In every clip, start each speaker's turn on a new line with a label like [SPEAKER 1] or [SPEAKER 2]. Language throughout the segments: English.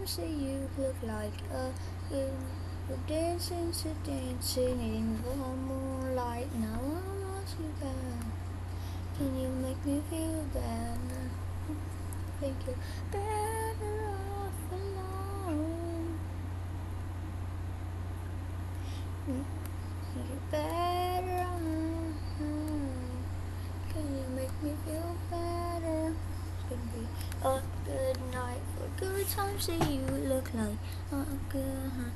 [SPEAKER 1] times that you look like a girl. We're dancing to dancing in the moonlight. Now I want you back. Can you make me feel better? Think you're better off alone. Think you're better off. Can you make me feel better? It's gonna be a good night for good times that you look like a good night.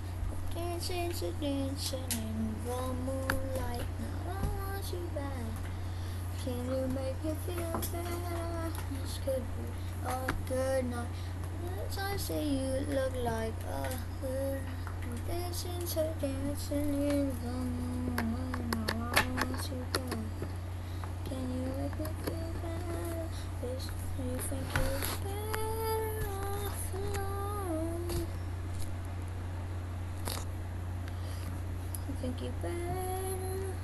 [SPEAKER 1] Dancing to dancing in the moonlight. Now I want you back. Can you make me feel better? This could be a good night. The times that you look like a good night. Dancing to dancing in the moonlight. Now I want you back. Can you make me feel better? This you think you're better off alone. You think you're better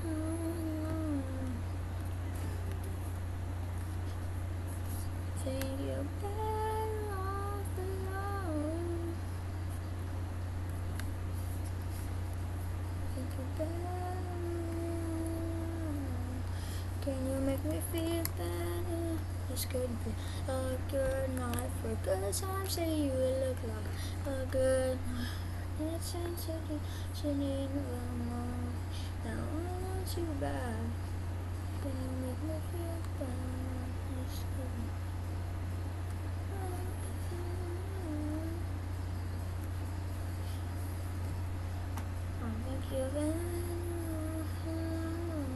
[SPEAKER 1] alone. Think you're better off alone. Think you're better alone. Can you make me feel better? This could be a good night for good times that you look like a good night. Dancing to dancing in the moon. Now I want you back. Can you make me feel better? This could be I think you're better off alone.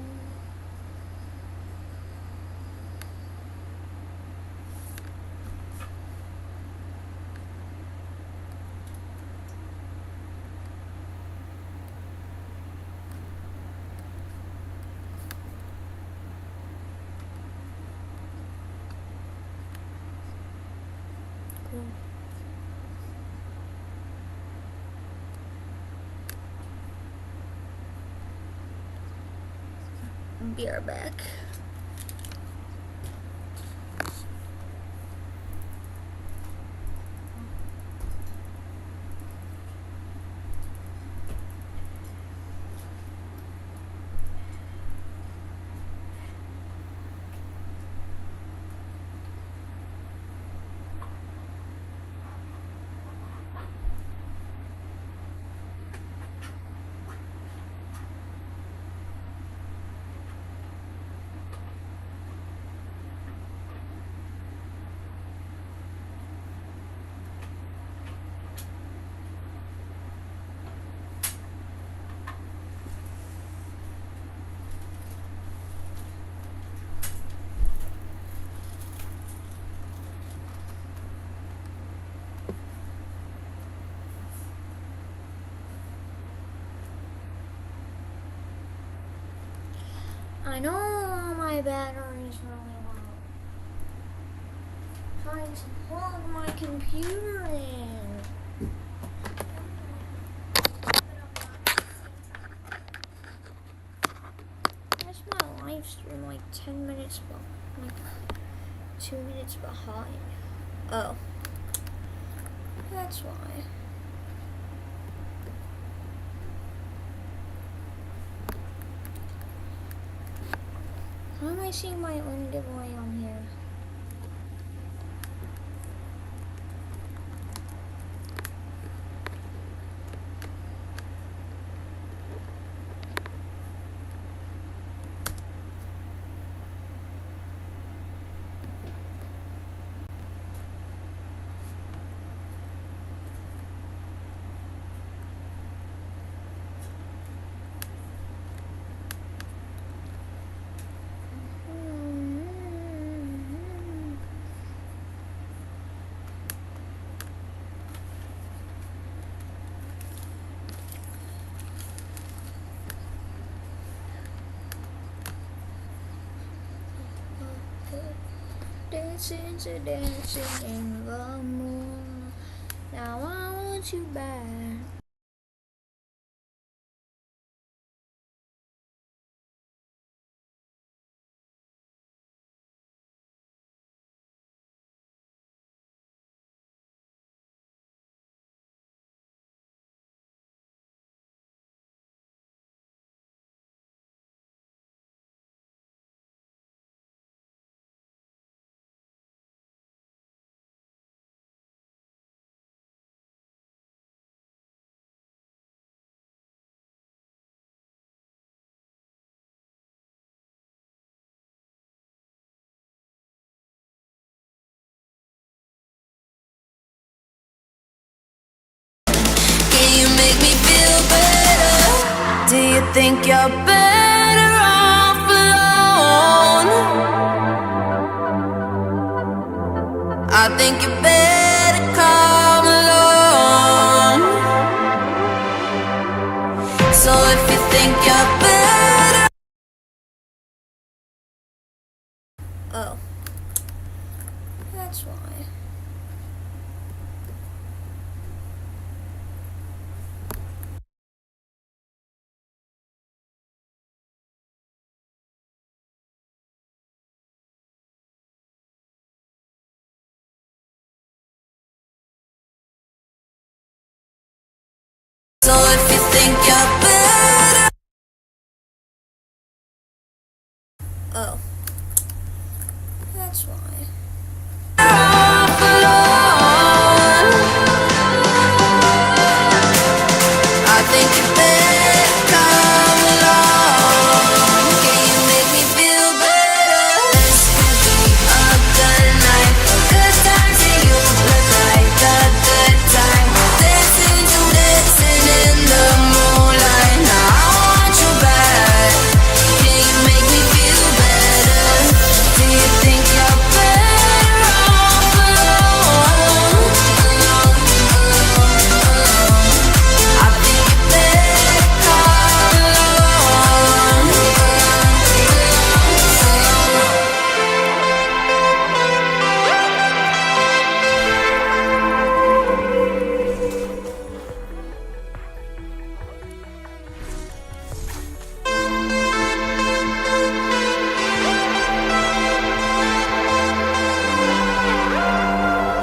[SPEAKER 1] Cool. Be right back. I know my battery's really low. Trying to plug my computer in. That's my live stream like 10 minutes, like 2 minutes behind. Oh, that's why. How am I seeing my own giveaway on here? Dancing to dancing in the moon. Now I want you back. think you're better off alone. I think you better come along. So if you think you're better. Oh, that's why. So if you think you're better. Oh, that's why. Off alone. I think you better come along. Can you make me feel better? This could be a good night, a good time. See you look like a good time. Dancing to dancing in the moonlight. Now I want you back. Can you make me feel better? Do you think you're better off alone? I think you better come along.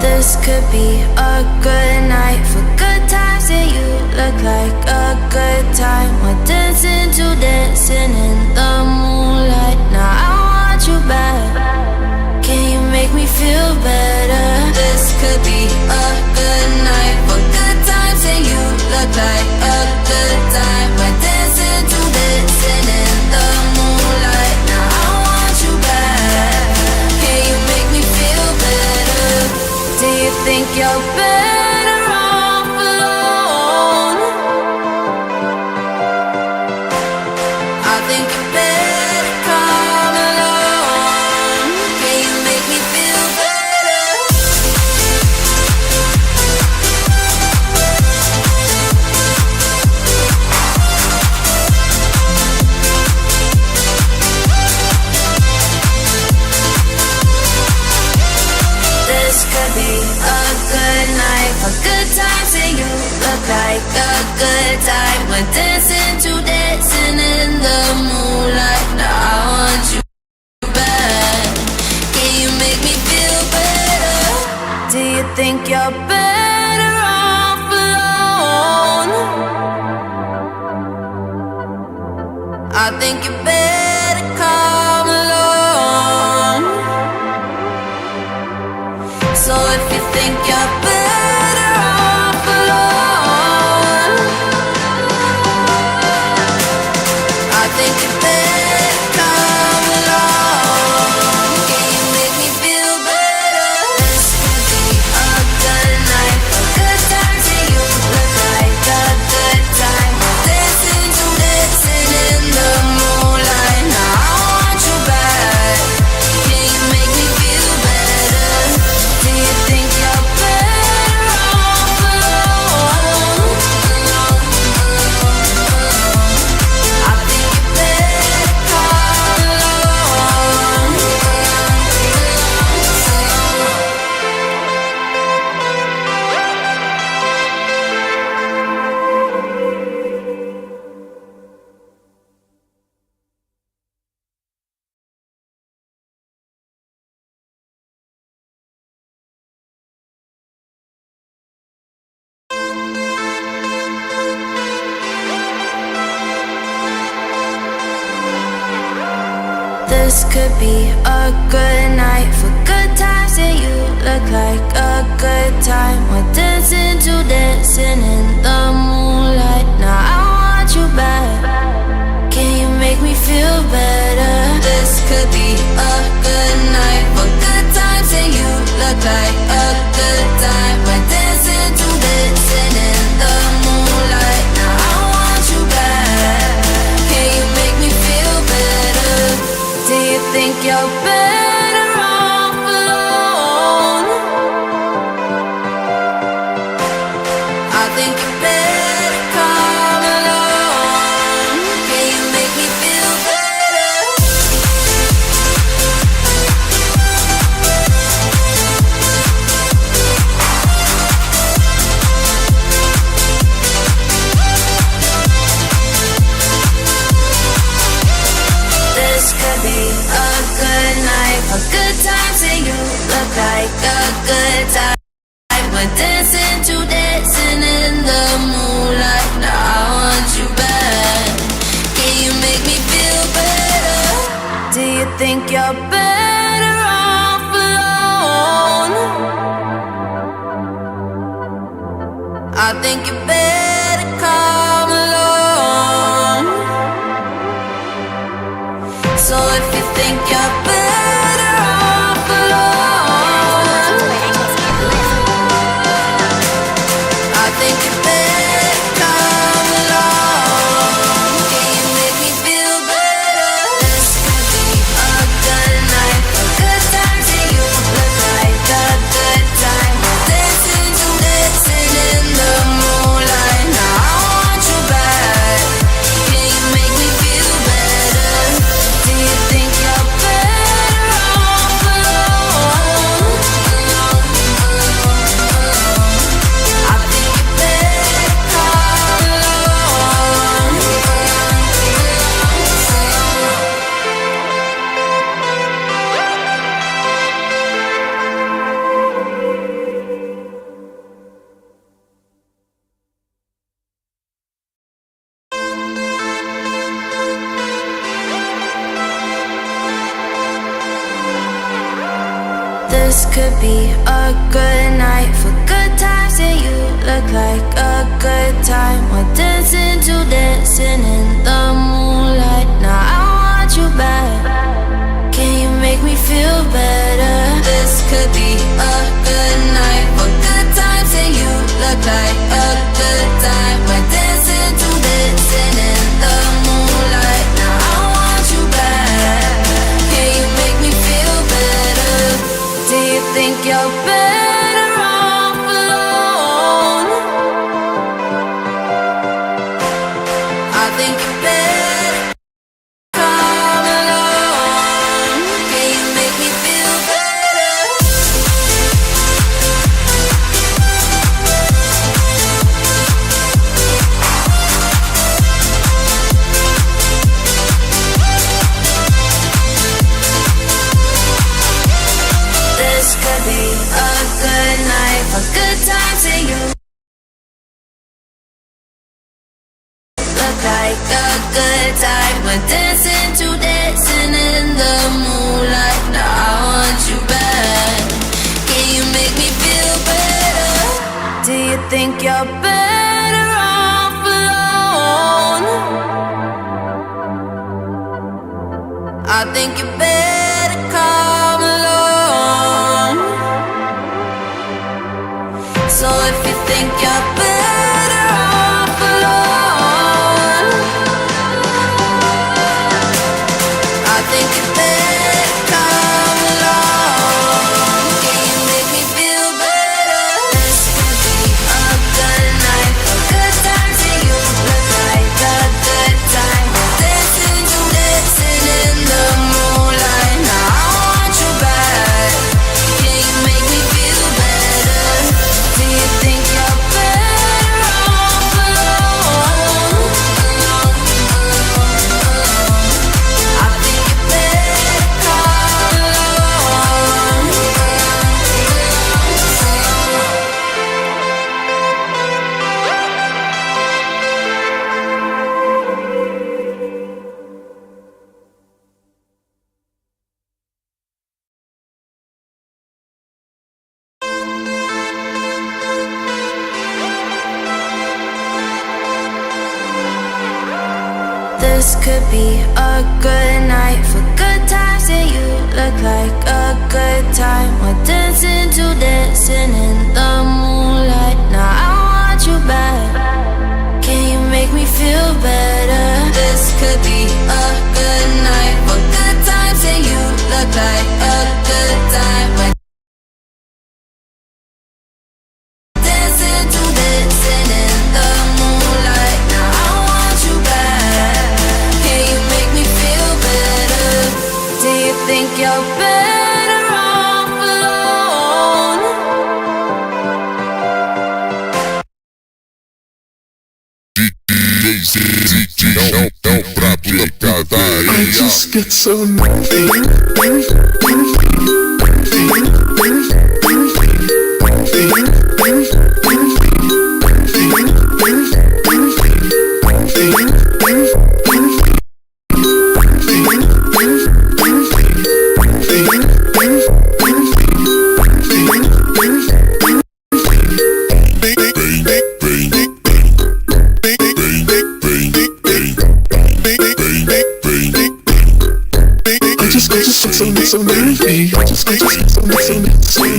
[SPEAKER 1] This could be a good night for good times. Yeah, you look like a good time. We're dancing to dancing in the moonlight. Now I want you back. Can you make me feel better? This could be a good night for good times. Yeah, you look like a good time. We're dancing to dancing in the moonlight. Now I want you back. Can you make me feel better? Do you think you're better off alone? I think you better come along. Can you make me feel better? This could be a good night for good times. And you look like a good time. We're dancing to dancing in the moonlight. Now I want you back. Can you make me feel better? Do you think you're better off alone? I think you better come along. So if you think you're better off alone, I think you better come along. Can you make me feel better? This could be a good night for good times. Yeah, you look like a good time. Dancing to dancing in the moonlight. Now I want you back. Can you make me feel better? Do you think you're better off alone? I think you better come along. This could be a good night for good times. Yeah, you look like a good time. We're dancing to dancing in the moonlight. Now I want you back. Can you make me feel better? This could be a good night for good times. Yeah, you look like a good time. We're dancing to dancing in the moonlight. Now I want you back. think you better come along. Can you make me feel better? This could be a good night for good times, and you look like a good time. We're dancing to dancing in the moonlight. Now I want you back. Can you make me feel better? Do you think you're better off alone? I think you better come along. So if you think you're better off alone, I think you better come along. Can you make me feel better? This could be a good night for good times, and you look like a good time. Dancing to dancing in the moonlight. Now I want you back. Can you make me feel better? Do you think you're better off alone? I think you better come along. This could be a good night for good times, and you look like a good time. We're dancing to dancing in the moonlight. Now I want you back. Can you make me feel better? This could be a good night for good times, and you look like a good time. We're dancing to dancing in the moonlight. Now I want you back. Can you make me feel better? Do you think you're better off alone? I think you better come along. Can you make me feel better? This could be a good night for good times, and you look like a good time. We're dancing to dancing in the moonlight. Now I want you back. Can you make me feel better? Do you think you're better off alone? I think you better come along. So if you think you're better off alone, I think you better come along. Can you make me feel better? This could be a good night for good times, and you look like a good time. Dancing to dancing in the moonlight. Now I want you back. Can you make me feel better? Do you think you're better off alone? I think you better come along. This could be a good night for good times, and you look like a good time. We're dancing to dancing in the moonlight. Now I want you back. Can you make me feel better? This could be a good night for good times, and you look like a good time. We're dancing to dancing in
[SPEAKER 2] I just get so nervy. So nervy, I just get so nervy. I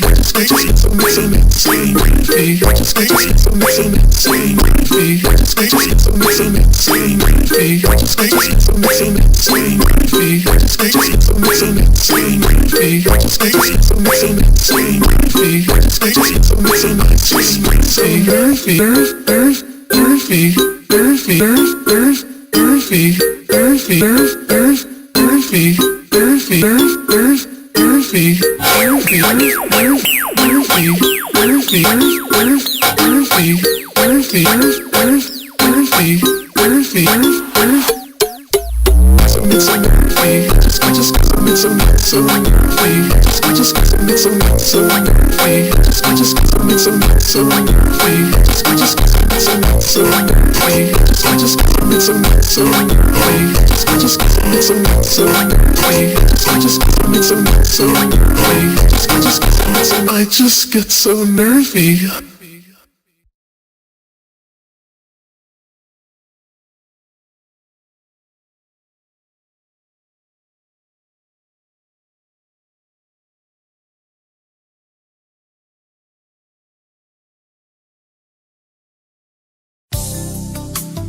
[SPEAKER 2] just get so nervy. I just get so nervy. I just get so nervy. I just get so nervy. I just get so nervy. I just get so nervy. I just get so nervy. I just get so nervy. I just get so nervy.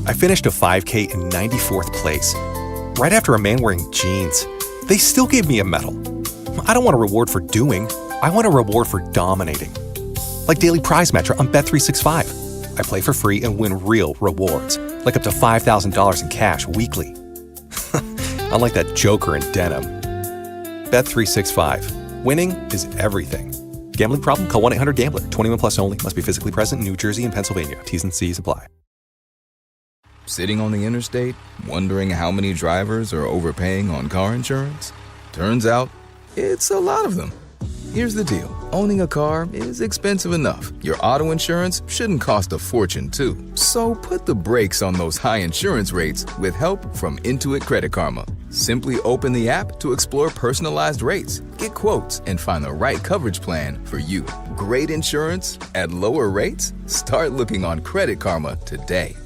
[SPEAKER 3] I finished a 5K in 94th place, right after a man wearing jeans. They still gave me a medal. I don't want a reward for doing, I want a reward for dominating. Like daily prize match on Bet365. I play for free and win real rewards, like up to $5,000 in cash weekly. Unlike that joker in denim. Bet365. Winning is everything. Gambling problem? Call 1-800-GAMBLER. 21 plus only. Must be physically present in New Jersey and Pennsylvania. T's and C's apply.
[SPEAKER 4] Sitting on the interstate, wondering how many drivers are overpaying on car insurance? Turns out, it's a lot of them. Here's the deal. Owning a car is expensive enough. Your auto insurance shouldn't cost a fortune, too. So put the brakes on those high insurance rates with help from Intuit Credit Karma. Simply open the app to explore personalized rates, get quotes, and find the right coverage plan for you. Great insurance at lower rates? Start looking on Credit Karma today.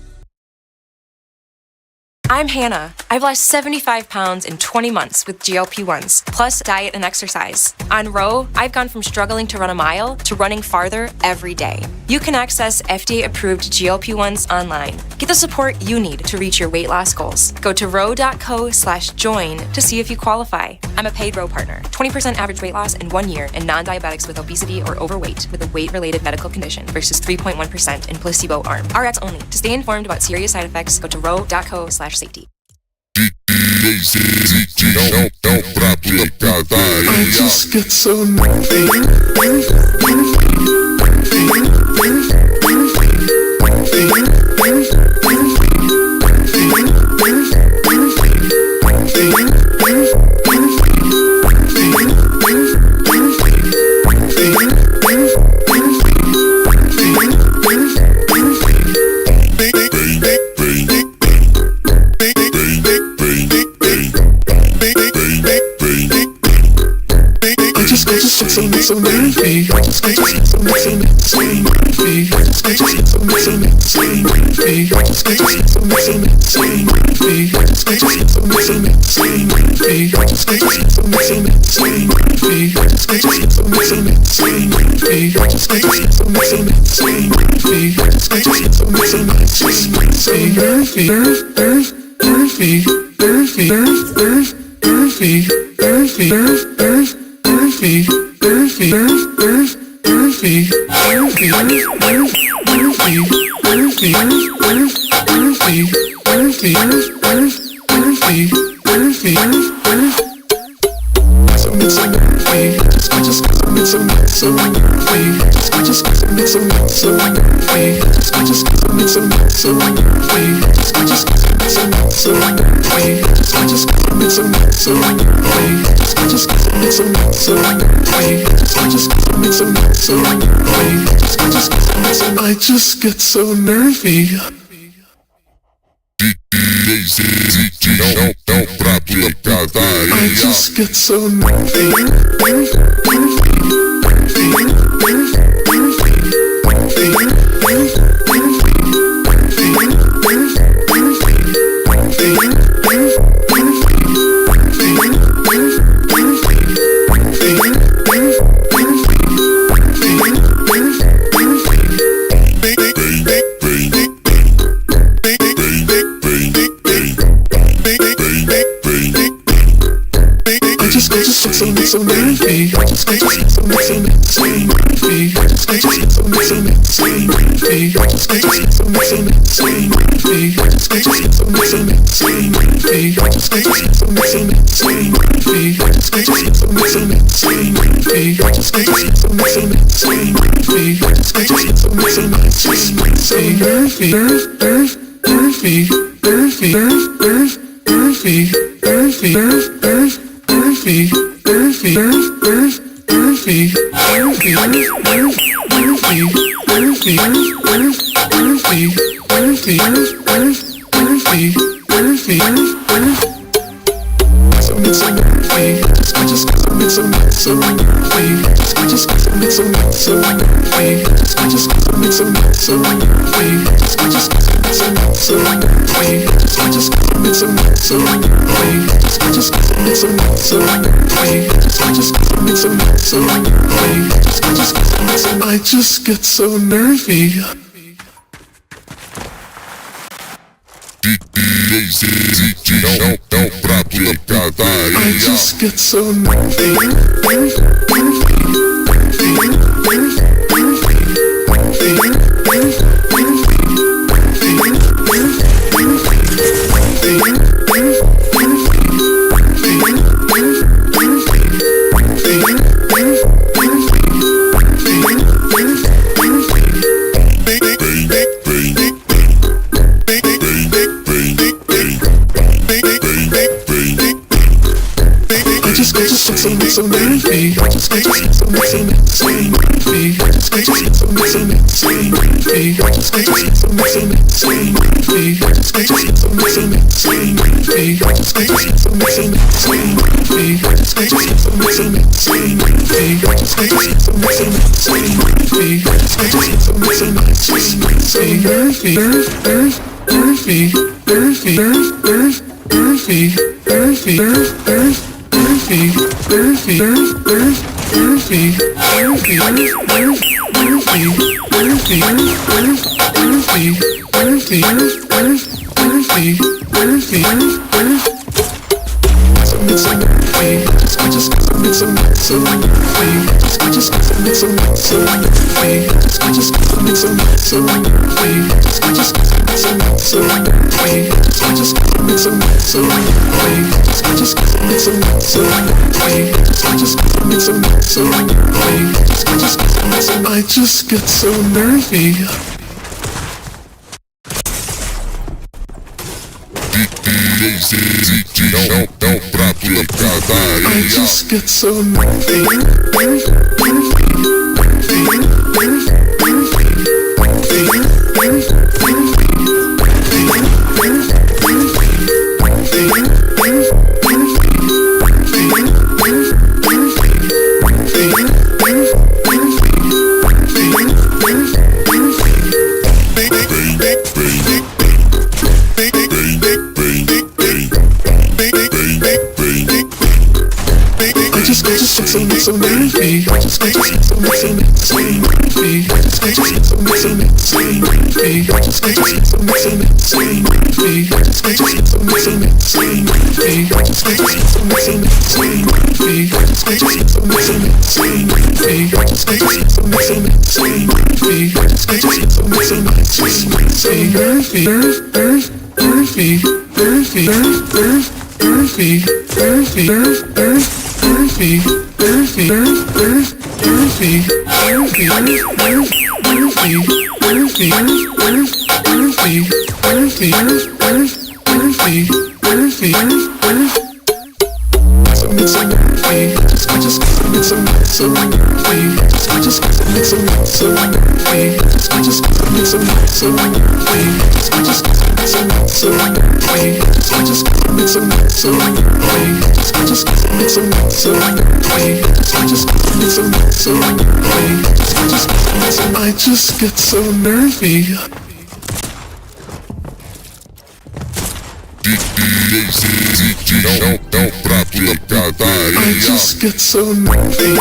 [SPEAKER 5] I'm Hannah. I've lost 75 pounds in 20 months with GLP-1s, plus diet and exercise. On Row, I've gone from struggling to run a mile to running farther every day. You can access FDA-approved GLP-1s online. Get the support you need to reach your weight loss goals. Go to row.co/join to see if you qualify. I'm a paid Row partner. 20% average weight loss in 1 year in non-diabetics with obesity or overweight with a weight-related medical condition versus 3.1% in placebo arm. RX only. To stay informed about serious side effects, go to row.co/safety.
[SPEAKER 2] I just get so nervy. So nervy. I just get so nervy. I just get so nervy. I just get so nervy. I just get so nervy. I just get so nervy. I just get so nervy. I just get so nervy. I just get so nervy. I just get so so nervy. I just got so nervy. I just got so nervy. I just got so nervy. I just got so nervy. I just get so nervy. I just get so nervy. So nervy. I just get so nervy. I just get so nervy. I just get so nervy. I just get so nervy. I just get so nervy. I just get so nervy. I just get so nervy. I just get so nervy. I just get so nervy. So nervy. I just get so nervy. I just get so nervy. I just get so nervy. I just get so nervy. I just get so nervy. I just get so nervy. I just get so I just get so nervy. I just get so so nervy. I just get so nervy. I just get so nervy. I just get so nervy. I just get so nervy. I just get so nervy. I just get so nervy. I just get so nervy. I just get so nervy. I just get so nervy. I just get so nervy.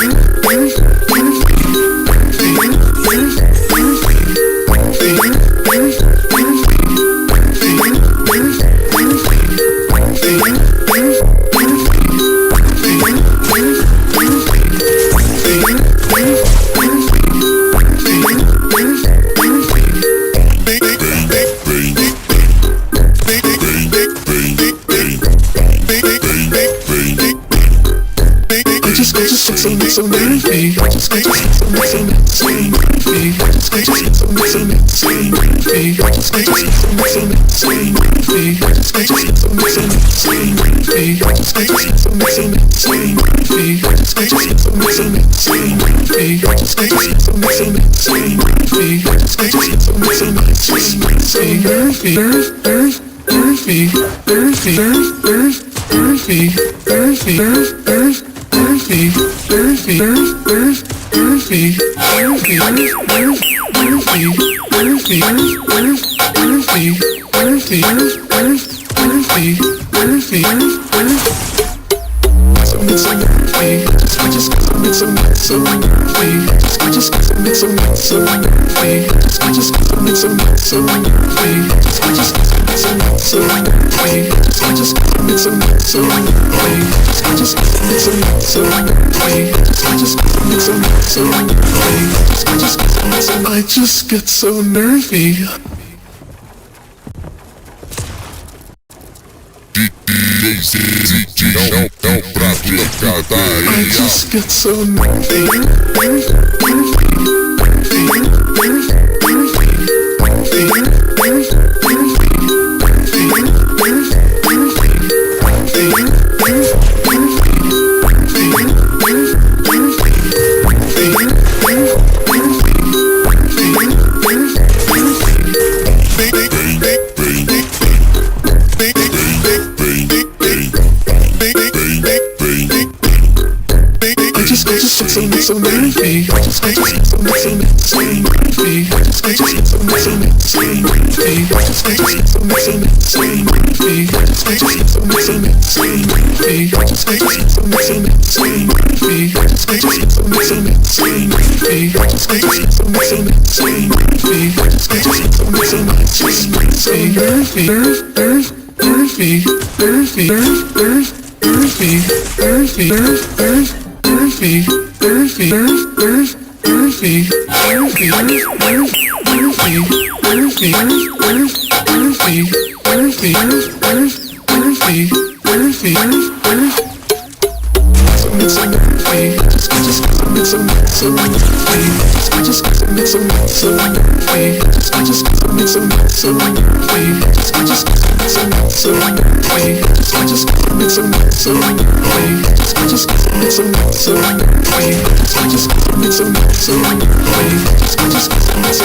[SPEAKER 2] I just get so nervy.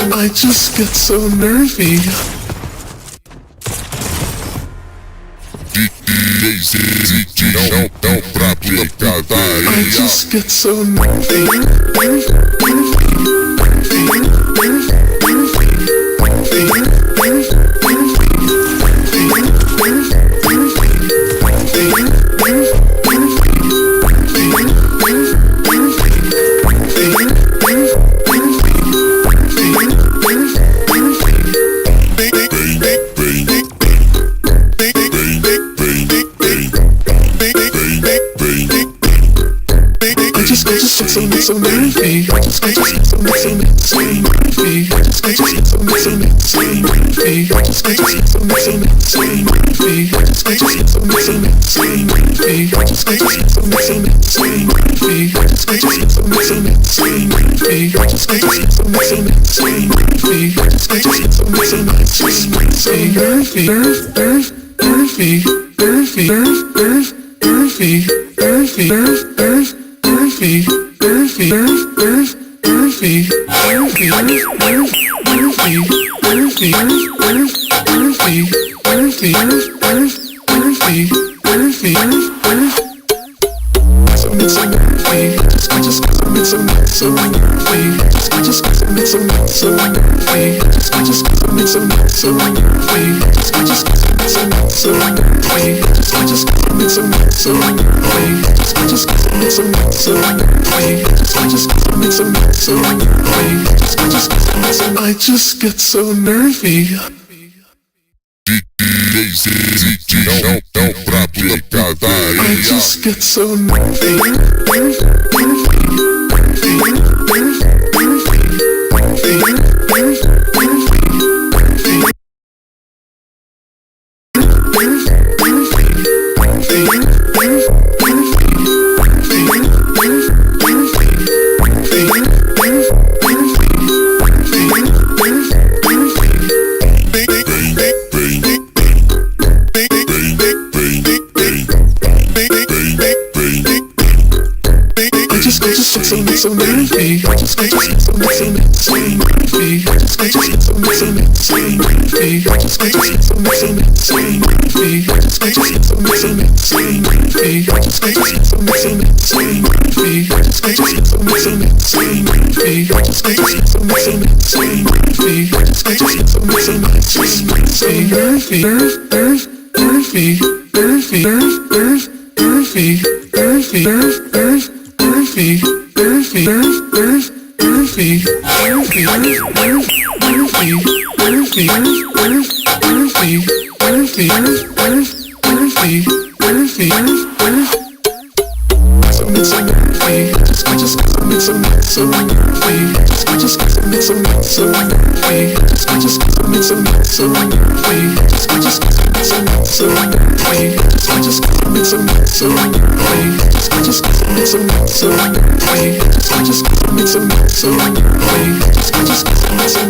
[SPEAKER 2] I just get so nervy. I just get so nervy.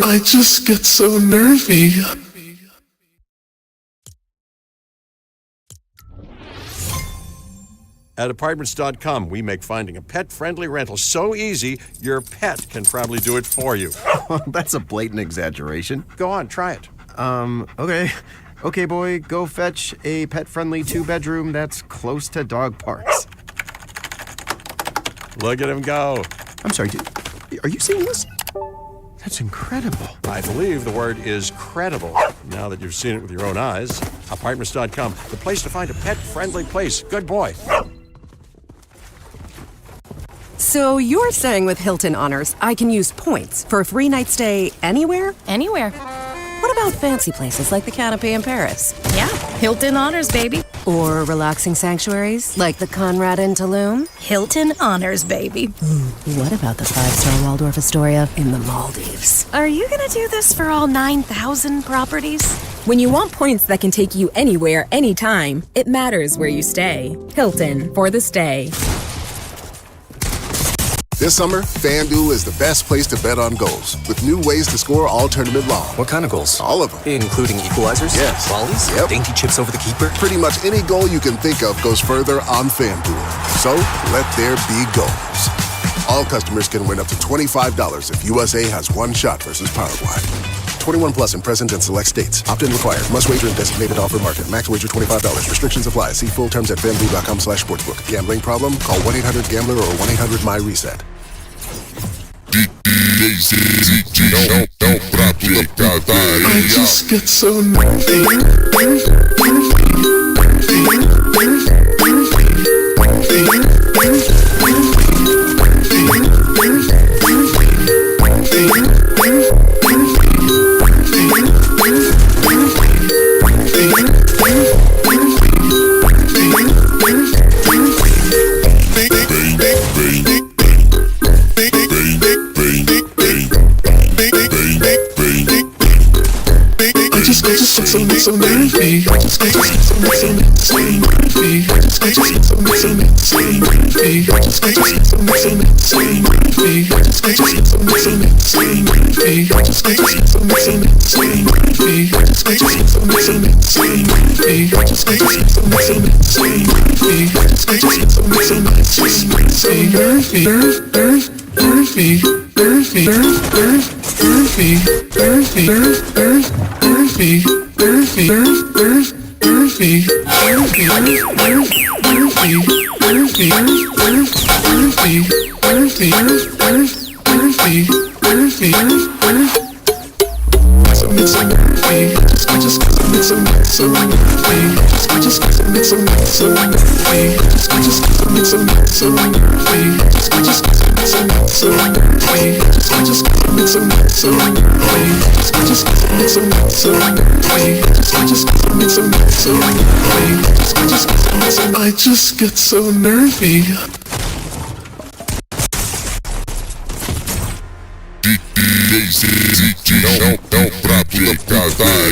[SPEAKER 2] I just get so nervy.
[SPEAKER 6] At Apartments.com, we make finding a pet-friendly rental so easy, your pet can probably do it for you.
[SPEAKER 7] That's a blatant exaggeration.
[SPEAKER 6] Go on, try it.
[SPEAKER 7] Okay. Okay, boy, go fetch a pet-friendly 2-bedroom that's close to dog parks.
[SPEAKER 6] Look at him go.
[SPEAKER 7] I'm sorry, dude. Are you seeing this? That's incredible.
[SPEAKER 6] I believe the word is credible, now that you've seen it with your own eyes. Apartments.com, the place to find a pet-friendly place. Good boy.
[SPEAKER 8] So you're saying with Hilton Honors, I can use points for a free night stay anywhere?
[SPEAKER 9] Anywhere.
[SPEAKER 8] What about fancy places like the Canopy in Paris?
[SPEAKER 9] Yeah, Hilton Honors, baby.
[SPEAKER 8] Or relaxing sanctuaries like the Conrad in Tulum?
[SPEAKER 9] Hilton Honors, baby.
[SPEAKER 8] What about the 5-star Waldorf Astoria in the Maldives?
[SPEAKER 9] Are you gonna do this for all 9,000 properties?
[SPEAKER 10] When you want points that can take you anywhere, anytime, it matters where you stay. Hilton, for the stay.
[SPEAKER 11] This summer, FanDuel is the best place to bet on goals, with new ways to score all tournament long.
[SPEAKER 3] What kind of goals?
[SPEAKER 11] All of them.
[SPEAKER 3] Including equalizers?
[SPEAKER 11] Yes.
[SPEAKER 3] Volleys?
[SPEAKER 11] Yep.
[SPEAKER 3] Dainty chips over the keeper?
[SPEAKER 11] Pretty much any goal you can think of goes further on FanDuel. So, let there be goals. All customers can win up to $25 if USA has one shot versus Paraguay. 21 plus in present and select states. Opt-in required. Must wager in designated offer market. Max wager $25. Restrictions apply. See full terms at FanDuel.com/sportsbook. Gambling problem? Call 1-800-GAMBLER or 1-800-MY-RESET.
[SPEAKER 2] I just get so nervy. just get so nervy. I just get so nervy. I just get so nervy. I just get so nervy. I just get so nervy. I just get so nervy. I just get so nervy. I just get so nervy. I just get so nervy.
[SPEAKER 11] Não pra picadaria.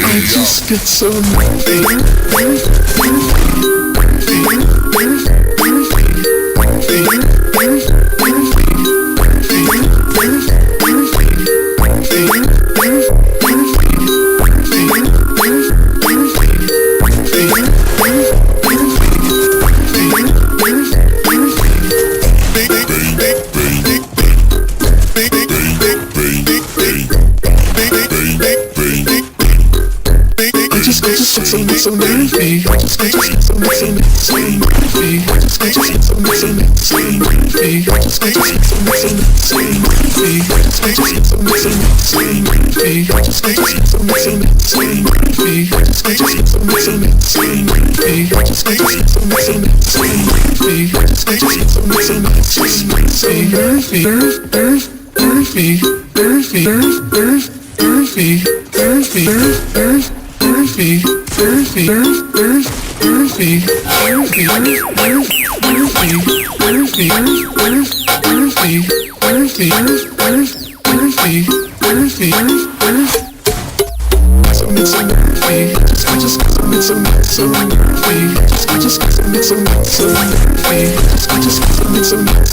[SPEAKER 2] I just get so nervy. So nervy. I just get so nervy. I just get so nervy. I just get so nervy. I just get so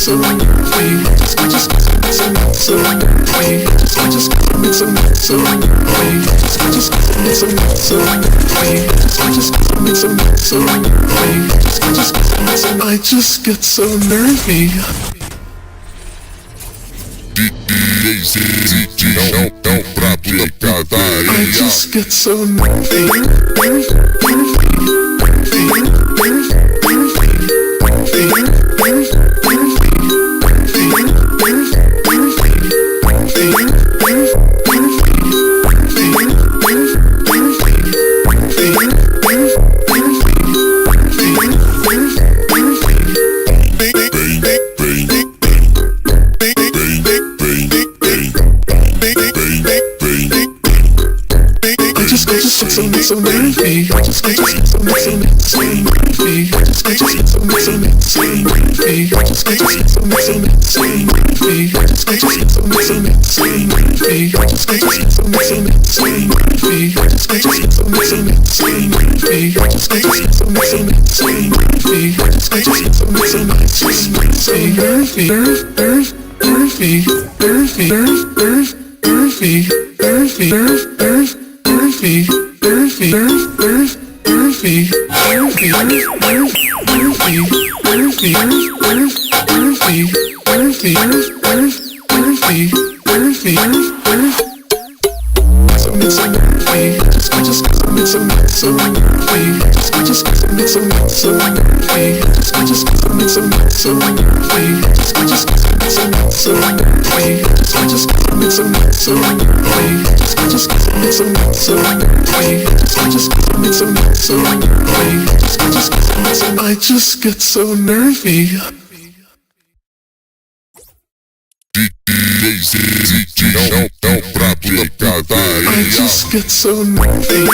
[SPEAKER 2] nervy. I just get so nervy. I just get so nervy. I just get so nervy. I just get so nervy. I just get so nervy.
[SPEAKER 11] Não pra picadaria.
[SPEAKER 2] I just get so nervy. So nervy. I just get so nervy. I just get so nervy. I just get so nervy. I just get so nervy. I just get so nervy. I just get so nervy. I just get so nervy. I just get so nervy. I just get so nervy.
[SPEAKER 11] Não pra picadaria.
[SPEAKER 2] I just get so nervy.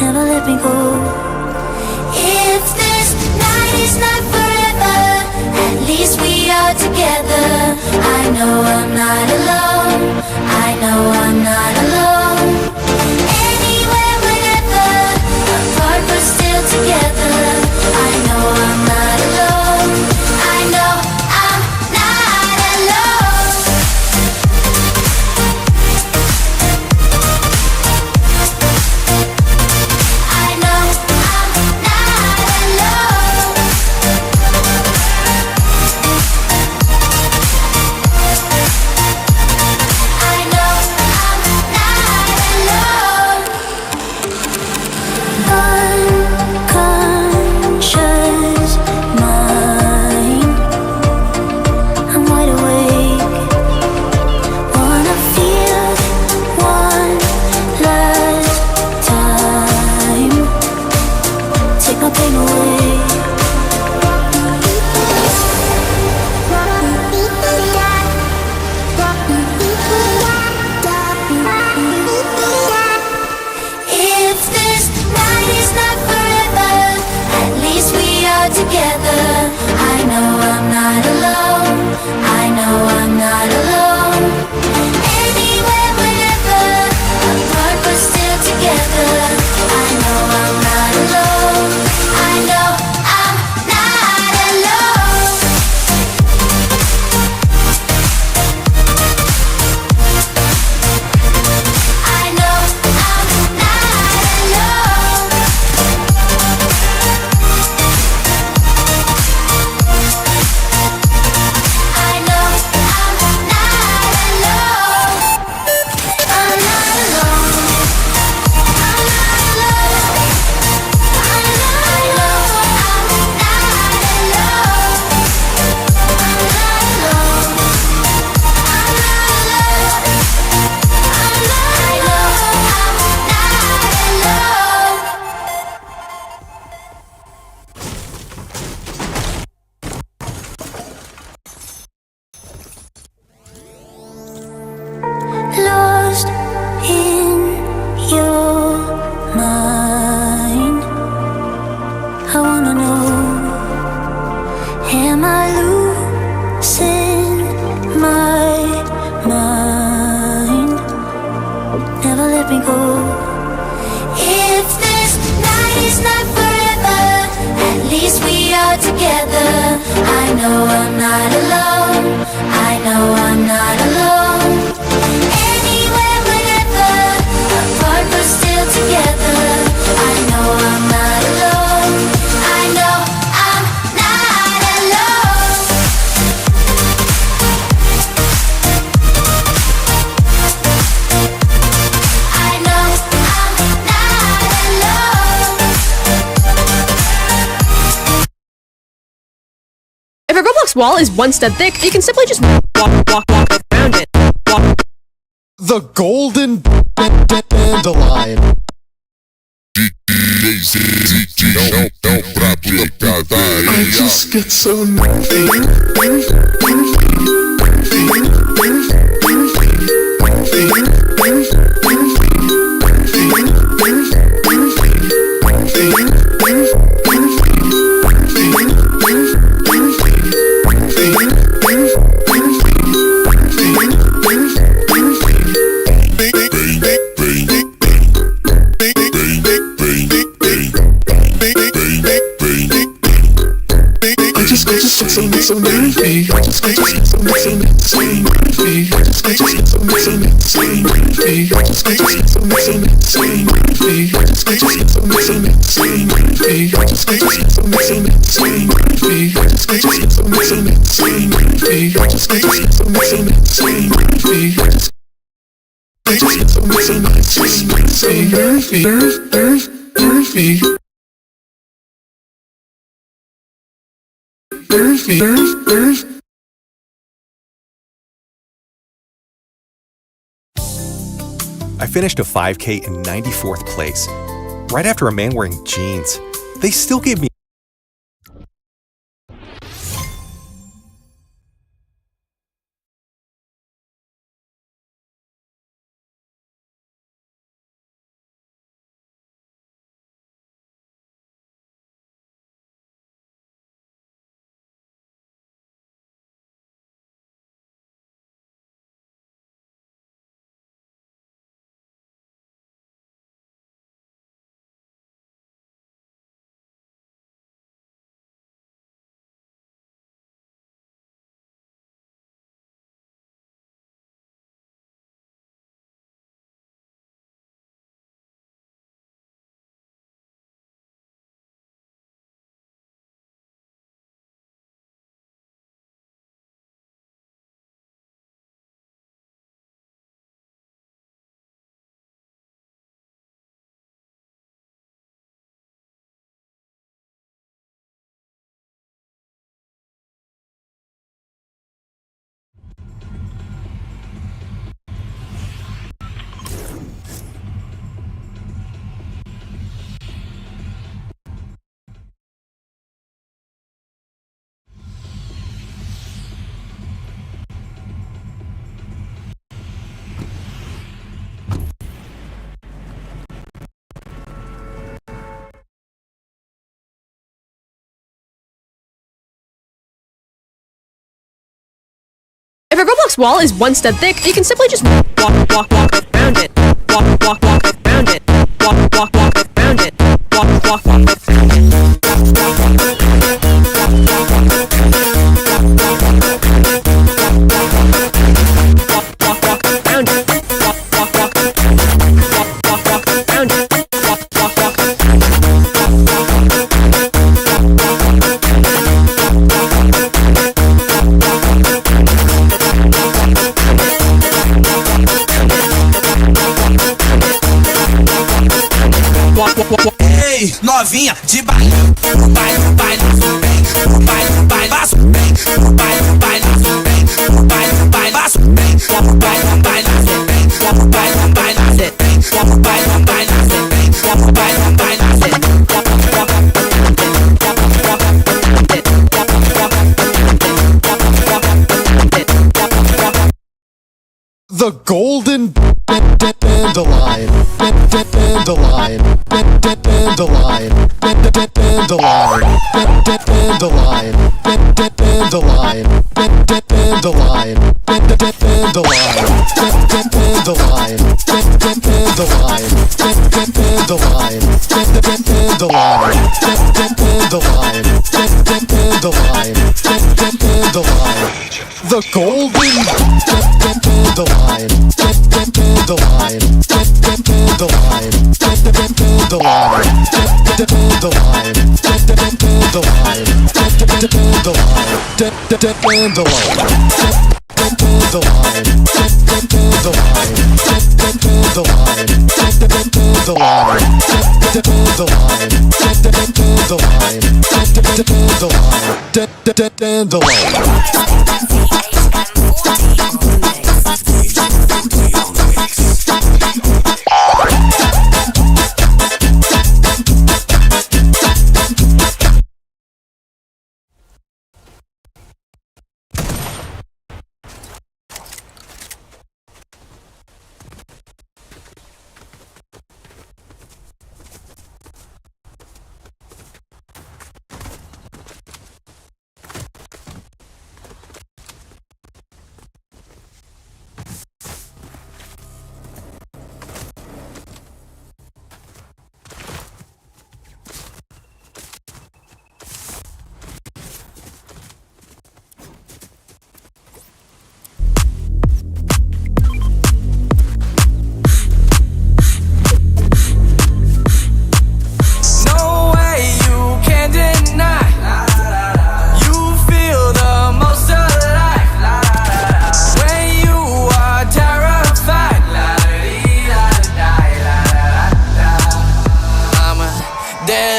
[SPEAKER 1] never let me go. If this night is not forever, at least we are together. I know I'm not alone. I know I'm not alone. Anywhere, whenever, apart but still together. I know I'm not alone. I know I'm not alone. I know I'm not alone. I know I'm not alone. Unconscious mind, I'm wide awake. Wanna feel one last time. Take my pain away. If this night is not forever, at least we are together. I know I'm not alone. I know I'm not alone. Anywhere, whenever, apart but still together. I know I'm not alone. I know I'm not alone. I know I'm not alone. I know I'm not alone. I'm not alone. I'm not alone. I know I'm not alone. I'm not alone. I'm not alone. I know I'm not alone. Lost in your mind. I wanna know, am I losing my mind? Never let me go. If this night is not forever, at least we are together. I know I'm not alone. I know I'm not alone. Anywhere, whenever, apart but still together. I know I'm not alone. I know I'm not alone. I know I'm not alone.
[SPEAKER 12] If a Roblox wall is one step thick, you can simply just walk around it.
[SPEAKER 13] The golden dandelion.
[SPEAKER 2] I just get so nervy. I just get so nervy. I just get so nervy. I just get so nervy. I just get so nervy. I just get so nervy. I just get so nervy. I just get so nervy. I just get so nervy. I just get so nervy.
[SPEAKER 3] I finished a 5K in 94th place, right after a man wearing jeans. They still gave me
[SPEAKER 12] If a Roblox wall is 1 stud thick, you can simply just walk around it. Walk around it. Walk around it. Walk around it.
[SPEAKER 14] Ei, novinha de baile, baile, bem, baile, passo bem, baile, bem, baile, passo bem, baile, bem,
[SPEAKER 13] The golden dandelion, dandelion, dandelion, dandelion, dandelion, dandelion, dandelion, the golden dandelion, dandelion, dandelion,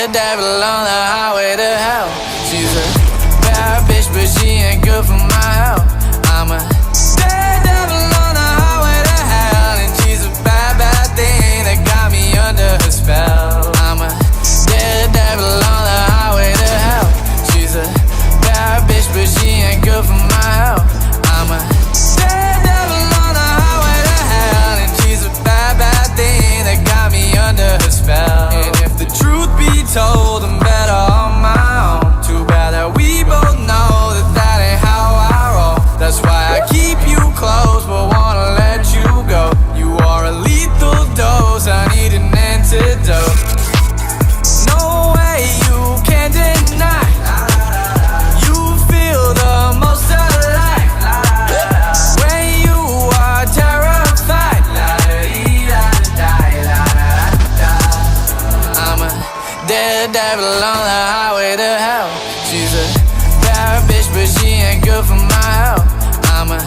[SPEAKER 14] devil on the highway to hell. She's a bad bitch, but she ain't good for my health. I'm a daredevil on the highway to hell, and she's a bad, bad thing that got me under her spell. I'm a daredevil on the highway to hell. She's a bad bitch, but she ain't good for my health. I'm a daredevil on the highway to hell, and she's a bad, bad thing that got me under her spell. And if the truth be told, I'm better on my own. Too bad that we both know that that ain't how I roll. That's why I keep you close, but wanna let you go. You are a lethal dose, I need an antidote. No way you can deny, you feel the most alive when you are terrified. I'm a daredevil on the highway to hell. She's a bad bitch, but she ain't good for my health. I'm a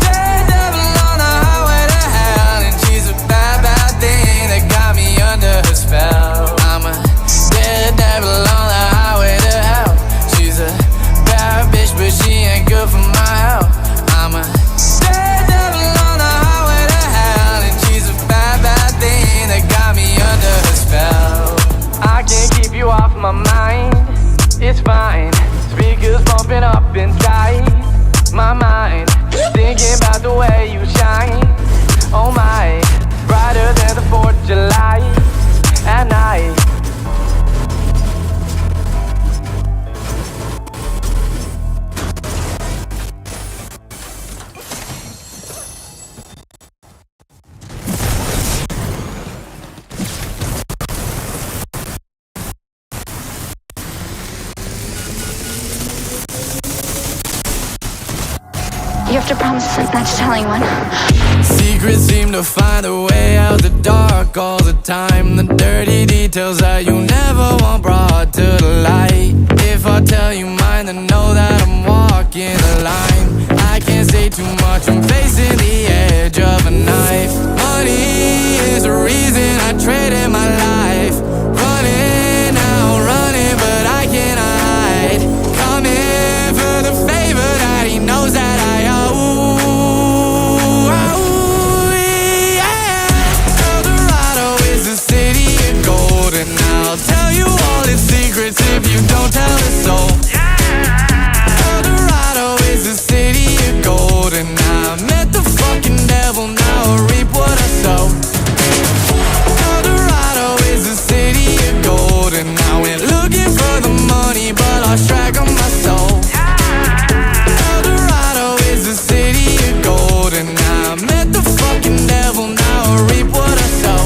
[SPEAKER 14] daredevil on the highway to hell, and she's a bad, bad thing that got me under her spell. I'm a daredevil on the highway to hell. She's a bad bitch, but she ain't good for my health. I'm a daredevil on the highway to hell, and she's a bad, bad thing that got me under her spell. I can't keep you off my mind, it's fine. Speakers bumping up inside.
[SPEAKER 15] have to promise us not to tell anyone.
[SPEAKER 14] Secrets seem to find a way out the dark all the time. The dirty details that you never want brought to the light. If I tell you mine, then know that I'm walking the line. I can't say too much, I'm facing the edge of a knife. Money is the reason I traded my life. Running now, running, but I can't hide. Coming for the favor that he knows that I owe. And I'll tell you all its secrets if you don't tell a soul. Eldorado is the city of gold, and I met the fucking devil, now I reap what I sow. Eldorado is the city of gold, and I went looking for the money, but lost track of my soul. Eldorado is the city of gold, and I met the fucking devil, now I reap what I sow.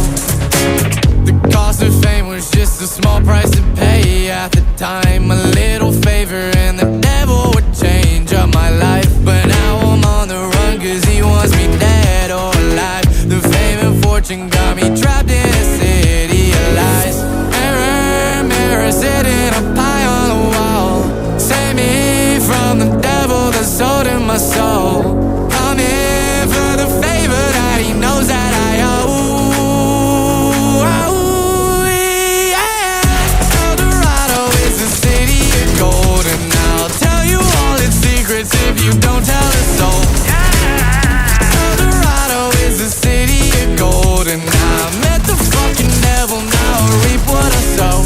[SPEAKER 14] The cost of fame was just a small price to pay at the time. A little favor and the devil would change up my life. But now I'm on the run cause he wants me dead or alive. The fame and fortune got me trapped in a city of lies. Mirror, mirror, sitting up high on the wall. Save me from the devil that's sold in my soul. Coming for the favor that he knows that I owe. If you don't tell a soul. Eldorado is the city of gold, and I met the fucking devil, now I reap what I sow.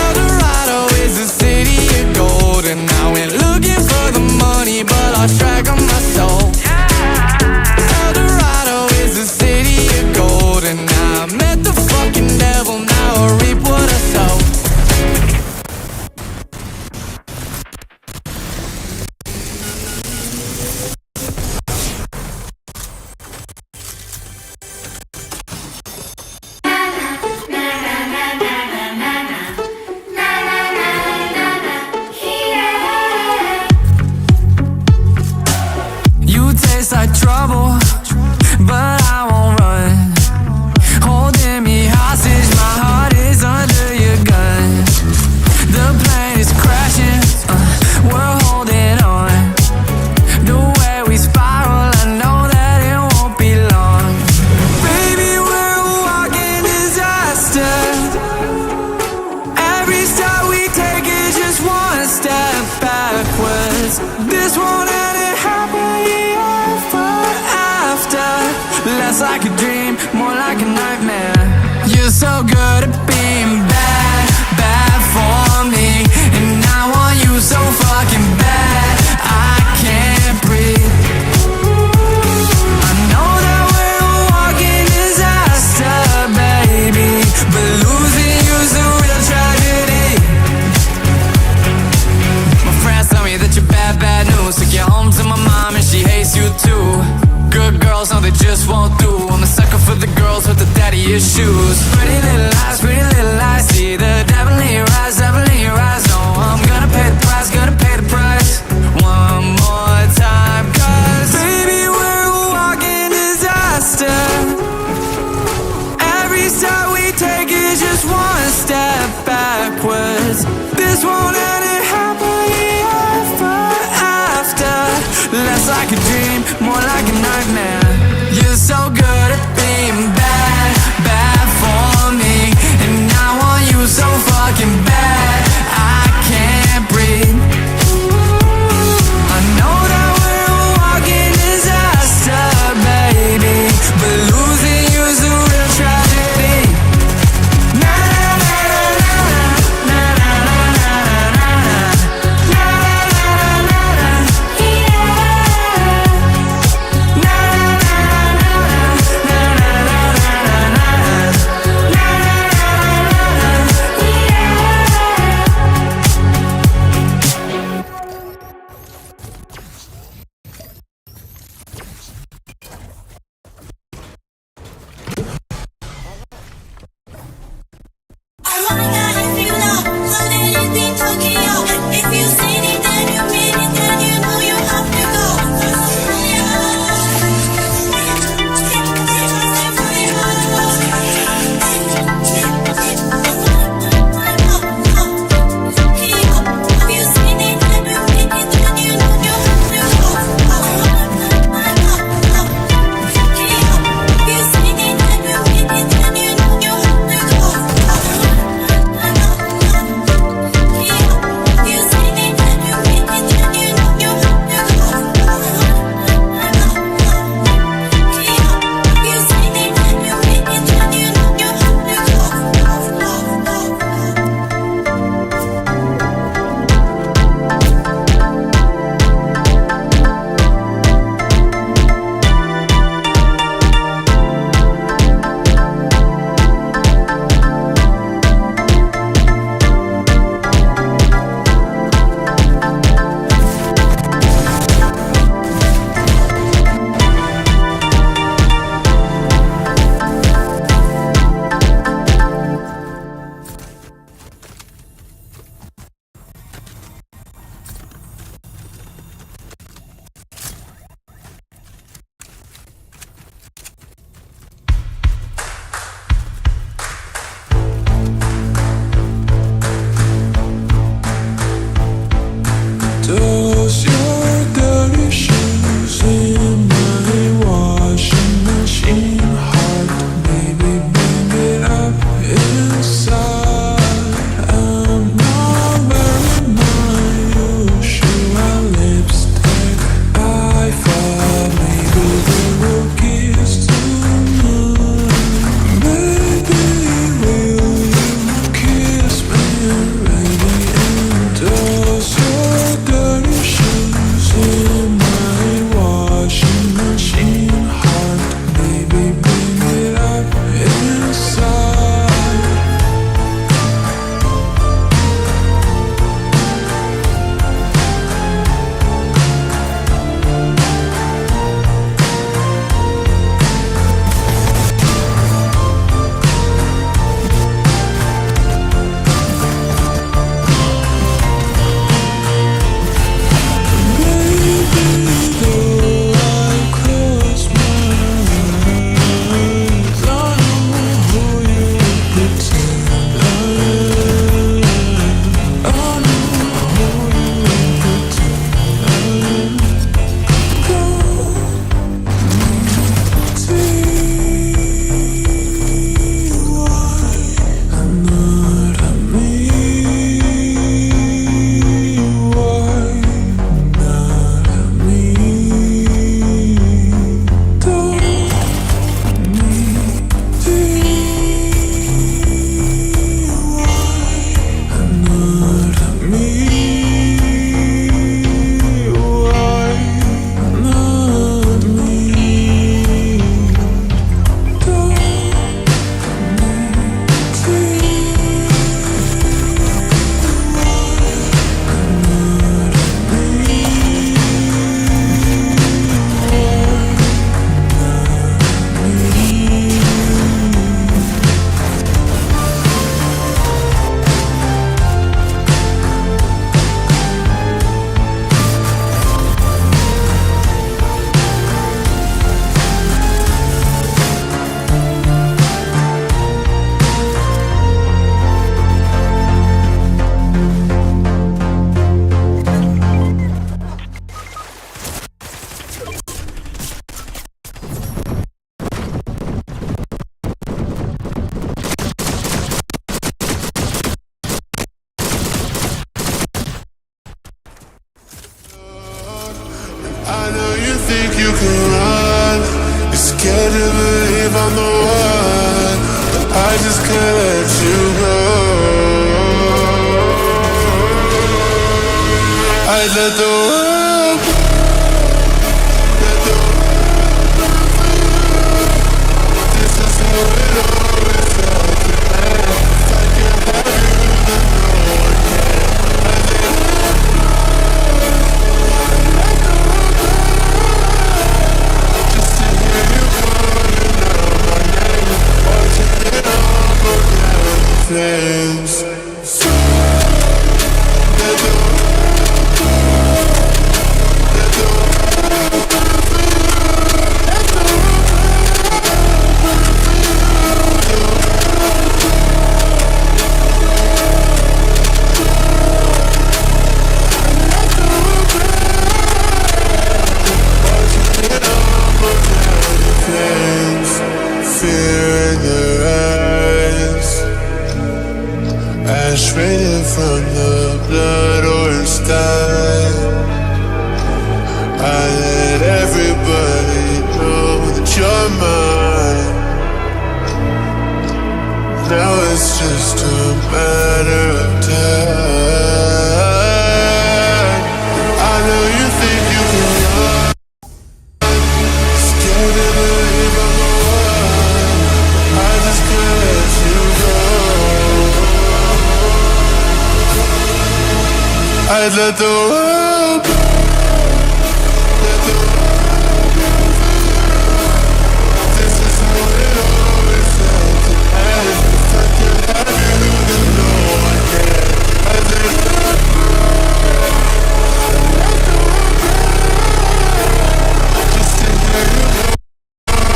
[SPEAKER 14] Eldorado is the city of gold, and I went looking for the money, but lost track of my soul. Eldorado is the city of gold, and I met the fucking devil, now I reap what I sow. Like trouble, but I won't run. Holding me hostage, my heart is under your gun. The plane is crashing, we're holding on. The way we spiral, I know that it won't be long. Baby, we're a walking disaster. Every step we take is just one step backwards. This won't end, it happened. Less like a dream, more like a nightmare. You're so good at being bad, bad for me. And I want you so fucking bad, I can't breathe. I know that we're a walking disaster, baby, but losing you's a real tragedy. My friends tell me that you're bad, bad news. Took you home to my mom and she hates you too. Good girls, no, they just won't do. I'm a sucker for the girls with the daddy issues. Pretty little lies, see the devil in your eyes, devil in your eyes. No, I'm gonna pay the price, gonna pay the price. One more time, cause baby, we're a walking disaster. Every step we take is just one step backwards. This won't end, it happily ever after. Less like a dream, more like a nightmare. You're so good at being bad, bad for me. And I want you so fucking bad, I can't breathe. I know that we're a walking disaster, baby, but losing you's a real tragedy. Na na na na na na na na na na na na na na.
[SPEAKER 2] I just can't let you go. I'd let the world go. Let the world go for you. This is how it always felt to end. If I can't have you, then no one can. I let the world go. Let the world go. Just to hear you calling out my name. Watching it all go down in flames. Let the world go. Let the world go for you. Let the world go for you. Let the world go. Watching it all go down in flames. Fear in their eyes, ash raining from the blood orange sky. I let everybody know that you're mine. Now it's just a matter of time. I know you think you can run, scared to believe I'm the one. I just can't let you go. I'd let the world go. Let the world go for you. This is how it always felt to end. If I can't have you, then no one can. I'd let the world go. Let the world go. Just to hear you calling out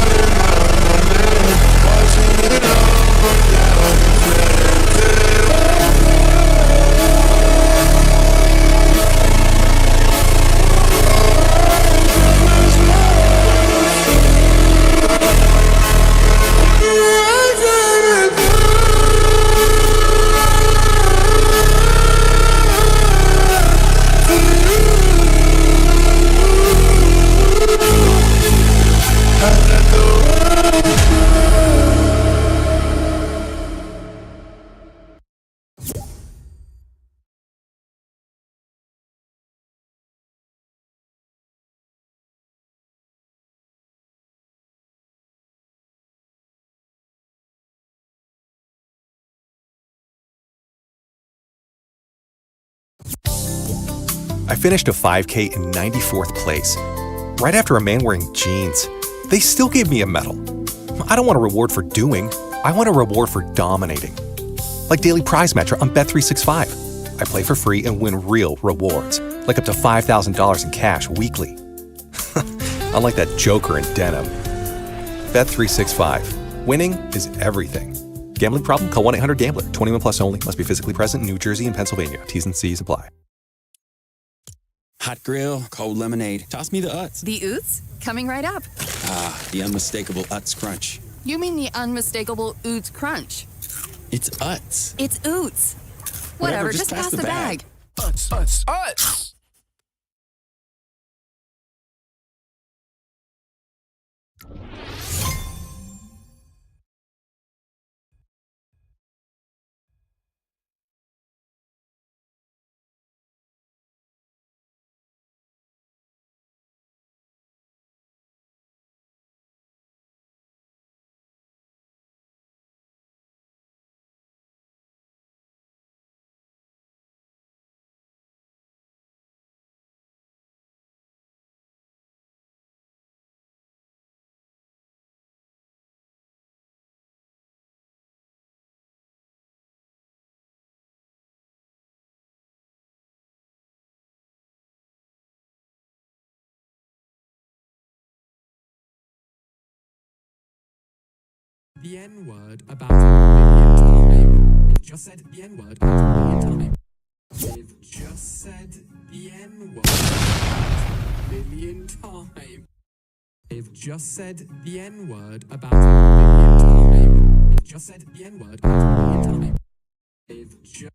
[SPEAKER 2] my name. Watching it all go down in flames.
[SPEAKER 3] I finished a 5K in 94th place, right after a man wearing jeans. They still gave me a medal. I don't want a reward for doing, I want a reward for dominating. Like daily prize match on Bet365. I play for free and win real rewards, like up to $5,000 in cash weekly. Unlike that joker in denim. Bet365. Winning is everything. Gambling problem? Call 1-800-GAMBLER. 21 plus only. Must be physically present in New Jersey and Pennsylvania. T's and C's apply.
[SPEAKER 16] Hot grill, cold lemonade. Toss me the Utz.
[SPEAKER 17] The Oots? Coming right up.
[SPEAKER 16] Ah, the unmistakable Utz Crunch.
[SPEAKER 17] You mean the unmistakable Oots Crunch?
[SPEAKER 16] It's Utz.
[SPEAKER 17] It's Oots. Whatever, just pass the bag.
[SPEAKER 16] Utz, Utz, Utz!
[SPEAKER 18] The N-word about 1 million times. They've just said the N-word about 1 million times. They've just said the N-word about 1 million times. They've just said the N-word about 1 million times. They've just said the N-word about 1 million times. They've just...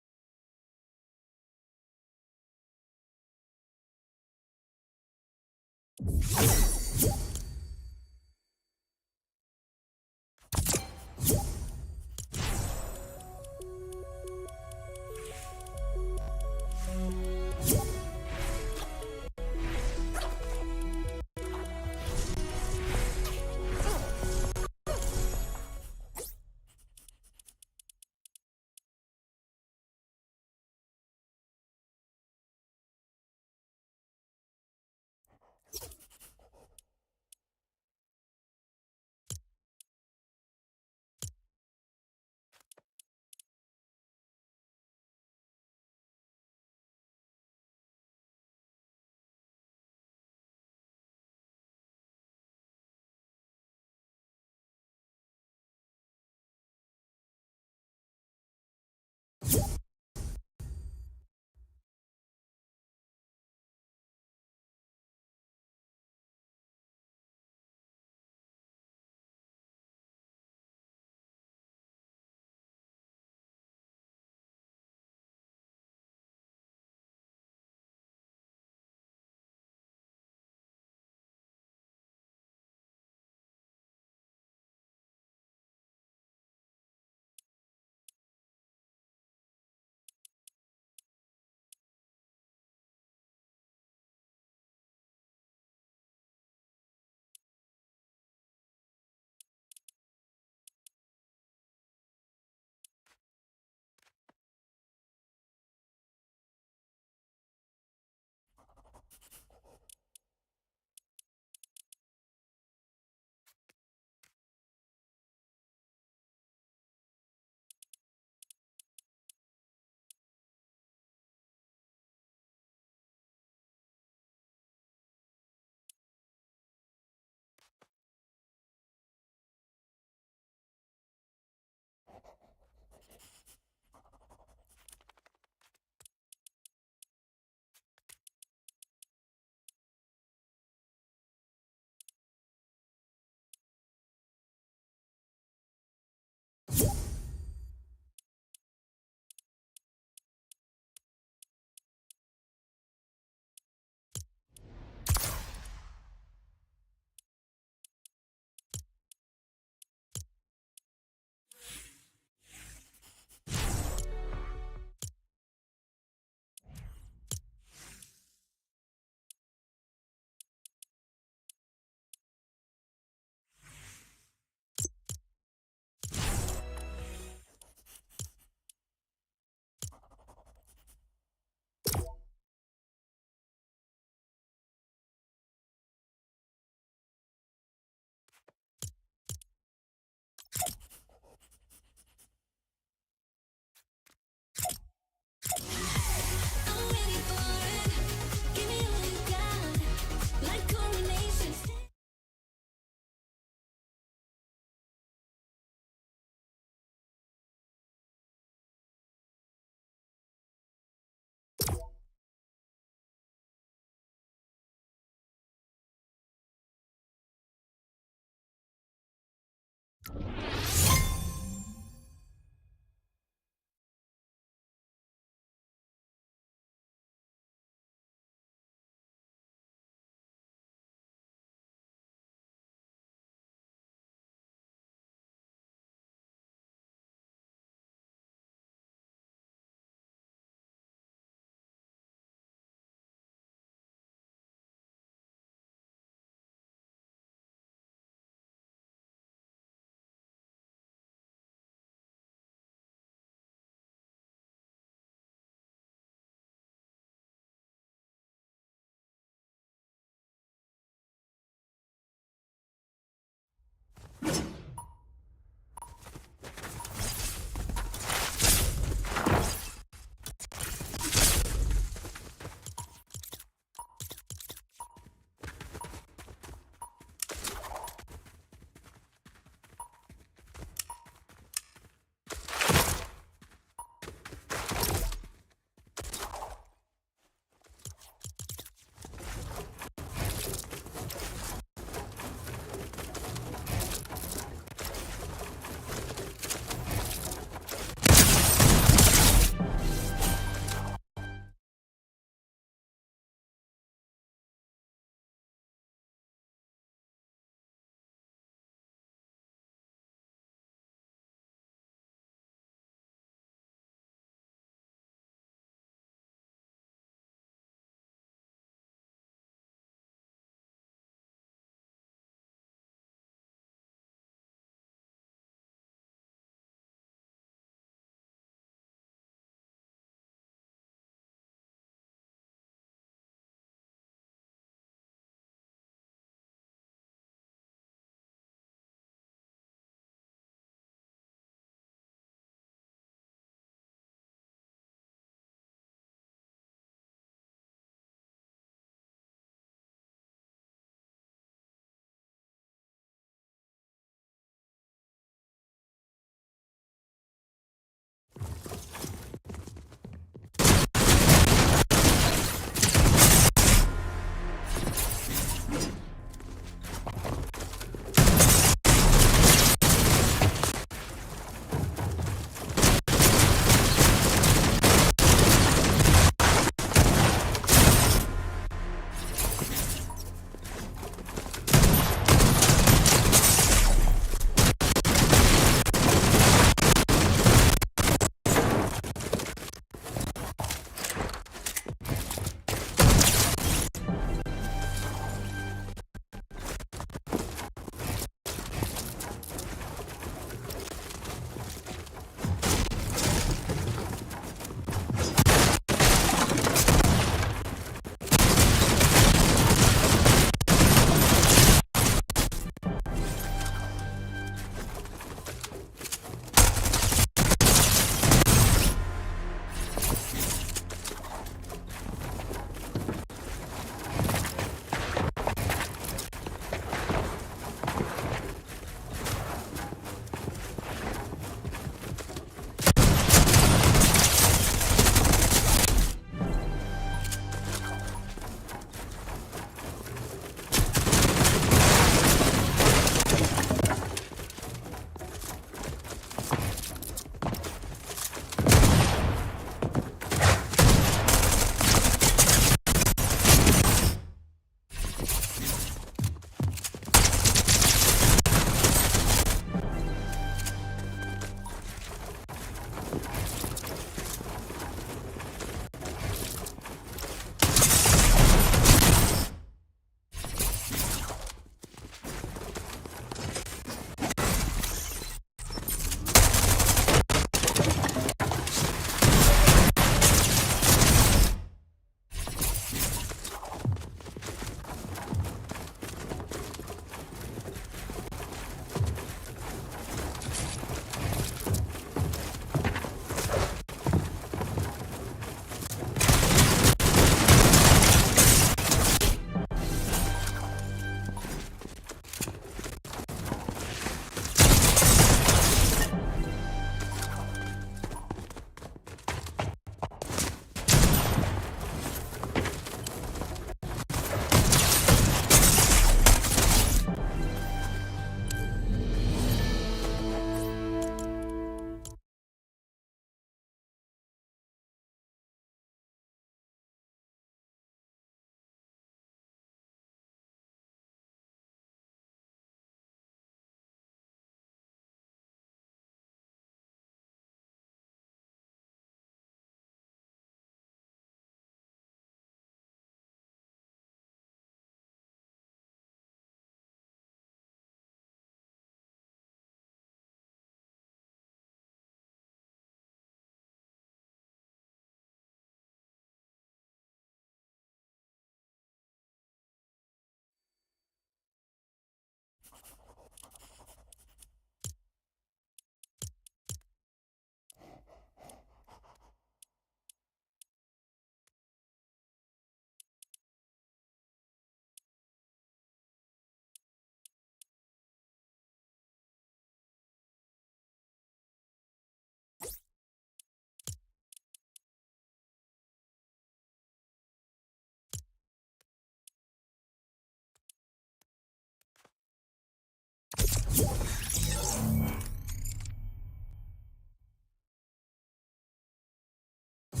[SPEAKER 2] I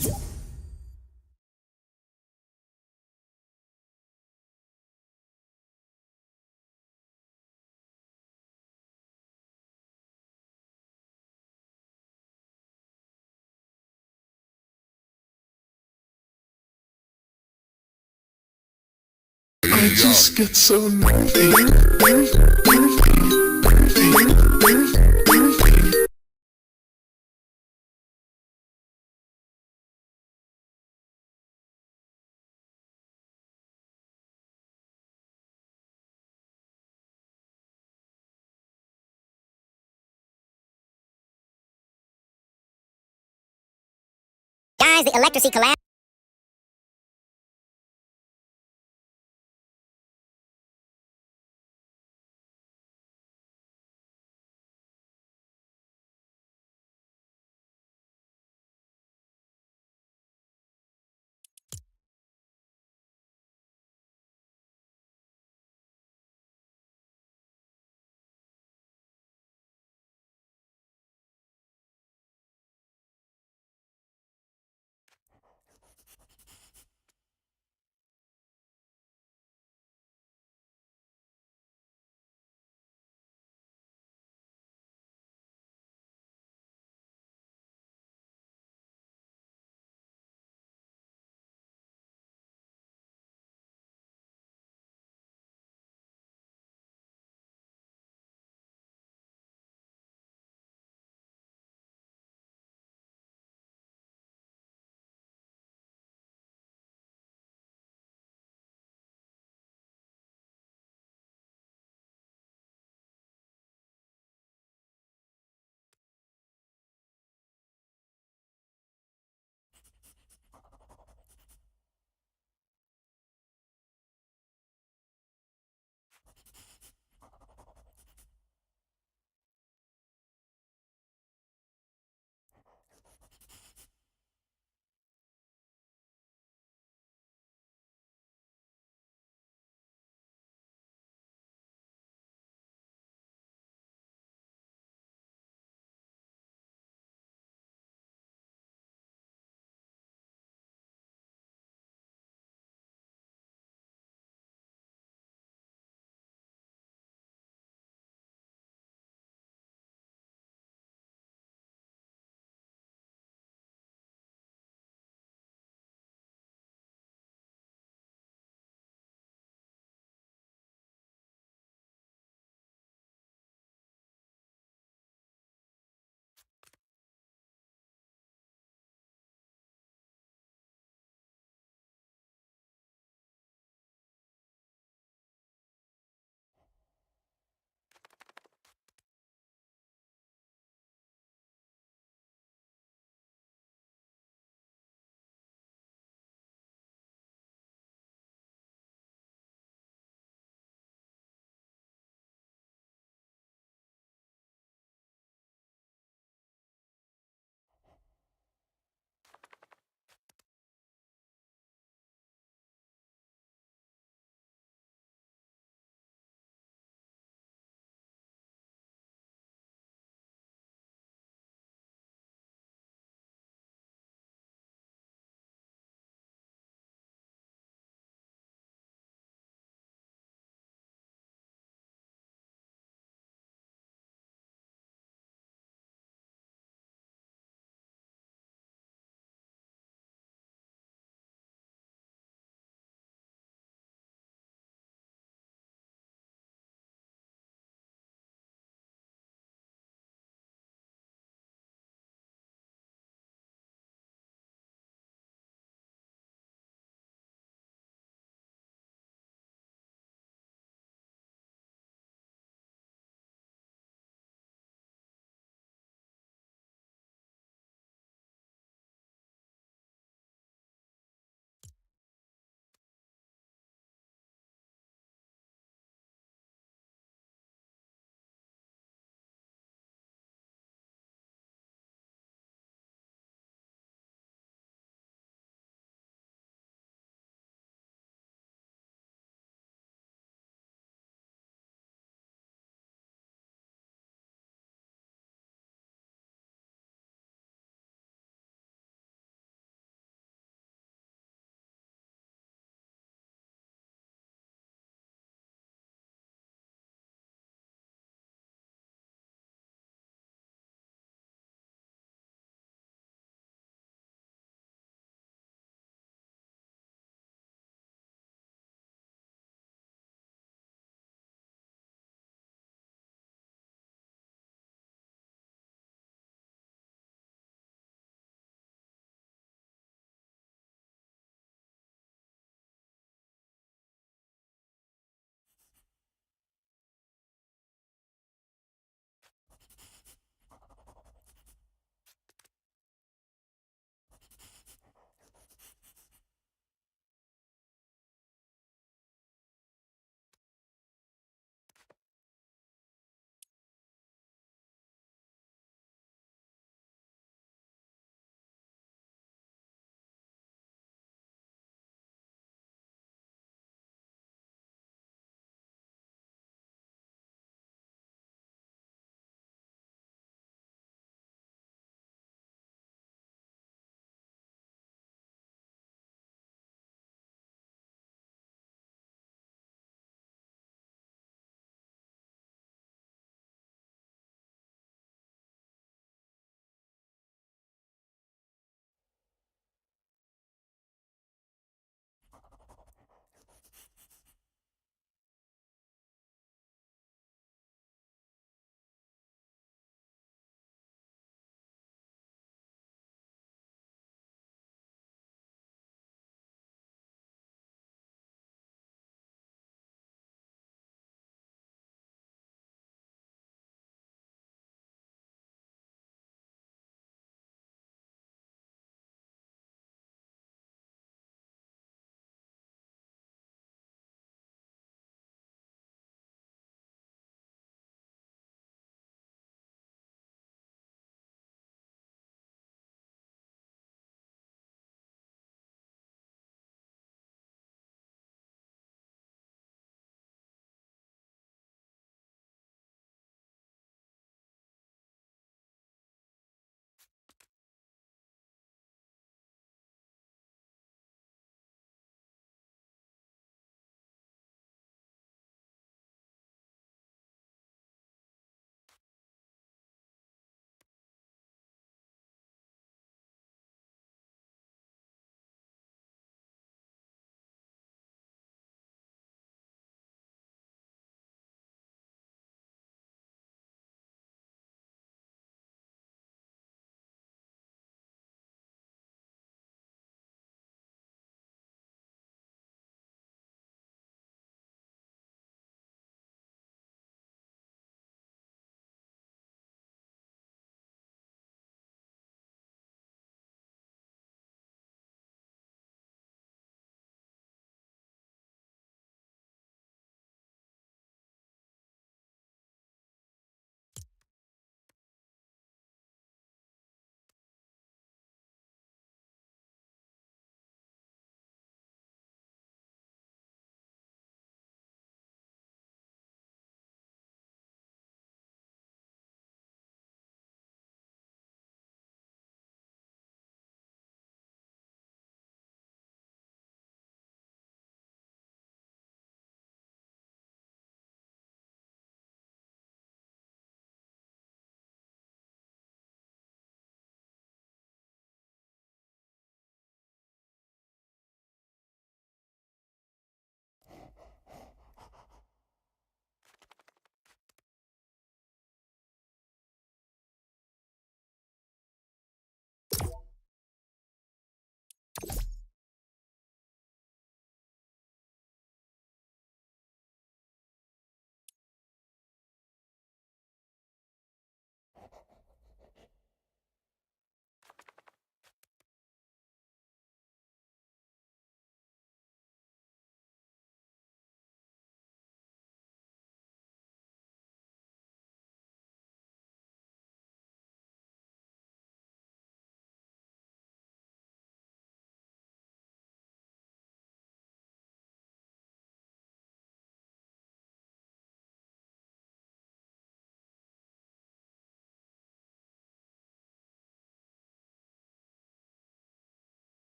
[SPEAKER 2] just get so nervy.
[SPEAKER 19] Guys, the electricity collapsed.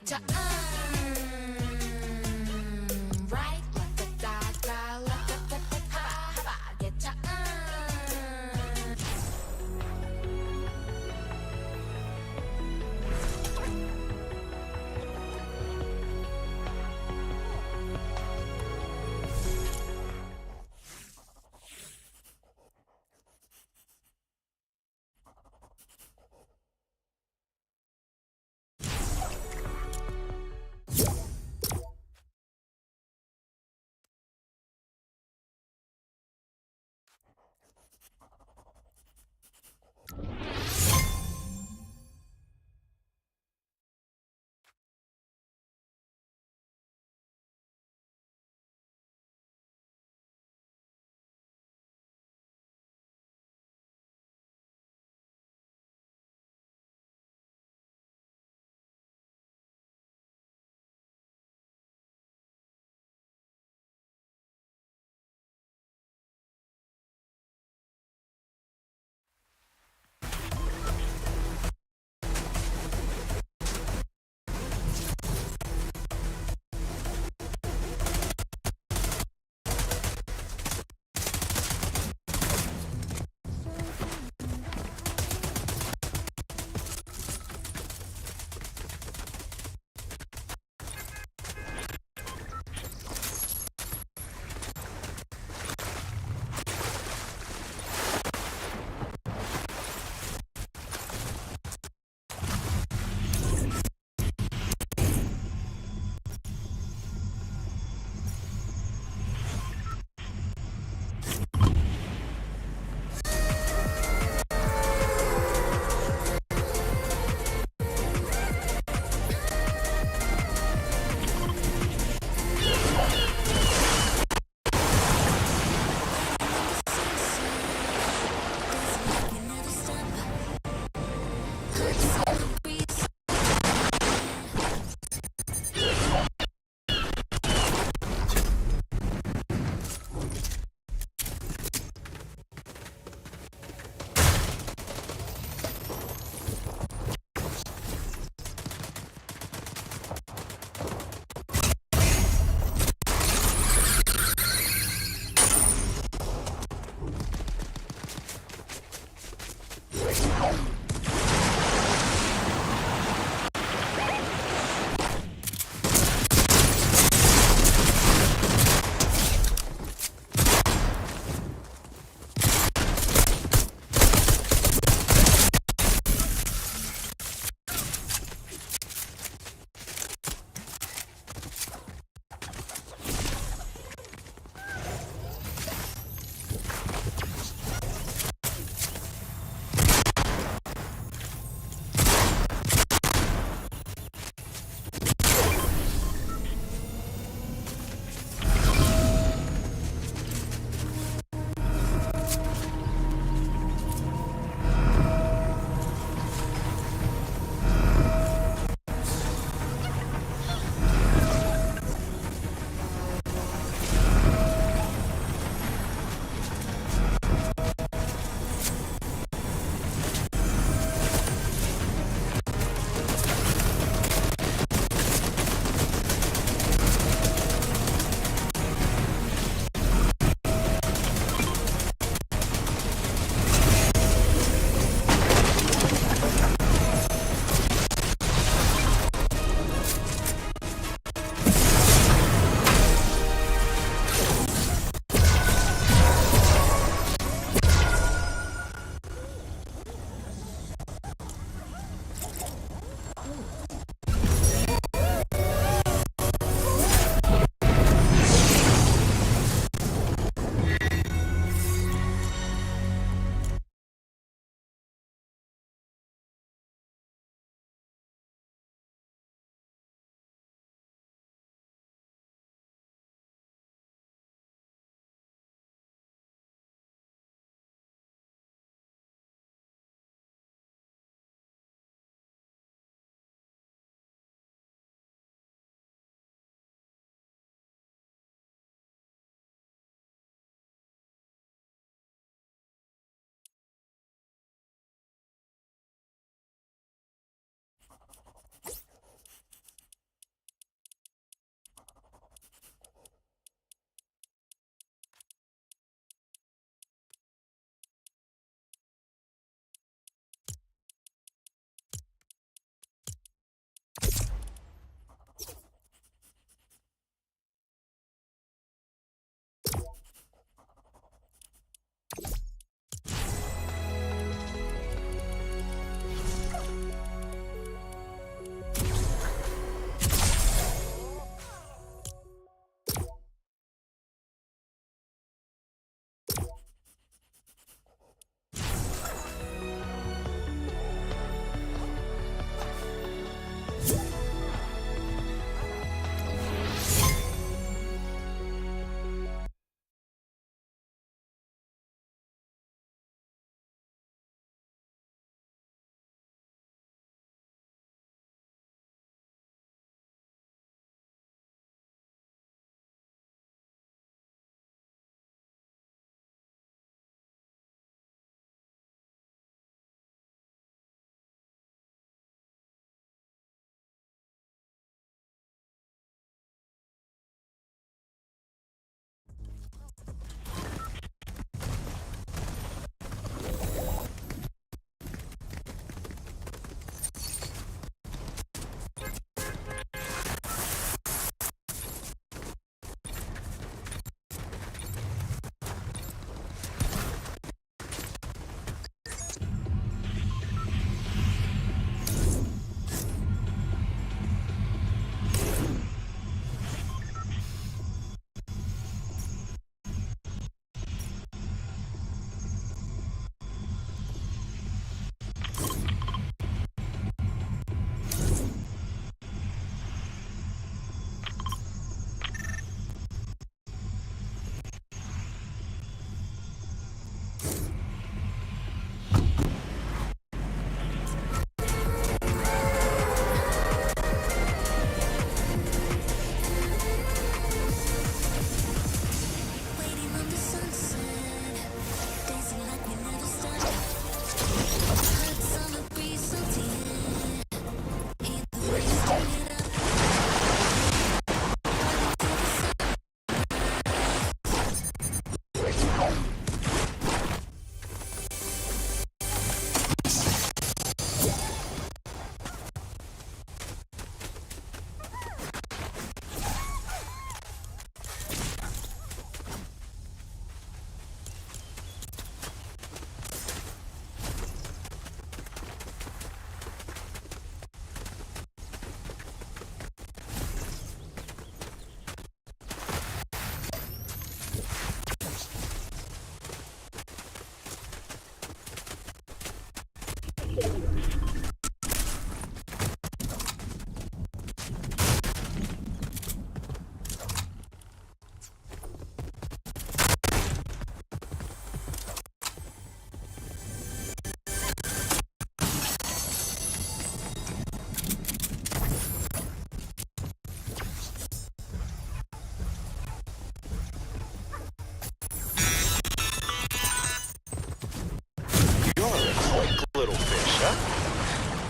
[SPEAKER 14] get ya right, la-da-da-da, la-da-da-da-ha, get ya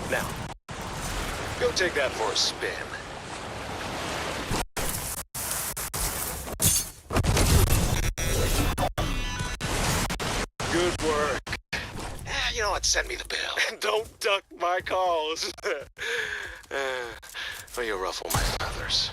[SPEAKER 20] Now, go take that for a spin. Good work. You know what? Send me the bill. And don't duck my calls. Or you ruffle my feathers.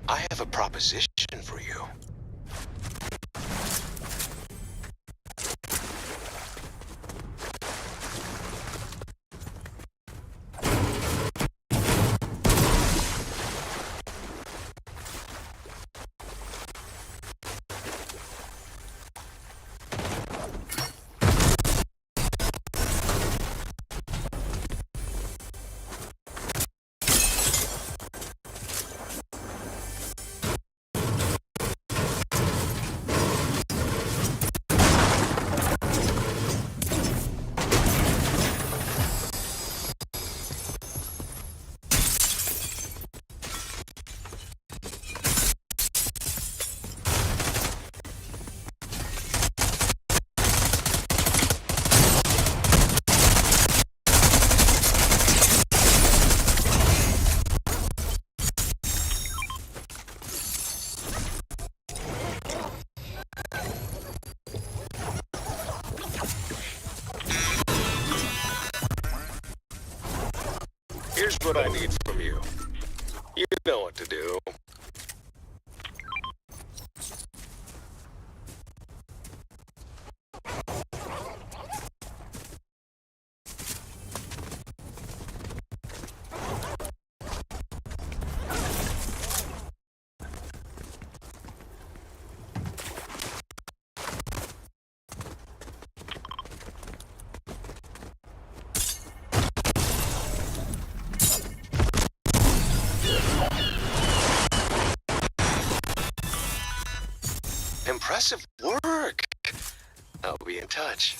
[SPEAKER 20] I have a proposition for you. Here's what I need from you. You know what to do. Impressive work. I'll be in touch.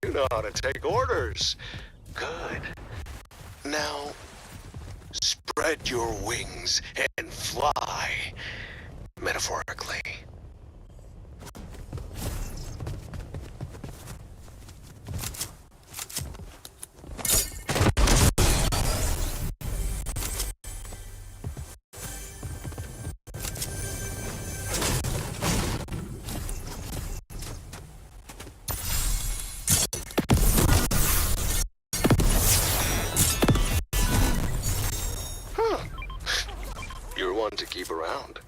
[SPEAKER 20] You know how to take orders. Good. Now, spread your wings and fly. Metaphorically. You're one to keep around.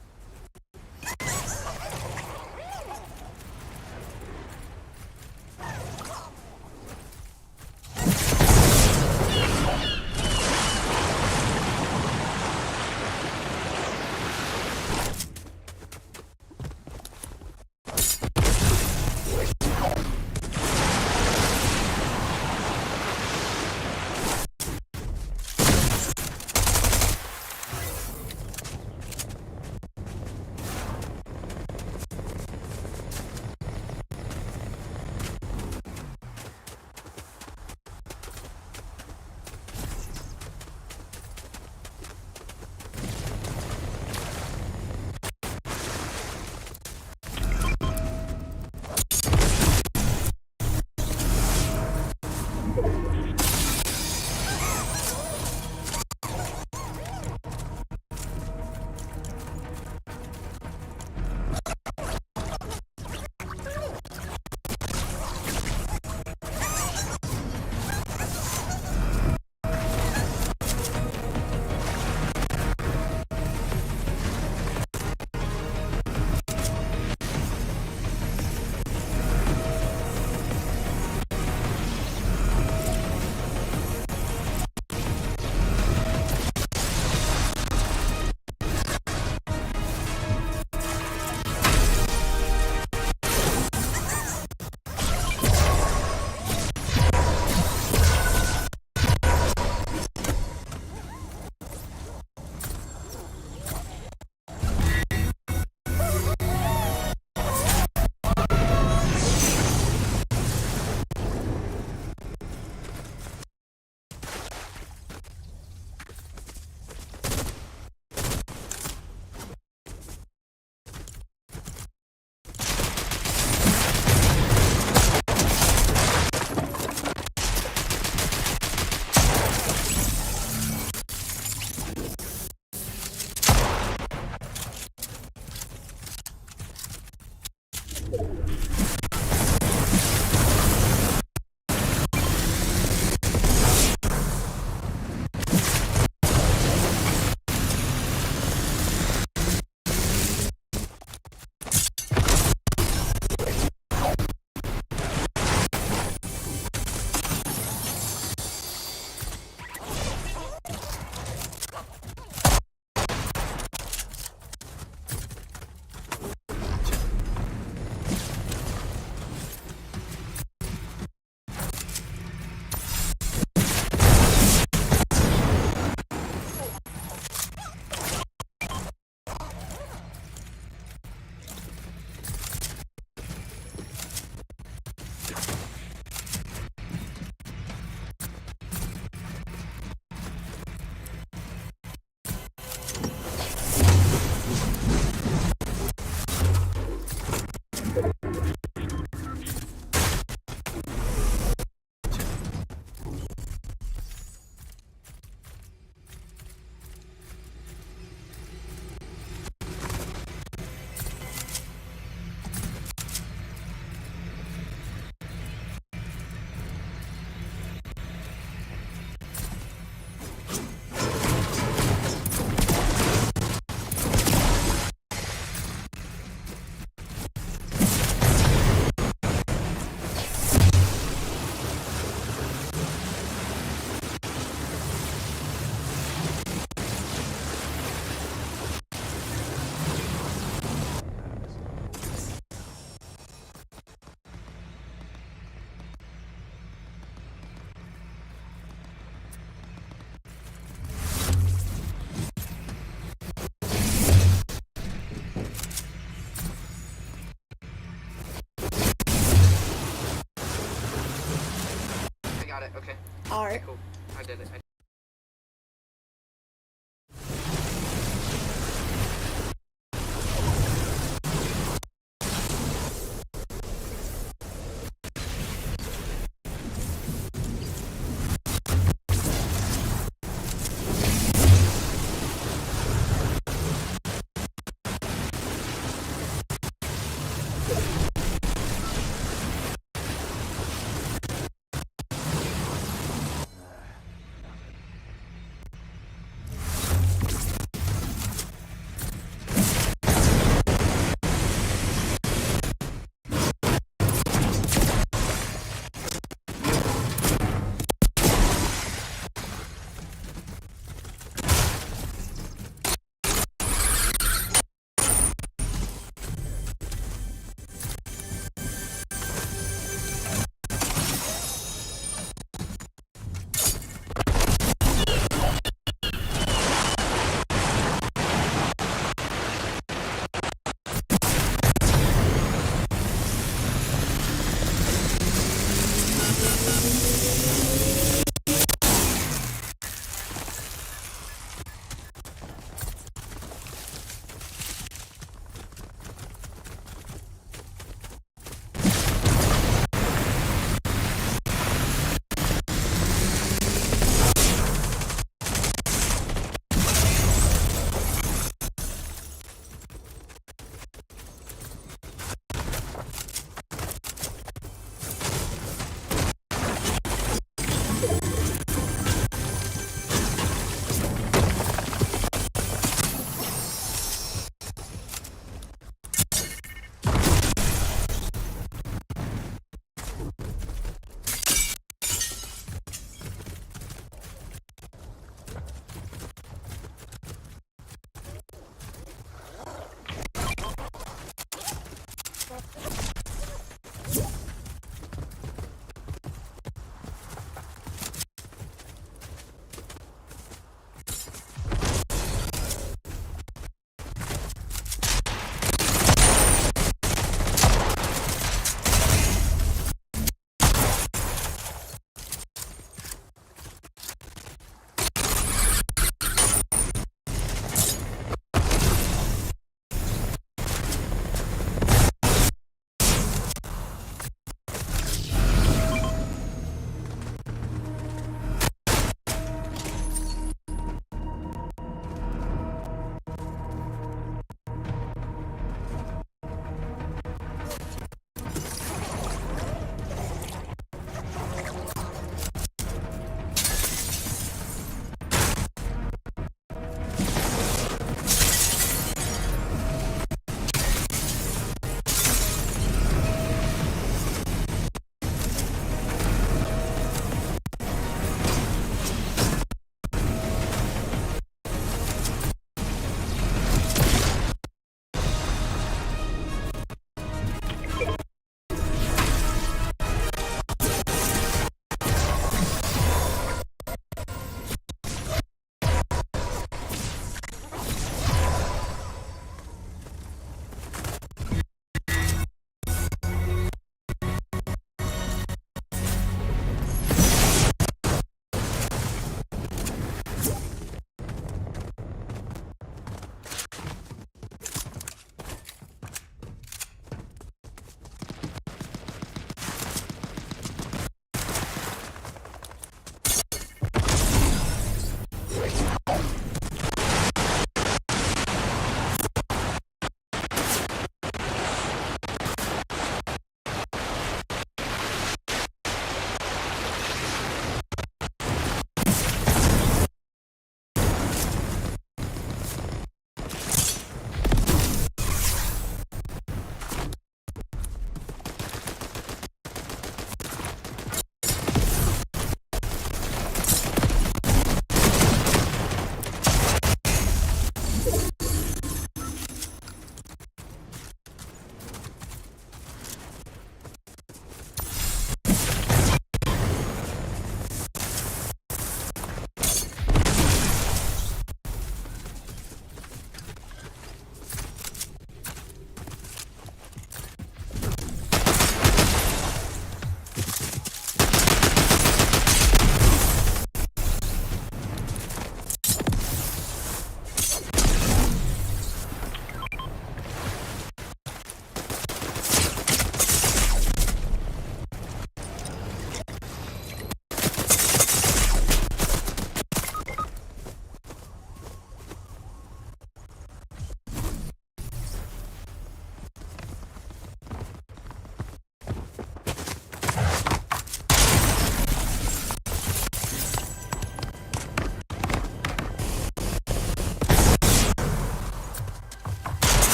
[SPEAKER 21] Got it. Okay.
[SPEAKER 1] All right.
[SPEAKER 21] Cool. I did it.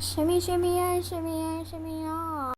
[SPEAKER 1] Shimmy, shimmy, yeah, shimmy, yeah, shimmy, yeah.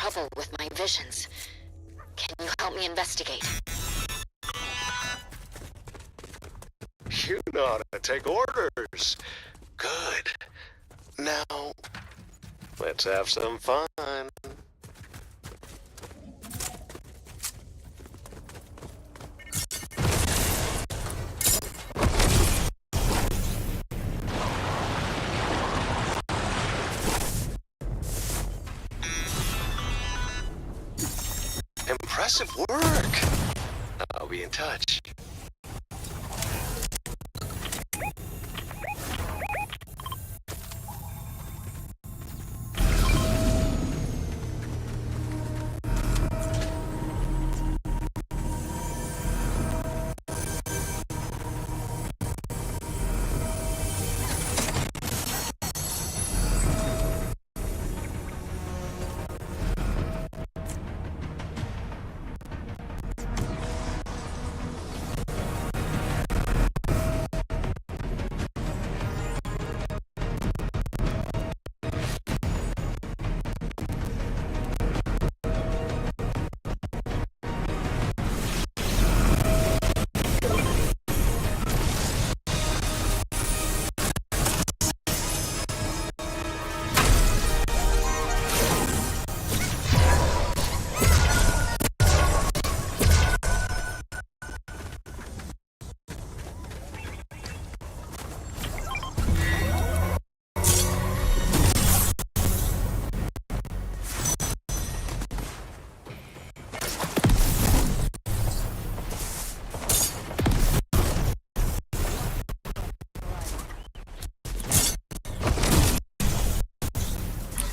[SPEAKER 21] trouble with my visions. Can you help me investigate?
[SPEAKER 20] You know how to take orders. Good. Now, let's have some fun. Impressive work. I'll be in touch.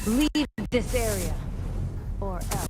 [SPEAKER 22] Leave this area, or else.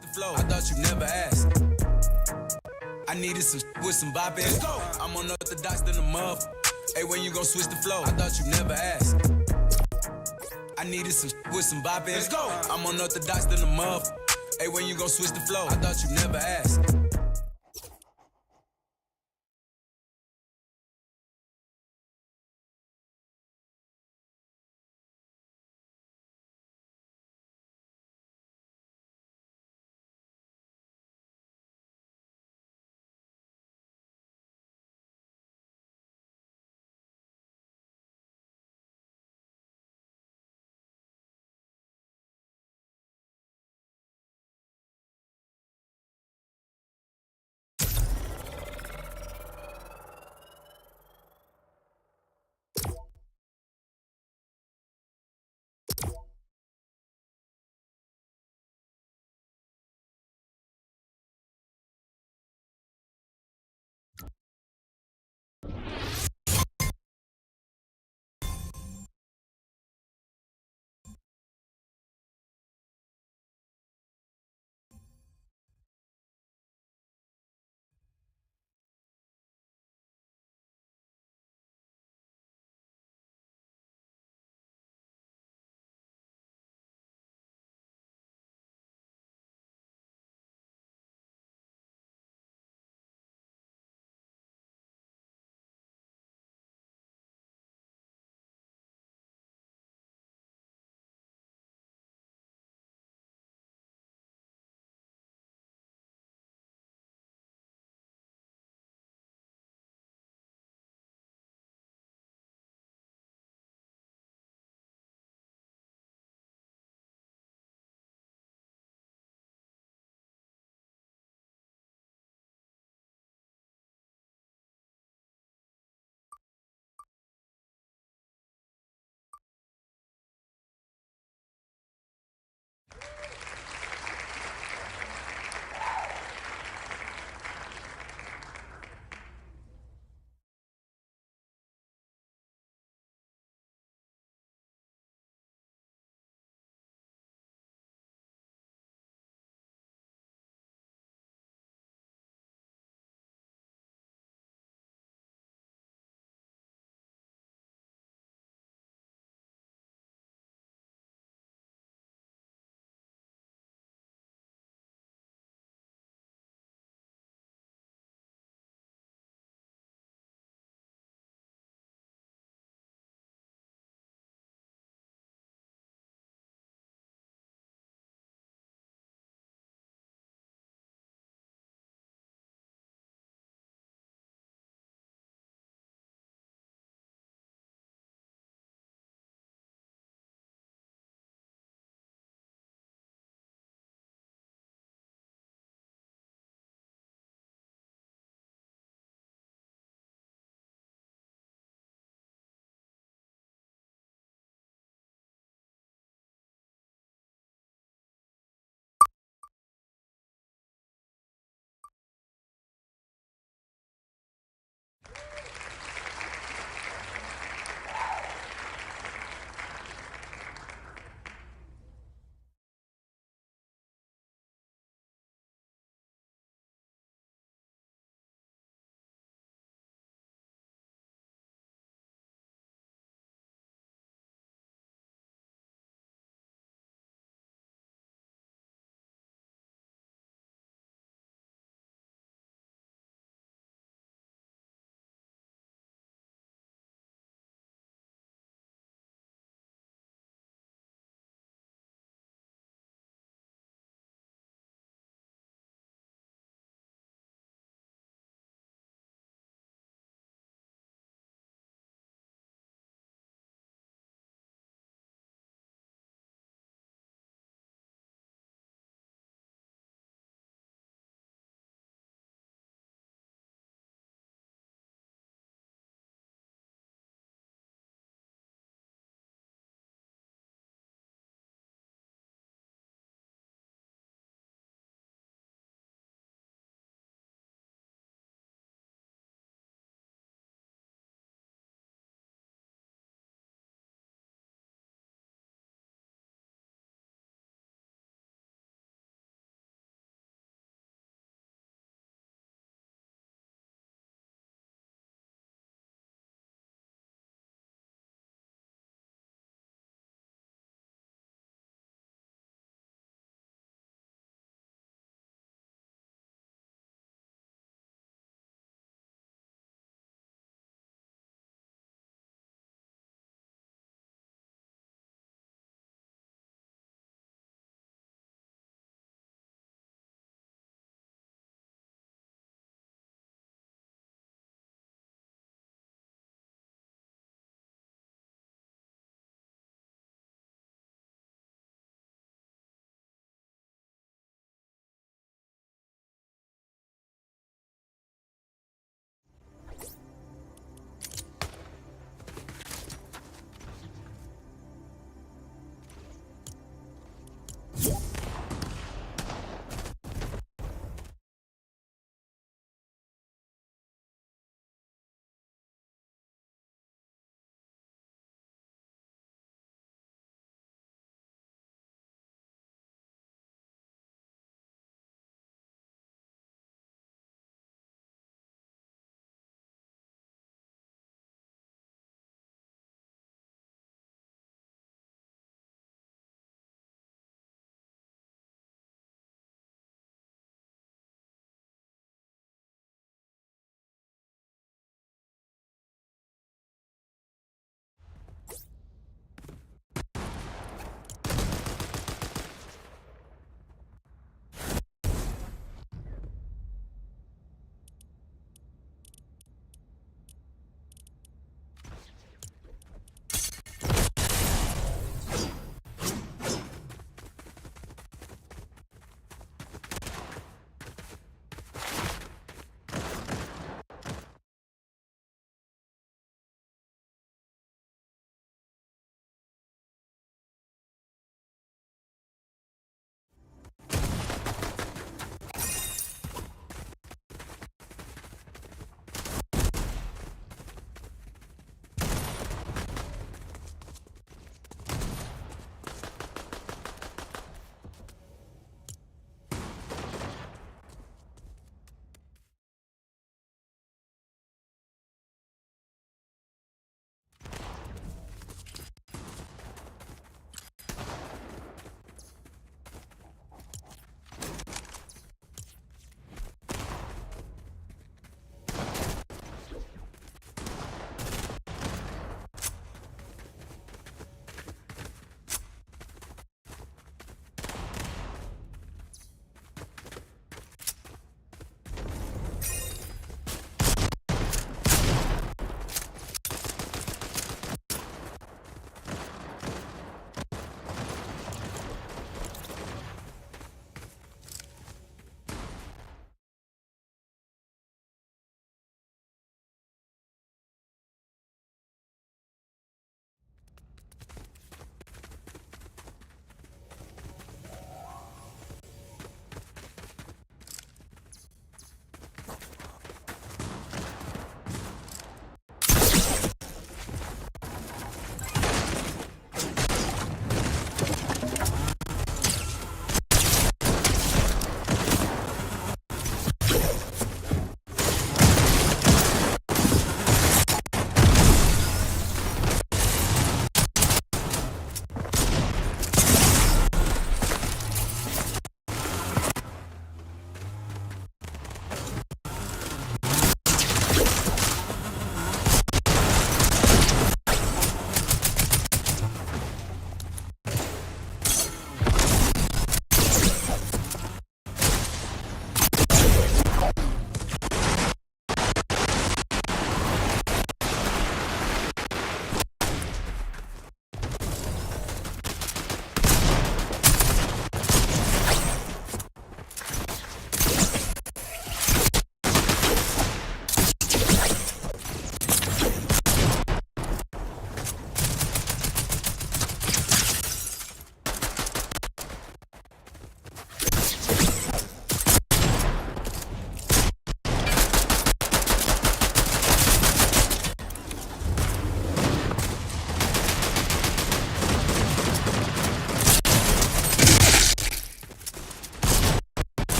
[SPEAKER 14] The flow, I thought you never asked. I needed some with some bop in. Let's go. I'm unorthodox than a muff. Hey, when you gon' switch the flow? I thought you never asked. I needed some with some bop in. Let's go. I'm unorthodox than a muff. Hey, when you gon' switch the flow? I thought you never asked.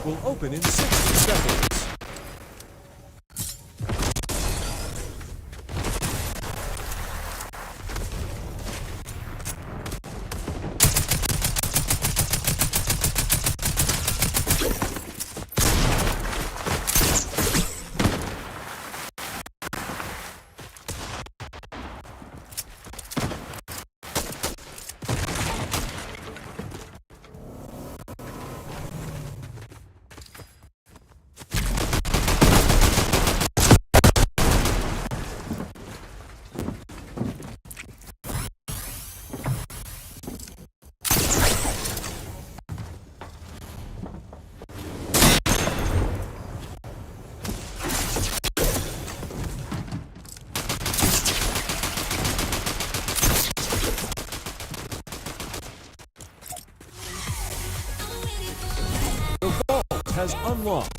[SPEAKER 6] will open in 60 seconds. Has unlocked.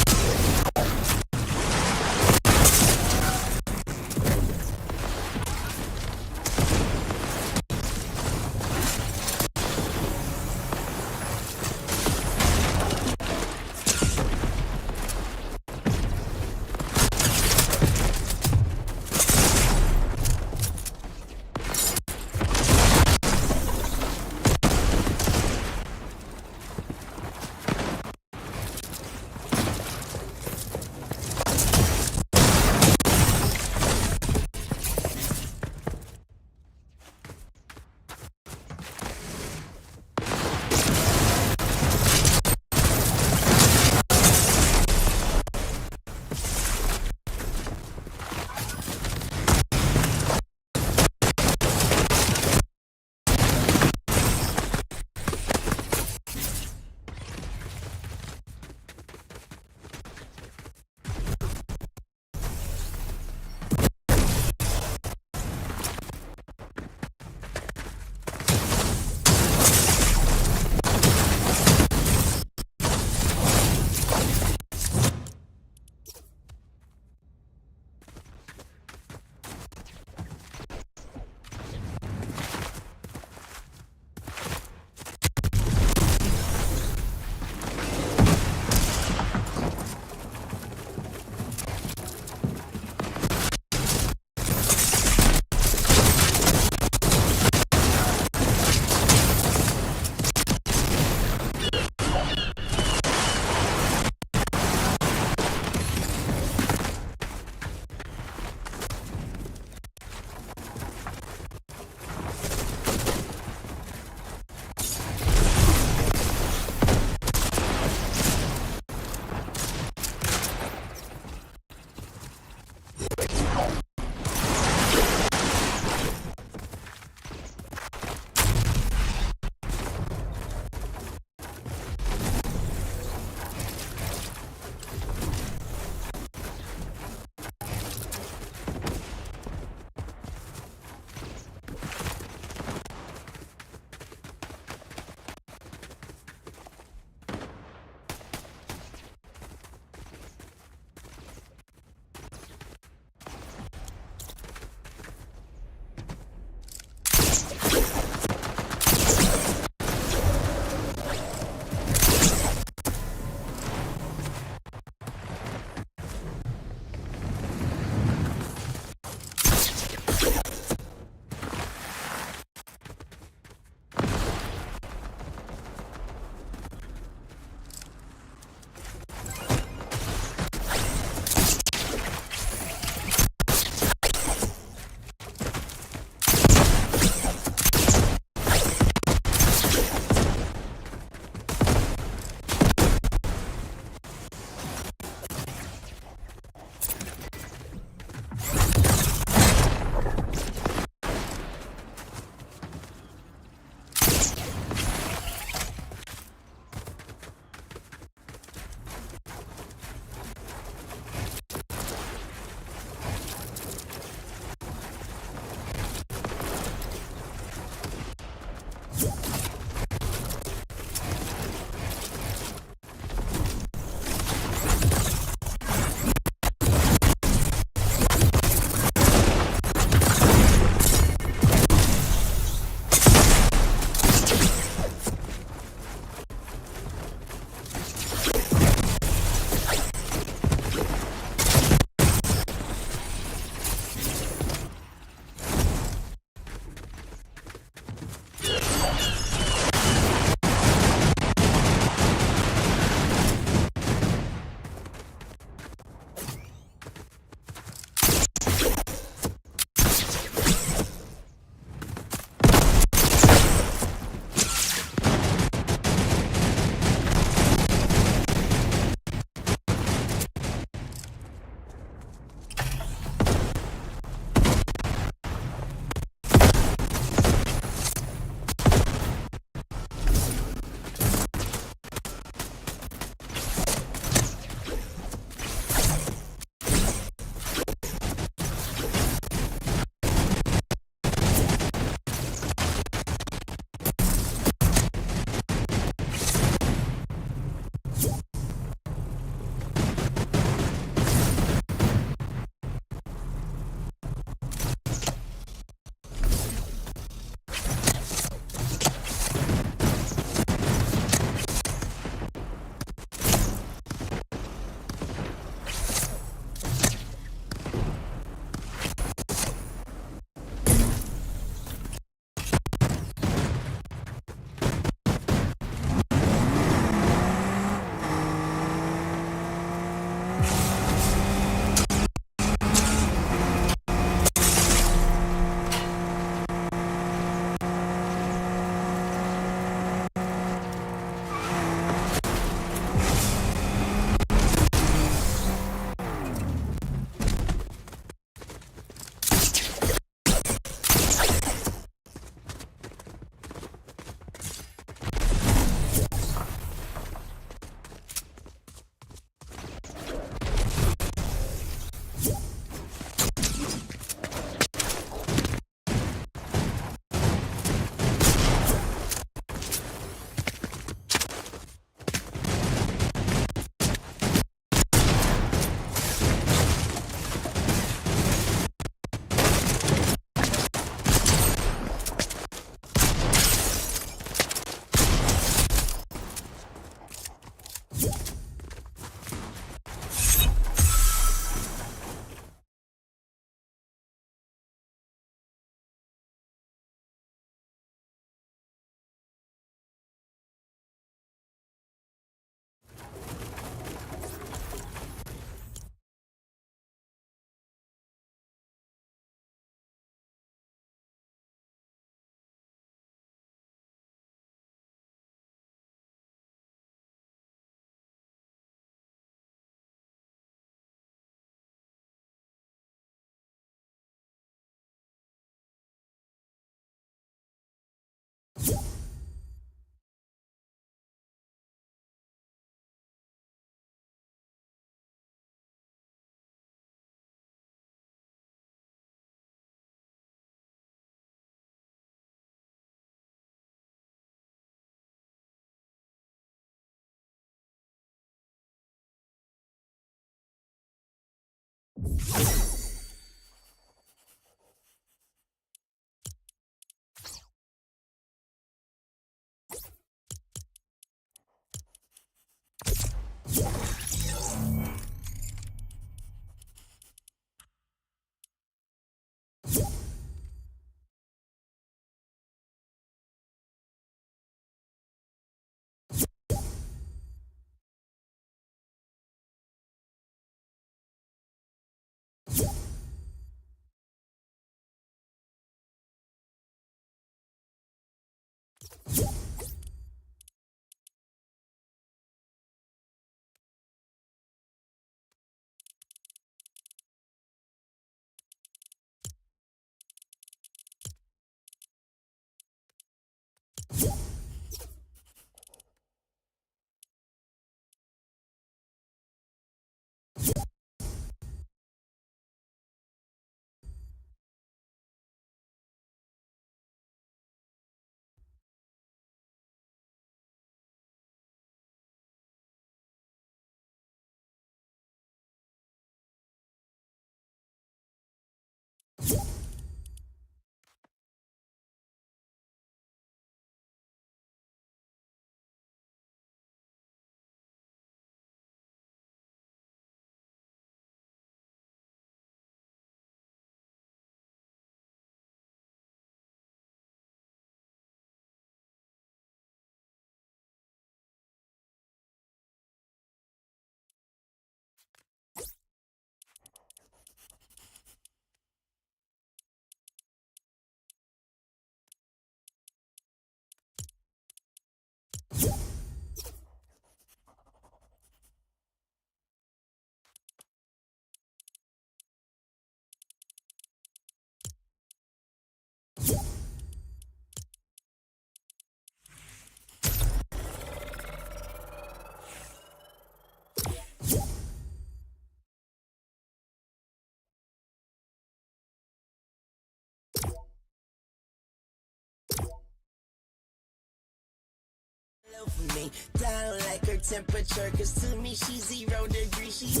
[SPEAKER 4] For me, down like her temperature, cause to me she's 0 degrees, she's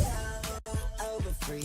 [SPEAKER 4] over free.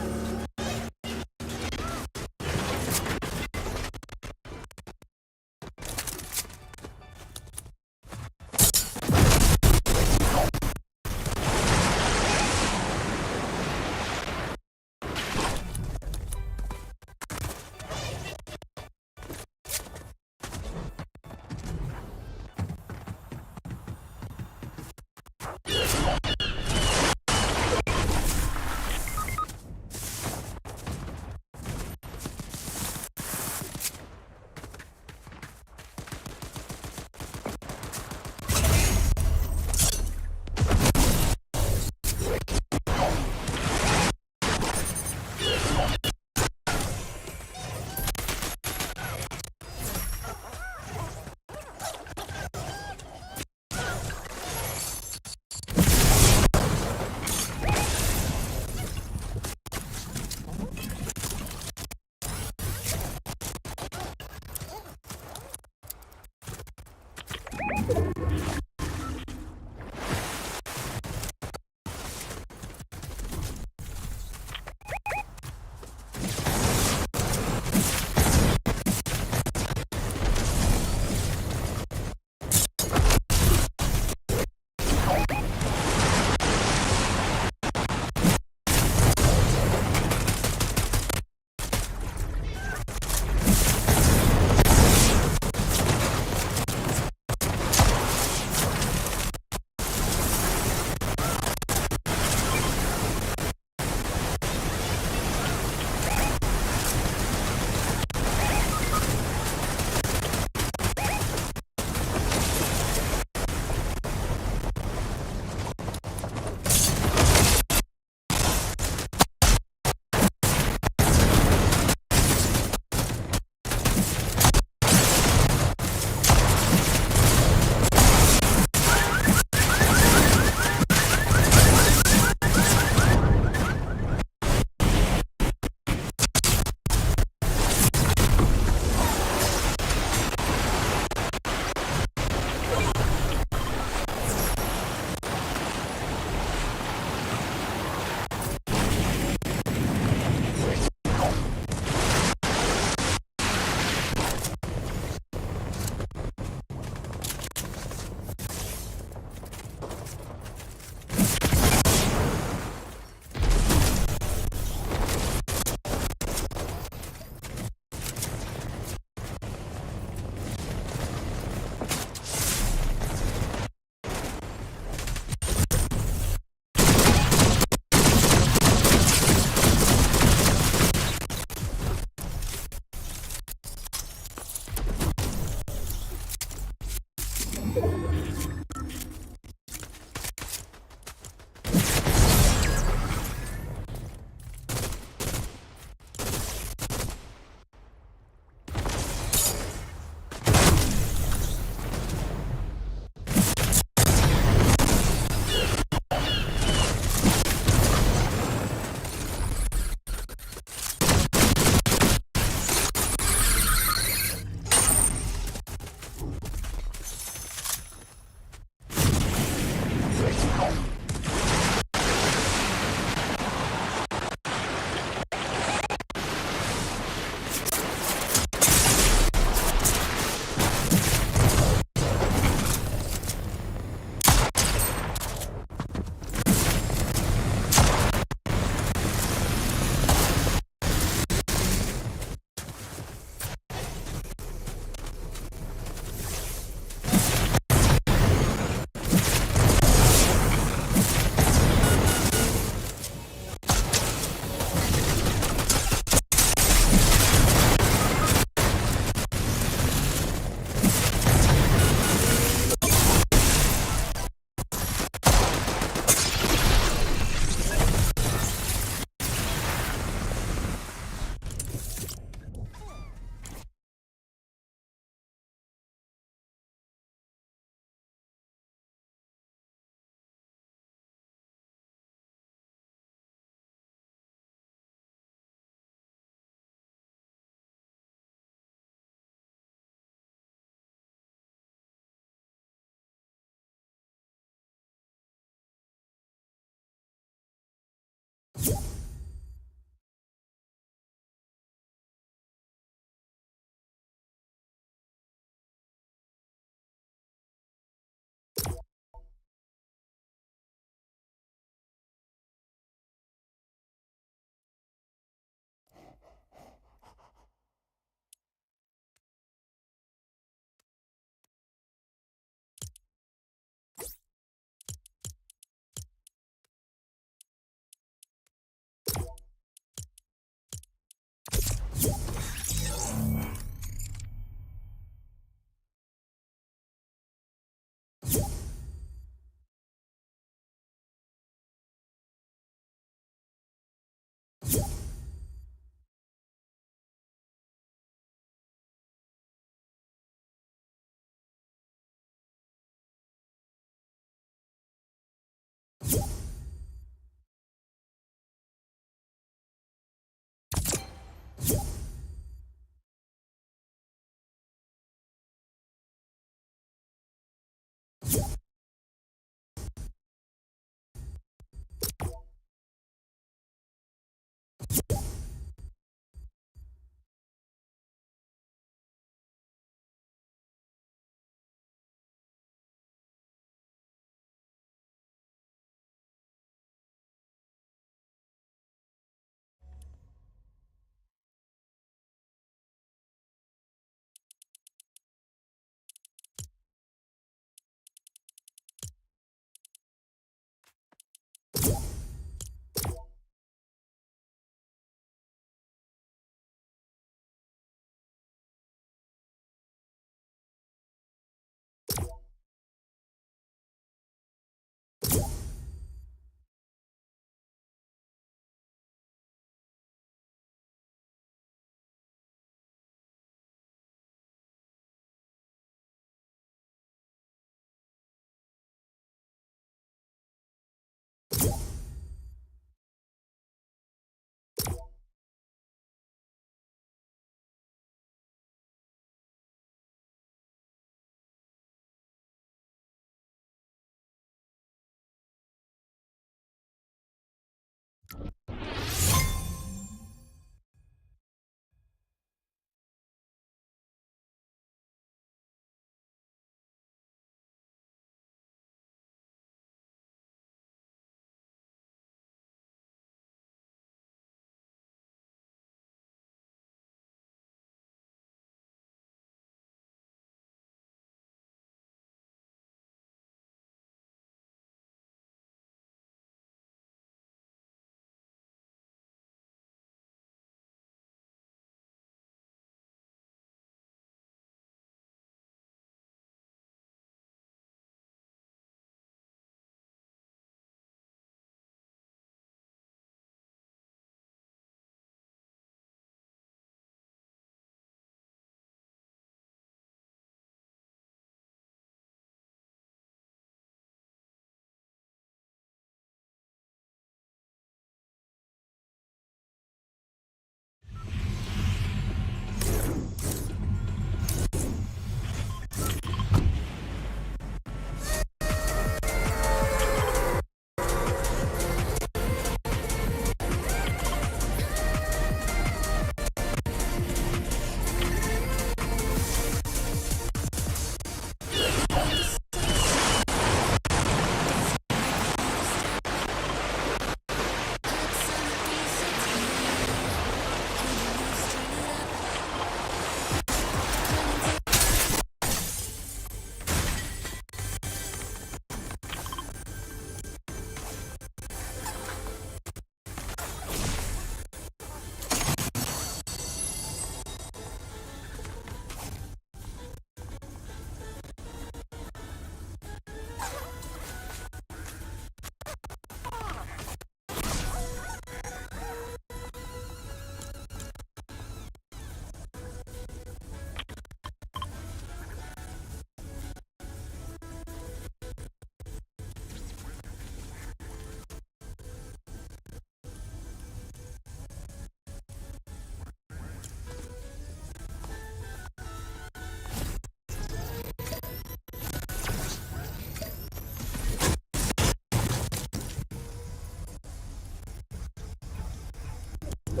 [SPEAKER 20] You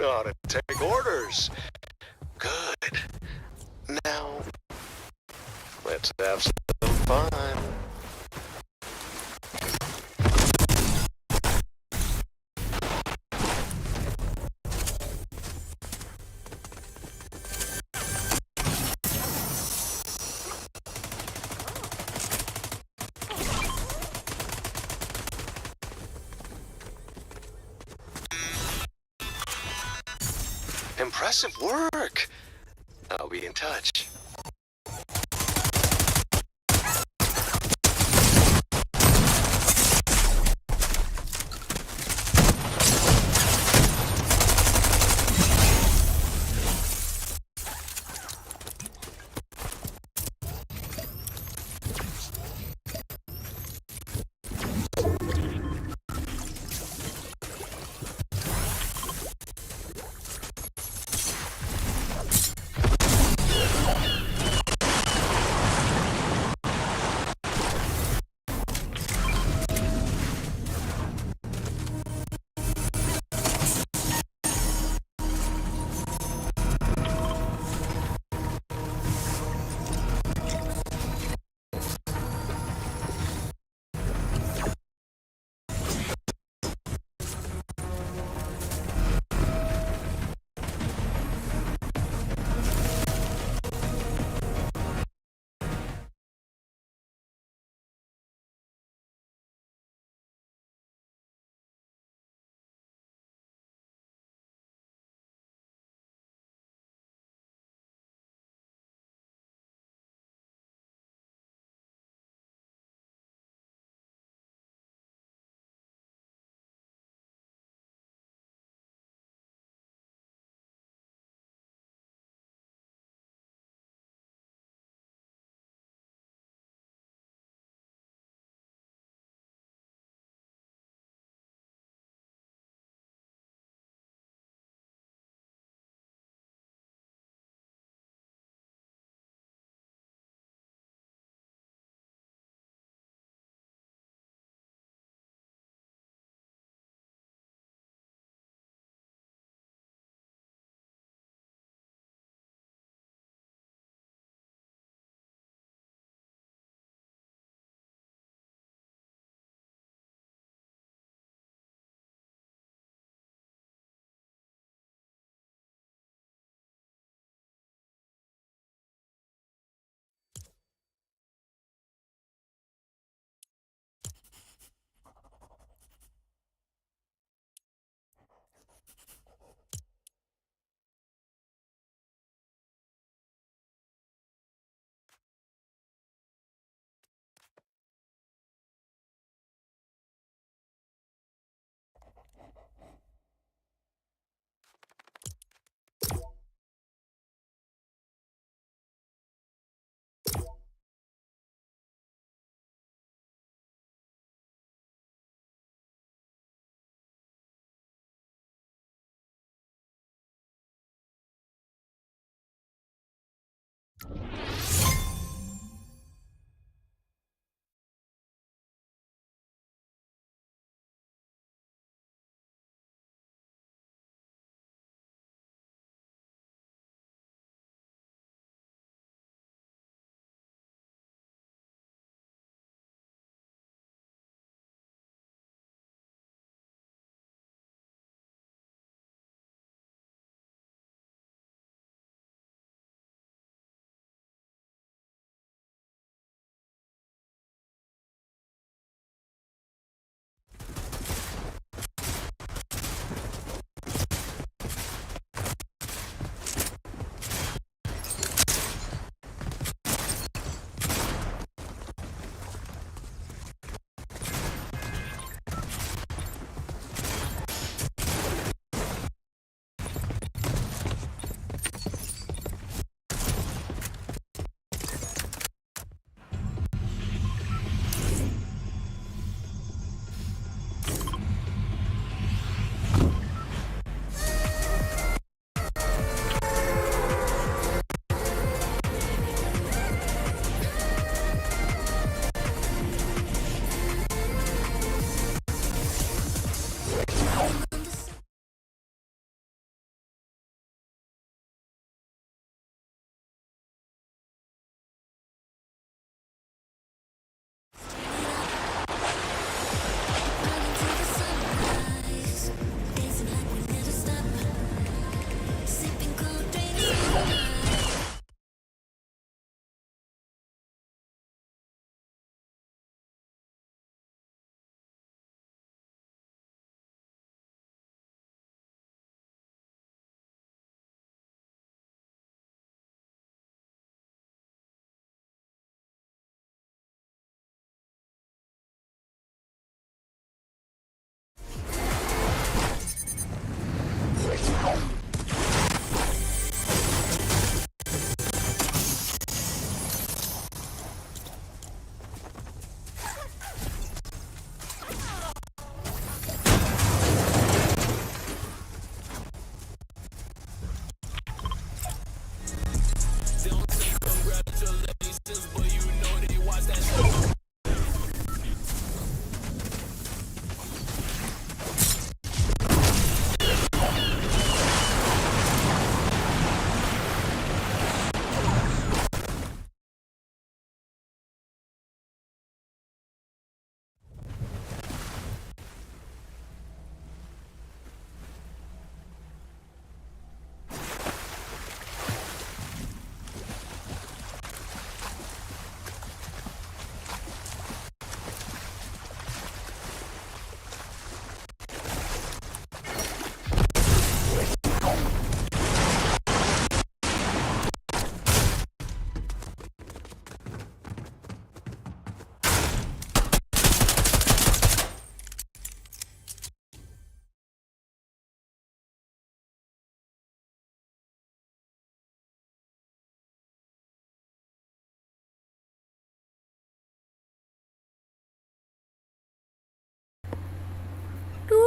[SPEAKER 20] know how to take orders. Good. Now, let's have some fun. Impressive work. I'll be in touch.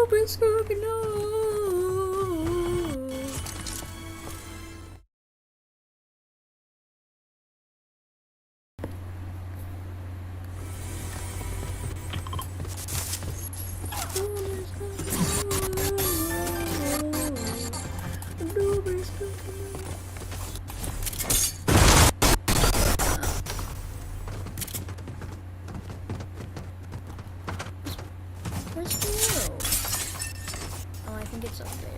[SPEAKER 1] Nobody's cooking up. Nobody's cooking up. Where's the arrow? Oh, I think it's up there.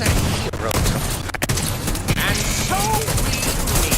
[SPEAKER 5] a hero to find. And so will we.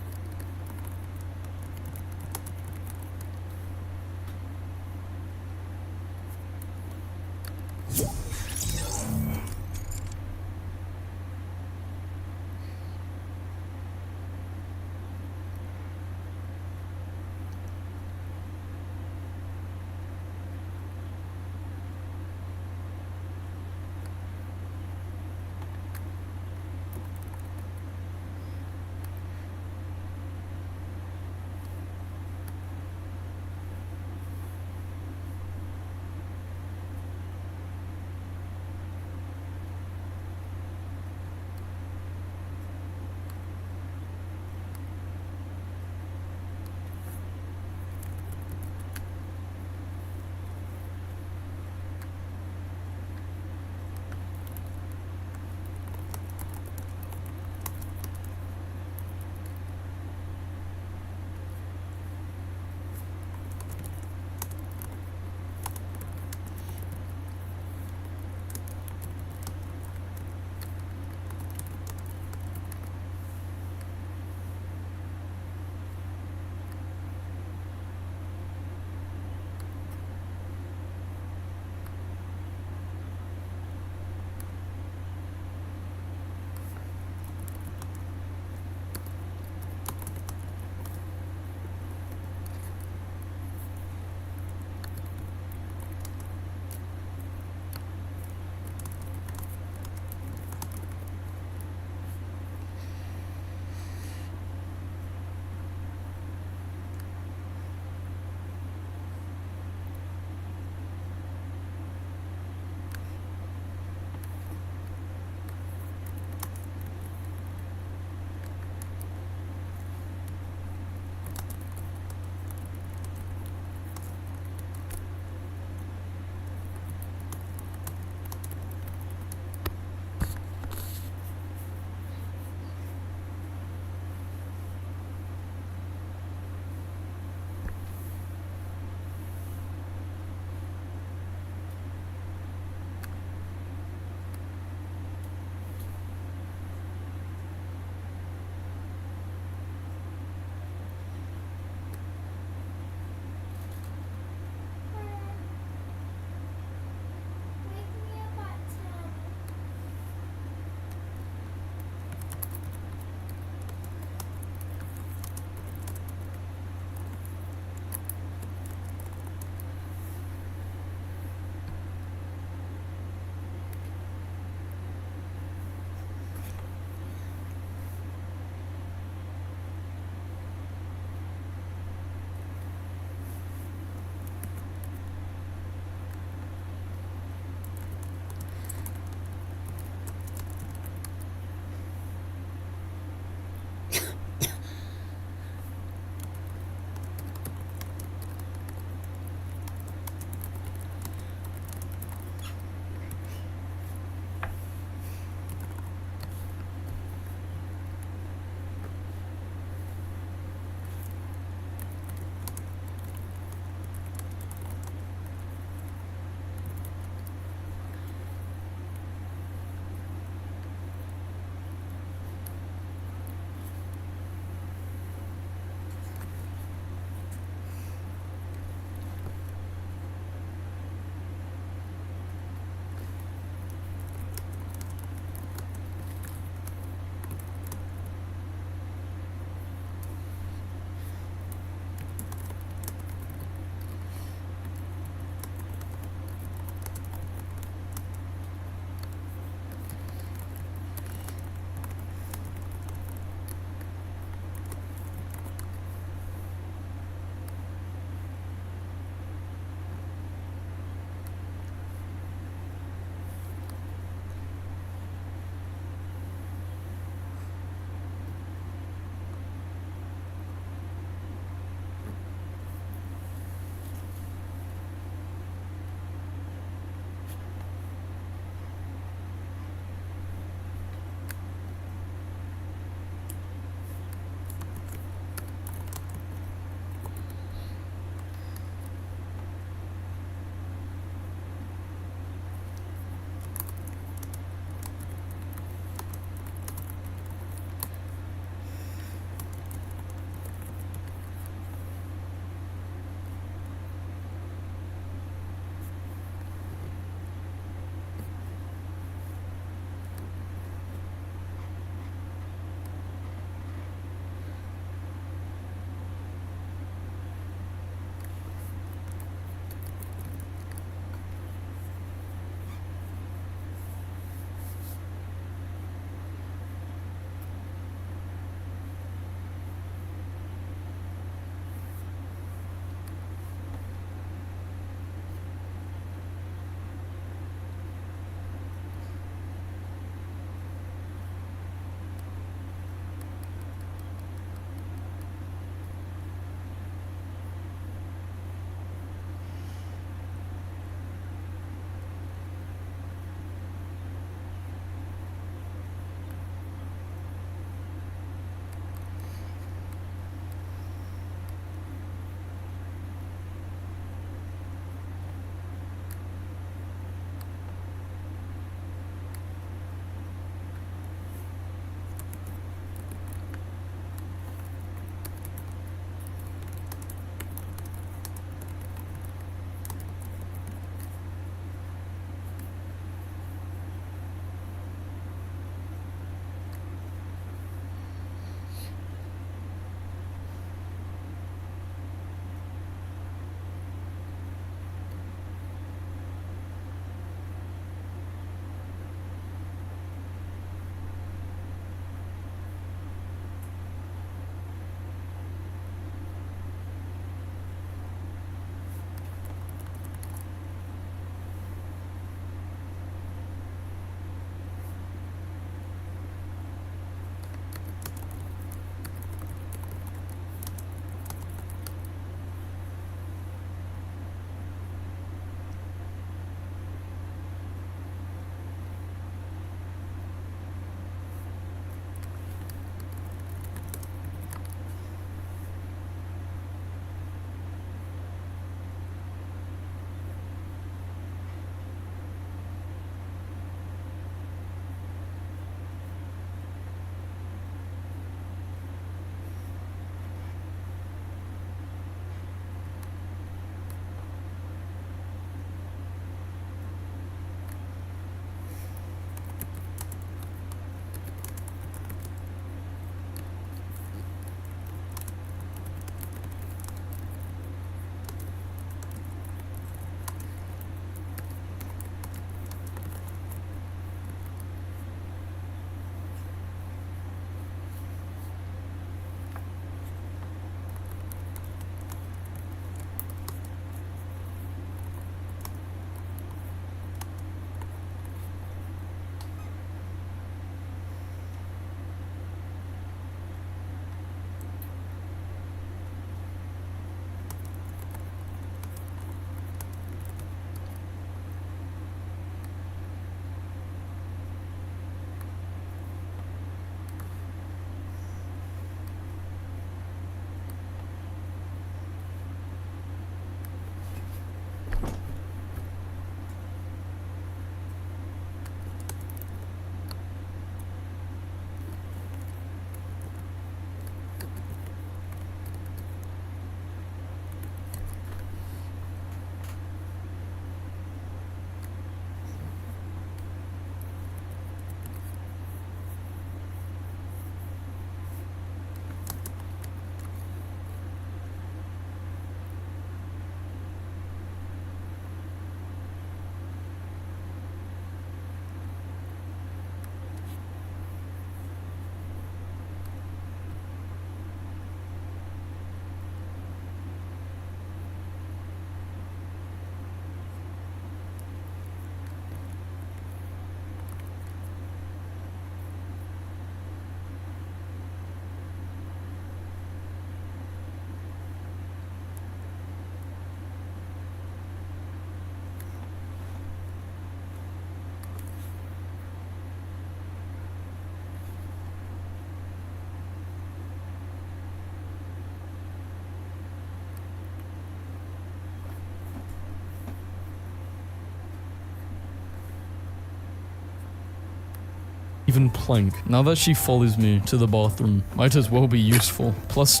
[SPEAKER 7] even plank. Now that she follows me to the bathroom, might as well be useful. Plus,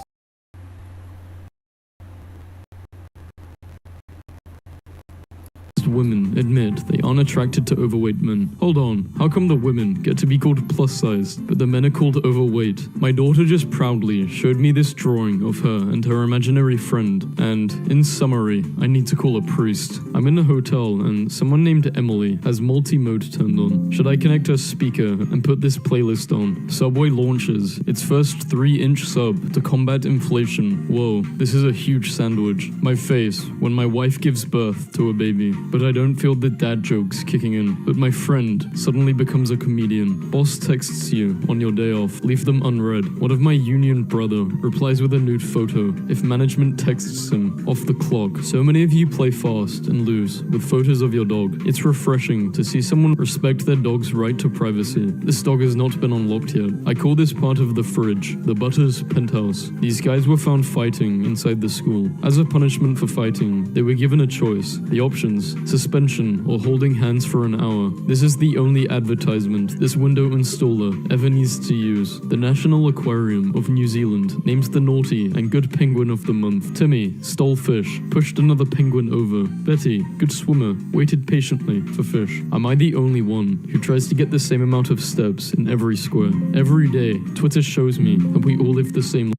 [SPEAKER 7] women admit they aren't attracted to overweight men. Hold on, how come the women get to be called plus-sized, but the men are called overweight? My daughter just proudly showed me this drawing of her and her imaginary friend, and, in summary, I need to call a priest. I'm in a hotel, and someone named Emily has multi-mode turned on. Should I connect her speaker and put this playlist on? Subway launches its first 3-inch sub to combat inflation. Whoa, this is a huge sandwich. My face when my wife gives birth to a baby. But I don't feel the dad jokes kicking in. But my friend suddenly becomes a comedian. Boss texts you on your day off. Leave them unread. One of my union brother replies with a nude photo if management texts him off the clock. So many of you play fast and lose with photos of your dog. It's refreshing to see someone respect their dog's right to privacy. This dog has not been unlocked yet. I call this part of the fridge, the Butters penthouse. These guys were found fighting inside the school. As a punishment for fighting, they were given a choice. The options: suspension, or holding hands for an hour. This is the only advertisement this window installer ever needs to use. The National Aquarium of New Zealand names the naughty and good penguin of the month. Timmy stole fish, pushed another penguin over. Betty, good swimmer, waited patiently for fish. Am I the only one who tries to get the same amount of steps in every square? Every day, Twitter shows me that we all live the same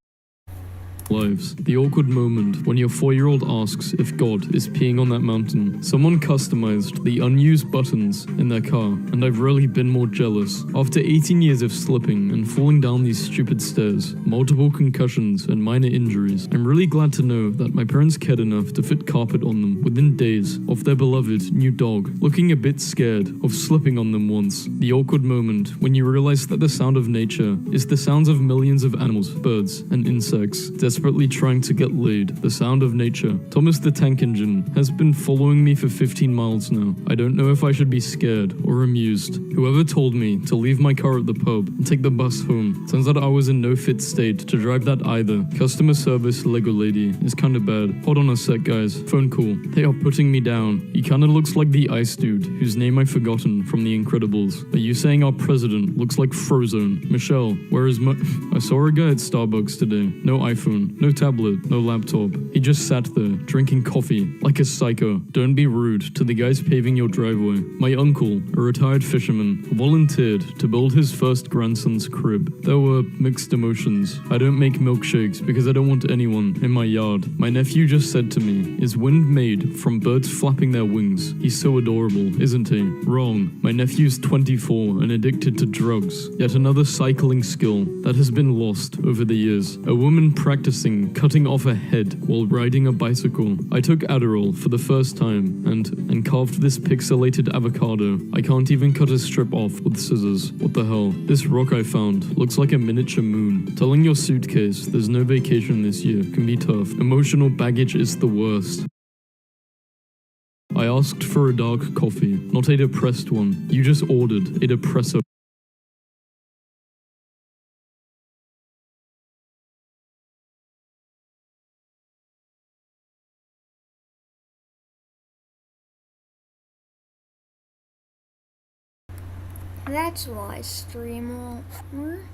[SPEAKER 7] lives. The awkward moment when your 4-year-old asks if God is peeing on that mountain. Someone customized the unused buttons in their car, and I've rarely been more jealous. After 18 years of slipping and falling down these stupid stairs, multiple concussions and minor injuries, I'm really glad to know that my parents cared enough to fit carpet on them within days of their beloved new dog looking a bit scared of slipping on them once. The awkward moment when you realize that the sound of nature is the sounds of millions of animals, birds, and insects desperately trying to get laid. The sound of nature. Thomas the Tank Engine has been following me for 15 miles now. I don't know if I should be scared or amused. Whoever told me to leave my car at the pub and take the bus home, turns out I was in no fit state to drive that either. Customer service Lego lady is kinda bad. Hold on a sec, guys. Phone call. They are putting me down. He kinda looks like the ice dude whose name I've forgotten from The Incredibles. Are you saying our president looks like Frozone? Michelle, where is my... I saw a guy at Starbucks today. No iPhone. No tablet, no laptop. He just sat there, drinking coffee, like a psycho. Don't be rude to the guys paving your driveway. My uncle, a retired fisherman, volunteered to build his first grandson's crib. There were mixed emotions. I don't make milkshakes because I don't want anyone in my yard. My nephew just said to me, is wind made from birds flapping their wings? He's so adorable, isn't he? Wrong. My nephew's 24 and addicted to drugs. Yet another cycling skill that has been lost over the years. A woman practicing cutting off a head while riding a bicycle. I took Adderall for the first time and carved this pixelated avocado. I can't even cut a strip off with scissors. What the hell? This rock I found looks like a miniature moon. Telling your suitcase there's no vacation this year can be tough. Emotional baggage is the worst. I asked for a dark coffee, not a depressed one. You just ordered a depresso.
[SPEAKER 1] That's why stream won't work.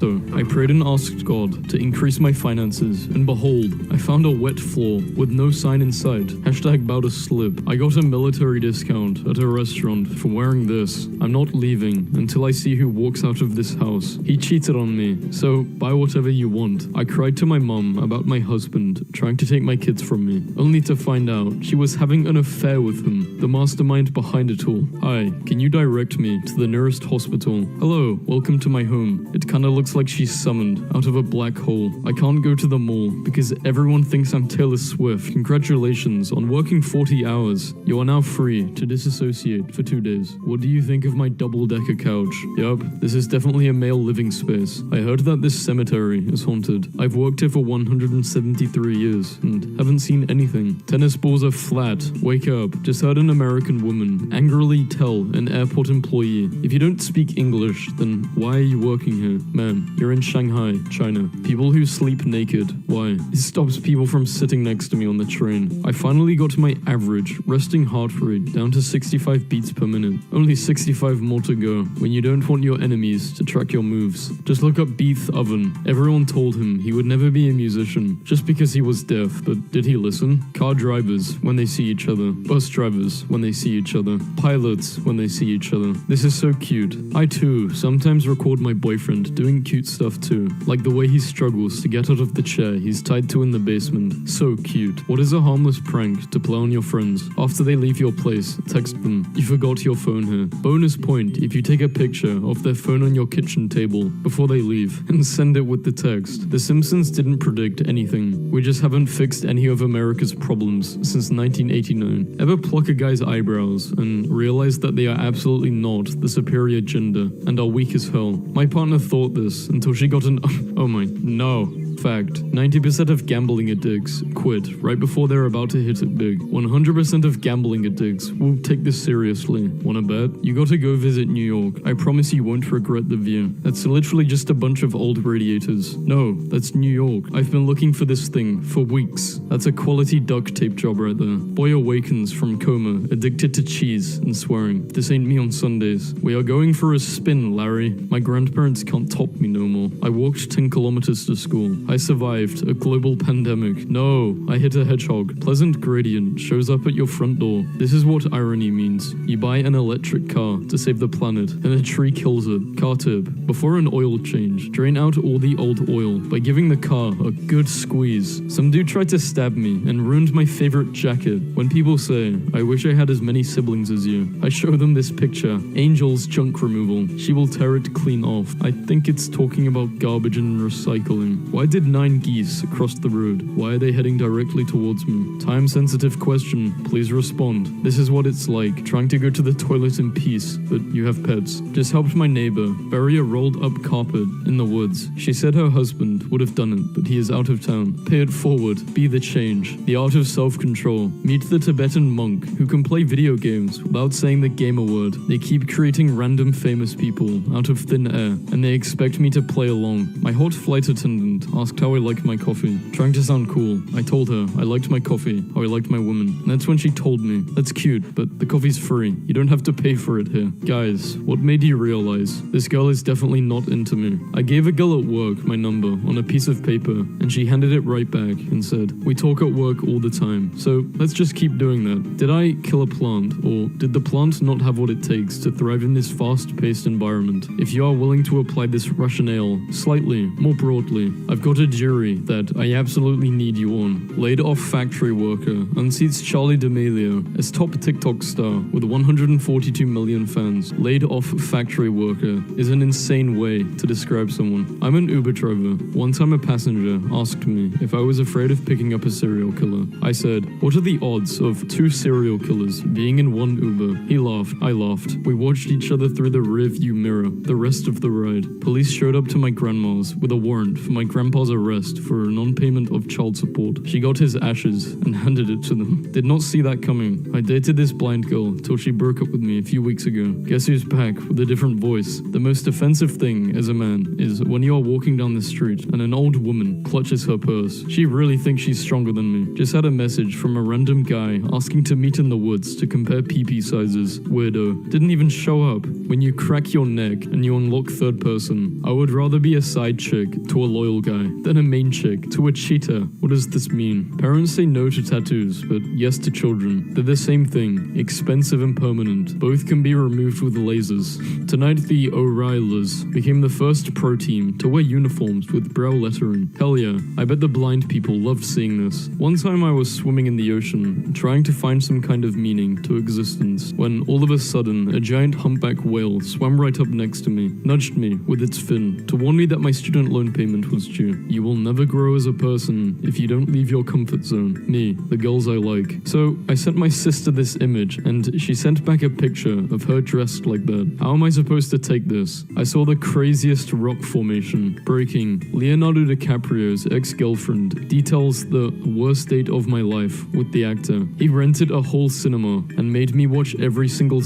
[SPEAKER 7] So I prayed and asked God to increase my finances, and behold, I found a wet floor with no sign in sight. Hashtag bout to slip. I got a military discount at a restaurant for wearing this. I'm not leaving until I see who walks out of this house. He cheated on me, so buy whatever you want. I cried to my mum about my husband trying to take my kids from me, only to find out she was having an affair with him, the mastermind behind it all. Hi, can you direct me to the nearest hospital? Hello, welcome to my home. It kinda looks like she's summoned out of a black hole. I can't go to the mall because everyone thinks I'm Taylor Swift. Congratulations on working 40 hours. You are now free to disassociate for 2 days. What do you think of my double-decker couch? Yup, this is definitely a male living space. I heard that this cemetery is haunted. I've worked here for 173 years and haven't seen anything. Tennis balls are flat. Wake up. Just heard an American woman angrily tell an airport employee, if you don't speak English, then why are you working here? Man, you're in Shanghai, China. People who sleep naked. Why? It stops people from sitting next to me on the train. I finally got my average resting heart rate down to 65 beats per minute. Only 65 more to go when you don't want your enemies to track your moves. Just look up Beef Oven. Everyone told him he would never be a musician just because he was deaf, but did he listen? Car drivers when they see each other. Bus drivers when they see each other. Pilots when they see each other. This is so cute. I too sometimes record my boyfriend doing cute stuff too, like the way he struggles to get out of the chair he's tied to in the basement. So cute. What is a harmless prank to play on your friends? After they leave your place, text them, you forgot your phone here. Bonus point if you take a picture of their phone on your kitchen table before they leave and send it with the text. The Simpsons didn't predict anything. We just haven't fixed any of America's problems since 1989. Ever pluck a guy's eyebrows and realize that they are absolutely not the superior gender and are weak as hell? My partner thought this until she got an oh my, no. Fact, 90% of gambling addicts quit right before they're about to hit it big. 100% of gambling addicts will take this seriously. Wanna bet? You gotta go visit New York. I promise you won't regret the view. That's literally just a bunch of old radiators. No, that's New York. I've been looking for this thing for weeks. That's a quality duct tape job right there. Boy awakens from coma, addicted to cheese and swearing. This ain't me on Sundays. We are going for a spin, Larry. My grandparents can't top me no more. I walked 10 kilometers to school. I survived a global pandemic. No, I hit a hedgehog. Pleasant gradient shows up at your front door. This is what irony means. You buy an electric car to save the planet, and a tree kills it. Car tip. Before an oil change, drain out all the old oil by giving the car a good squeeze. Some dude tried to stab me and ruined my favorite jacket. When people say, I wish I had as many siblings as you, I show them this picture. Angel's junk removal. She will tear it clean off. I think it's talking about garbage and recycling. Why did 9 geese across the road? Why are they heading directly towards me? Time-sensitive question. Please respond. This is what it's like, trying to go to the toilet in peace, but you have pets. Just helped my neighbor bury a rolled-up carpet in the woods. She said her husband would have done it, but he is out of town. Pay it forward. Be the change. The art of self-control. Meet the Tibetan monk who can play video games without saying the gamer word. They keep creating random famous people out of thin air, and they expect me to play along. My hot flight attendant asked how I liked my coffee. Trying to sound cool, I told her I liked my coffee, how I liked my woman. And that's when she told me, that's cute, but the coffee's free. You don't have to pay for it here. Guys, what made you realize this girl is definitely not into me? I gave a girl at work my number on a piece of paper, and she handed it right back and said, we talk at work all the time, so let's just keep doing that. Did I kill a plant, or did the plant not have what it takes to thrive in this fast-paced environment? If you are willing to apply this rationale slightly more broadly, I've got a jury that I absolutely need you on. Laid off factory worker unseats Charlie D'Amelio as top TikTok star with 142 million fans. Laid off factory worker is an insane way to describe someone. I'm an Uber driver. One time a passenger asked me if I was afraid of picking up a serial killer. I said, what are the odds of 2 serial killers being in one Uber? He laughed. I laughed. We watched each other through the rear view mirror the rest of the ride. Police showed up to my grandma's with a warrant for my grandpa grandpa's arrest for non-payment of child support. She got his ashes and handed it to them. Did not see that coming. I dated this blind girl till she broke up with me a few weeks ago. Guess who's back with a different voice? The most offensive thing as a man is when you are walking down the street and an old woman clutches her purse. She really thinks she's stronger than me. Just had a message from a random guy asking to meet in the woods to compare pee-pee sizes. Weirdo. Didn't even show up. When you crack your neck and you unlock third person, I would rather be a side chick to a loyal guy than a main chick to a cheater. What does this mean? Parents say no to tattoos, but yes to children. They're the same thing. Expensive and permanent. Both can be removed with lasers. Tonight the O'Reillys became the first pro team to wear uniforms with braille lettering. Hell yeah. I bet the blind people loved seeing this. One time I was swimming in the ocean, trying to find some kind of meaning to existence, when all of a sudden a giant humpback whale swam right up next to me, nudged me with its fin to warn me that my student loan payment was due. You will never grow as a person if you don't leave your comfort zone. Me, the girls I like. So I sent my sister this image and she sent back a picture of her dressed like that. How am I supposed to take this? I saw the craziest rock formation. Breaking. Leonardo DiCaprio's ex-girlfriend details the worst date of my life with the actor. He rented a whole cinema and made me watch every single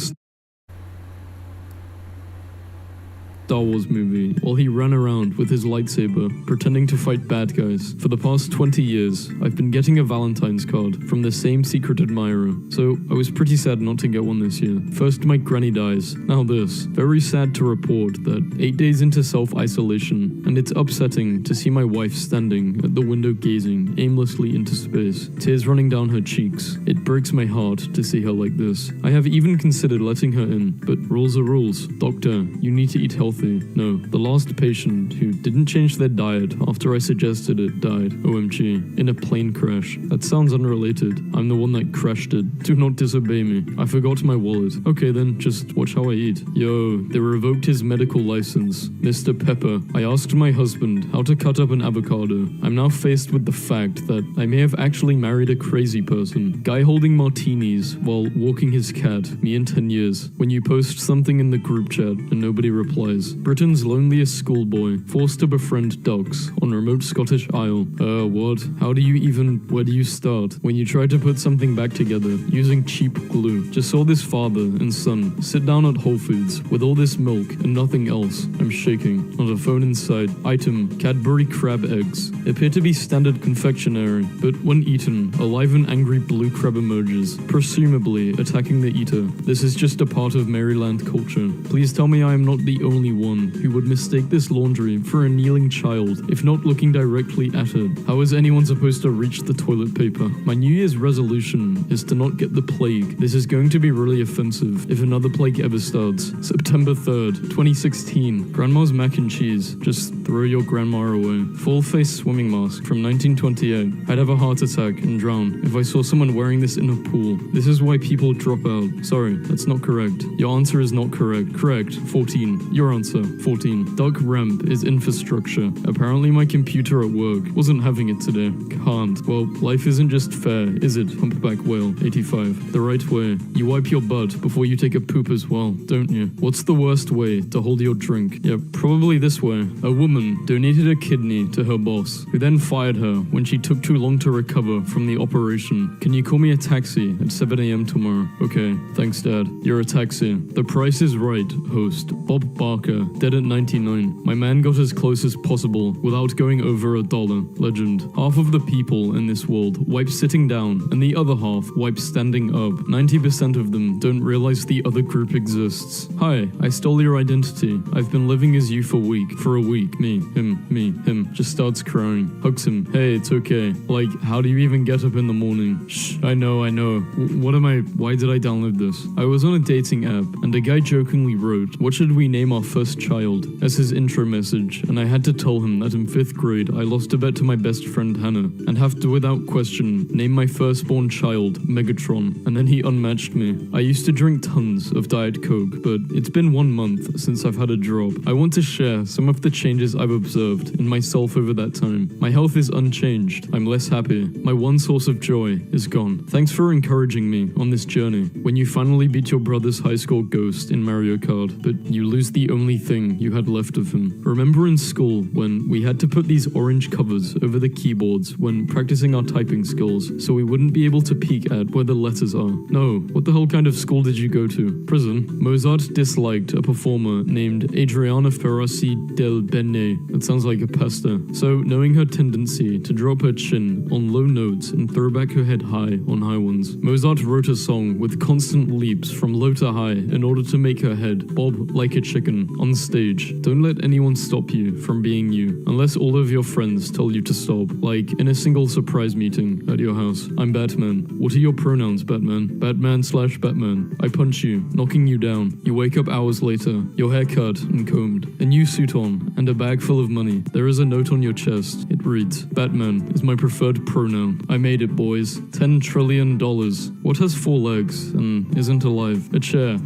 [SPEAKER 7] Star Wars movie while he ran around with his lightsaber pretending to fight bad guys. For the past 20 years, I've been getting a Valentine's card from the same secret admirer, so I was pretty sad not to get one this year. First my granny dies, now this. Very sad to report that 8 days into self-isolation, and it's upsetting to see my wife standing at the window gazing aimlessly into space, tears running down her cheeks. It breaks my heart to see her like this. I have even considered letting her in, but rules are rules. Doctor, you need to eat healthy. No, the last patient who didn't change their diet after I suggested it died. OMG. In a plane crash. That sounds unrelated. I'm the one that crashed it. Do not disobey me. I forgot my wallet. Okay then, just watch how I eat. Yo, they revoked his medical license. Mr. Pepper. I asked my husband how to cut up an avocado. I'm now faced with the fact that I may have actually married a crazy person. Guy holding martinis while walking his cat. Me in 10 years. When you post something in the group chat and nobody replies. Britain's loneliest schoolboy, forced to befriend dogs on remote Scottish Isle. What? How do you even, where do you start? When you try to put something back together using cheap glue. Just saw this father and son sit down at Whole Foods with all this milk and nothing else. I'm shaking. Not a phone inside. Item, Cadbury crab eggs. Appear to be standard confectionery, but when eaten, alive and angry blue crab emojis, presumably attacking the eater. This is just a part of Maryland culture. Please tell me I am not the only one who would mistake this laundry for a kneeling child if not looking directly at it. How is anyone supposed to reach the toilet paper? My New Year's resolution is to not get the plague. This is going to be really offensive if another plague ever starts. September 3rd, 2016. Grandma's mac and cheese. Just throw your grandma away. Full face swimming mask from 1928. I'd have a heart attack and drown if I saw someone wearing this in a pool. This is why people drop out. Sorry, that's not correct. Your answer is not correct. Correct. 14. Your answer. 14. Dark ramp is infrastructure. Apparently my computer at work wasn't having it today. Can't. Well, life isn't just fair, is it? Humpback whale. 85. The right way. You wipe your butt before you take a poop as well, don't you? What's the worst way to hold your drink? Yep, probably this way. A woman donated a kidney to her boss, who then fired her when she took too long to recover from the operation. Can you call me a taxi at 7 a.m. tomorrow? Okay, thanks Dad. You're a taxi. The Price is Right host, Bob Barker, dead at 99. My man got as close as possible without going over $1. Legend. Half of the people in this world wipe sitting down, and the other half wipe standing up. 90% of them don't realize the other group exists. Hi, I stole your identity. I've been living as you for a week. Me, him. Just starts crying. Hugs him. Hey, it's okay. Like, how do you even get up in the morning? Shh, I know. Why did I download this? I was on a dating app, and a guy jokingly wrote, "What should we name our first child?" as his intro message, and I had to tell him that in 5th grade I lost a bet to my best friend Hannah, and have to without question name my firstborn child Megatron, and then he unmatched me. I used to drink tons of Diet Coke, but it's been 1 month since I've had a drop. I want to share some of the changes I've observed in myself over that time. My health is unchanged. I'm less happy. My one source of joy is gone. Thanks for encouraging me on this journey. When you finally beat your brother's high score ghost in Mario Kart, but you lose the only only thing you had left of him. Remember in school when we had to put these orange covers over the keyboards when practicing our typing skills so we wouldn't be able to peek at where the letters are? No, what the hell kind of school did you go to? Prison. Mozart disliked a performer named Adriana Ferrasi del Bene. That sounds like a pasta. So, knowing her tendency to drop her chin on low notes and throw back her head high on high ones, Mozart wrote a song with constant leaps from low to high in order to make her head bob like a chicken on stage. Don't let anyone stop you from being you, unless all of your friends tell you to stop, like in a single surprise meeting at your house. I'm Batman. What are your pronouns, Batman? Batman/Batman. I punch you, knocking you down. You wake up hours later, your hair cut and combed, a new suit on, and a bag full of money. There is a note on your chest. It reads, Batman is my preferred pronoun. I made it, boys. $10 trillion. What has 4 legs and isn't alive? A chair.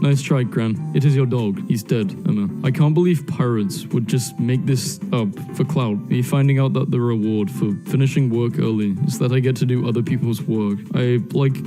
[SPEAKER 7] Nice try, Gran. It is your dog. He's dead, Emma. I can't believe pirates would just make this up for clout. Me finding out that the reward for finishing work early is that I get to do other people's work. I,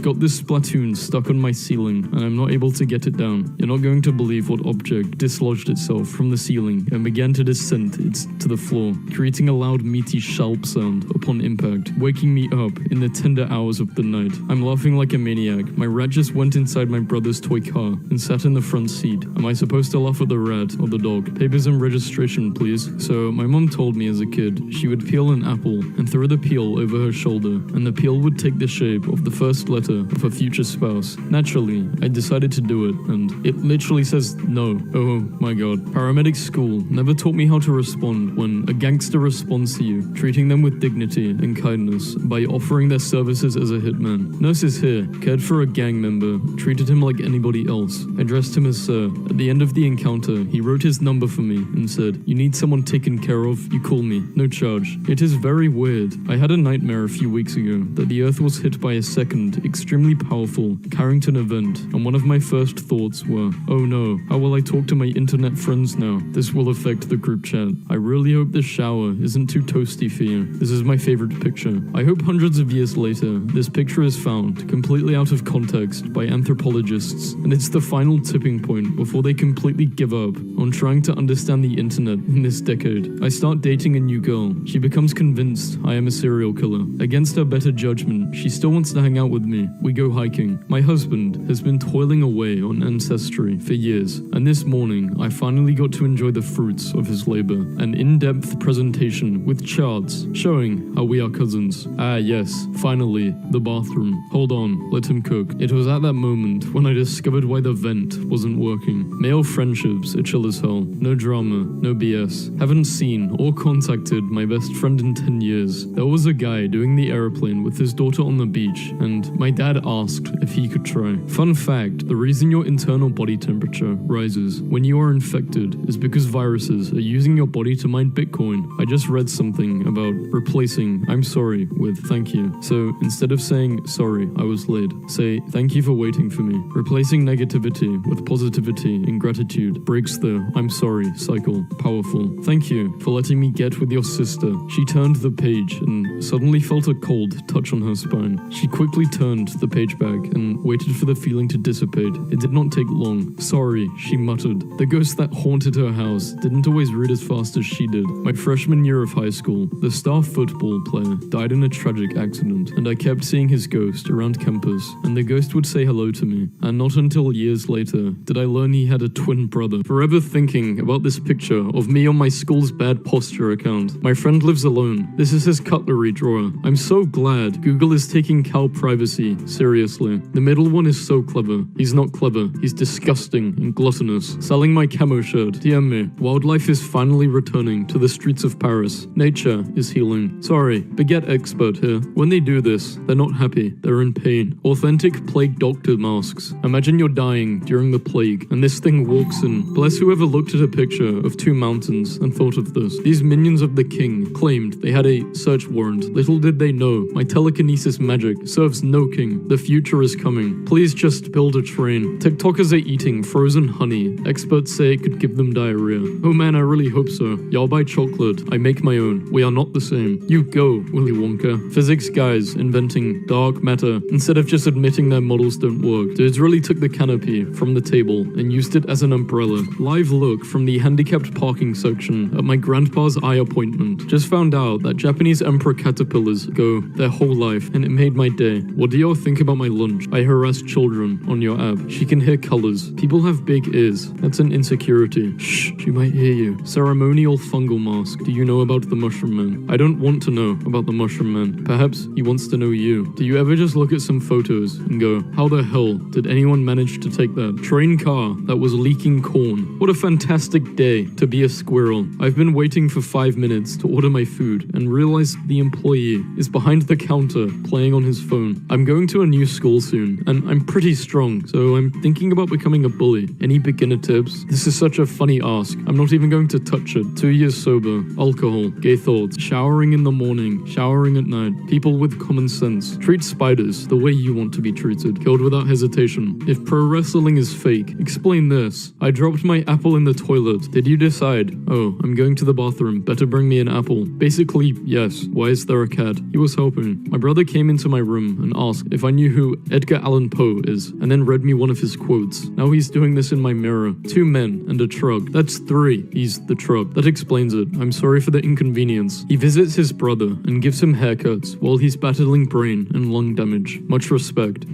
[SPEAKER 7] got this Splatoon stuck on my ceiling, and I'm not able to get it down. You're not going to believe what object dislodged itself from the ceiling and began to descend to the floor, creating a loud meaty sharp sound upon impact, waking me up in the tender hours of the night. I'm laughing like a maniac. My rat just went inside my brother's toy car and sat in the front seat. Am I supposed to laugh at the rat or the dog? Papers and registration, please. So my mom told me as a kid she would peel an apple and throw the peel over her shoulder, and the peel would take the shape of the first letter of her future spouse. Naturally, I decided to do it, and it literally says no. Oh my god. Paramedic school never taught me how to respond when a gangster responds to you, treating them with dignity and kindness by offering their services as a hitman. Nurses here cared for a gang member, treated him like anybody else. I addressed him as sir. At the end of the encounter, he wrote his number for me and said, you need someone taken care of, you call me, no charge. It is very weird. I had a nightmare a few weeks ago that the earth was hit by a second, extremely powerful Carrington event, and one of my first thoughts were, oh no, how will I talk to my internet friends now? This will affect the group chat. I really hope this shower isn't too toasty for you. This is my favorite picture. I hope hundreds of years later, this picture is found, completely out of context, by anthropologists, and it's the final tipping point before they completely give up on trying to understand the internet in this decade. I start dating a new girl. She becomes convinced I am a serial killer. Against her better judgment, she still wants to hang out with me. We go hiking. My husband has been toiling away on Ancestry for years, and this morning I finally got to enjoy the fruits of his labor. An in-depth presentation with charts showing how we are cousins. Ah yes, finally, the bathroom. Hold on, let him cook. It was at that moment when I discovered why the vent wasn't working. Male friendships are chill as hell. No drama, no BS. Haven't seen or contacted my best friend in 10 years. There was a guy doing the airplane with his daughter on the beach, and my dad asked if he could try. Fun fact, the reason your internal body temperature rises when you are infected is because viruses are using your body to mine Bitcoin. I just read something about replacing I'm sorry with thank you. So instead of saying sorry, I was late, say thank you for waiting for me. Replacing negativity with positivity and gratitude breaks the I'm sorry cycle. Powerful. Thank you for letting me get with your sister. She turned the page and suddenly felt a cold touch on her spine. She quickly turned the page back and waited for the feeling to dissipate. It did not take long. Sorry, she muttered. The ghost that haunted her house didn't always read as fast as she did. My freshman year of high school, the star football player died in a tragic accident, and I kept seeing his ghost around campus, and the ghost would say hello to me. And not until years later did I learn he had a twin brother. Forever thinking about this picture of me on my school's bad posture account. My friend lives alone. This is his cutlery drawer. I'm so glad Google is taking Cal privacy seriously. The middle one is so clever. He's not clever. He's disgusting and gluttonous. Selling my camo shirt. DM me. Wildlife is finally returning to the streets of Paris. Nature is healing. Sorry, baguette expert here. When they do this, they're not happy. They're in pain. Authentic plague doctor masks. Imagine you're dying during the plague, and this thing walks in. Bless whoever looked at a picture of 2 mountains and thought of this. These minions of the king claimed they had a search warrant. Little did they know, my telekinesis magic serves no king. The future is coming. Please just build a train. TikTokers are eating frozen honey. Experts say it could give them diarrhea. Oh man, I really hope so. Y'all buy chocolate. I make my own. We are not the same. You go, Willy Wonka. Physics guys inventing dark matter instead of just admitting their models don't work. Dudes really took the canopy from the table and used it as an umbrella live look from the handicapped parking section at my grandpa's eye appointment. Just found out that Japanese emperor caterpillars go their whole life, and it made my day. What do y'all think about my lunch? I harass children on your app. She can hear colors. People have big ears. That's an insecurity. Shh, she might hear you. Ceremonial fungal mask. Do you know about the mushroom man? I don't want to know about the mushroom man. Perhaps he wants to know you. Do you ever just look at some photos and go, how the hell did anyone manage to take that train car that was leaking corn? What a fantastic day to be a squirrel. I've been waiting for 5 minutes to order my food and realized the employee is behind the counter playing on his phone. I'm going to a new school soon and I'm pretty strong, so I'm thinking about becoming a bully. Any beginner tips? This is such a funny ask. I'm not even going to touch it. 2 years sober, alcohol, gay thoughts, showering in the morning, showering at night, people with common sense. Treat spiders the way you want to be treated. Killed without hesitation. If pro wrestling is fake, explain this. I dropped my apple in the toilet. Did you decide? Oh, I'm going to the bathroom. Better bring me an apple. Basically, yes. Why is there a cat? He was helping. My brother came into my room and asked if I knew who Edgar Allan Poe is, and then read me one of his quotes. Now he's doing this in my mirror. 2 men and a truck. That's 3. He's the truck. That explains it. I'm sorry for the inconvenience. He visits his brother and gives him haircuts while he's battling brain and lung damage. Much respect.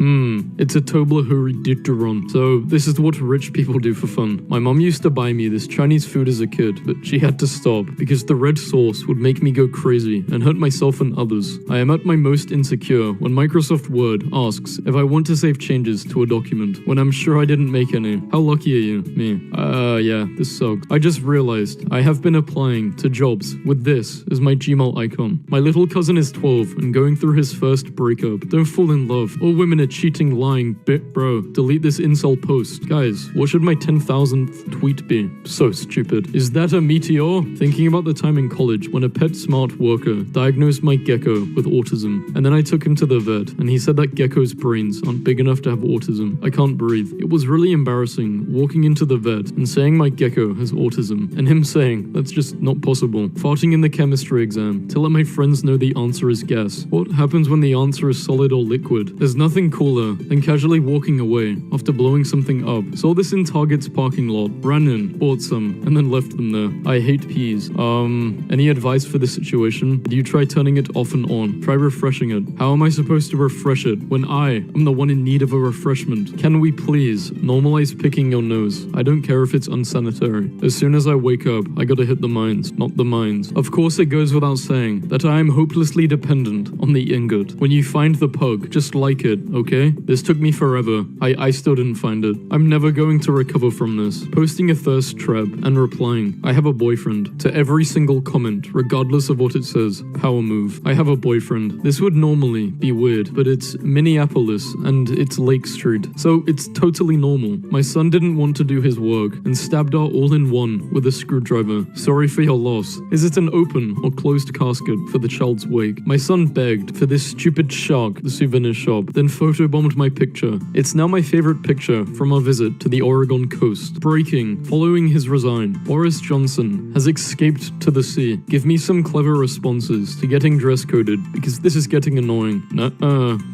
[SPEAKER 7] It's a Toblerone. So this is what rich people do for fun. My mom used to buy me this Chinese food as a kid, but she had to stop because the red sauce would make me go crazy and hurt myself and others. I am at my most insecure when Microsoft Word asks if I want to save changes to a document when I'm sure I didn't make any. How lucky are you? Me. Yeah, this sucks. I just realized I have been applying to jobs with this as my Gmail icon. My little cousin is 12 and going through his first breakup. Don't fall in love. All women are cheating, lying. Bro, delete this incel post. Guys, what should my 10,000th tweet be? So stupid. Is that a meteor? Thinking about the time in college when a pet smart worker diagnosed my gecko with autism, and then I took him to the vet, and he said that gecko's brains aren't big enough to have autism. I can't breathe. It was really embarrassing walking into the vet and saying my gecko has autism, and him saying that's just not possible. Farting in the chemistry exam to let my friends know the answer is gas. What happens when the answer is solid or liquid? There's nothing cooler than casually walking away after blowing something up. Saw this in Target's parking lot, ran in, bought some, and then left them there. I hate peas. Any advice for this situation? Do you try turning it off and on? Try refreshing it. How am I supposed to refresh it when I am the one in need of a refreshment? Can we please normalize picking your nose? I don't care if it's unsanitary. As soon as I wake up, I gotta hit the mines, not the mines. Of course it goes without saying that I am hopelessly dependent on the ingot. When you find the pug, just like it, okay? This took me forever. I still didn't find it. I'm never going to recover from this. Posting a thirst trap and replying, I have a boyfriend, to every single comment, regardless of what it says. Power move. I have a boyfriend. This would normally be weird, but it's Minneapolis and it's Lake Street, so it's totally normal. My son didn't want to do his work and stabbed our all-in-one with a screwdriver. Sorry for your loss. Is it an open or closed casket for the child's wake? My son begged for this stupid shark at the souvenir shop, then photobombed my picture. It's now my favorite picture from our visit to the Oregon coast. Breaking. Following his resign, Boris Johnson has escaped to the sea. Give me some clever responses to getting dress coded, because this is getting annoying.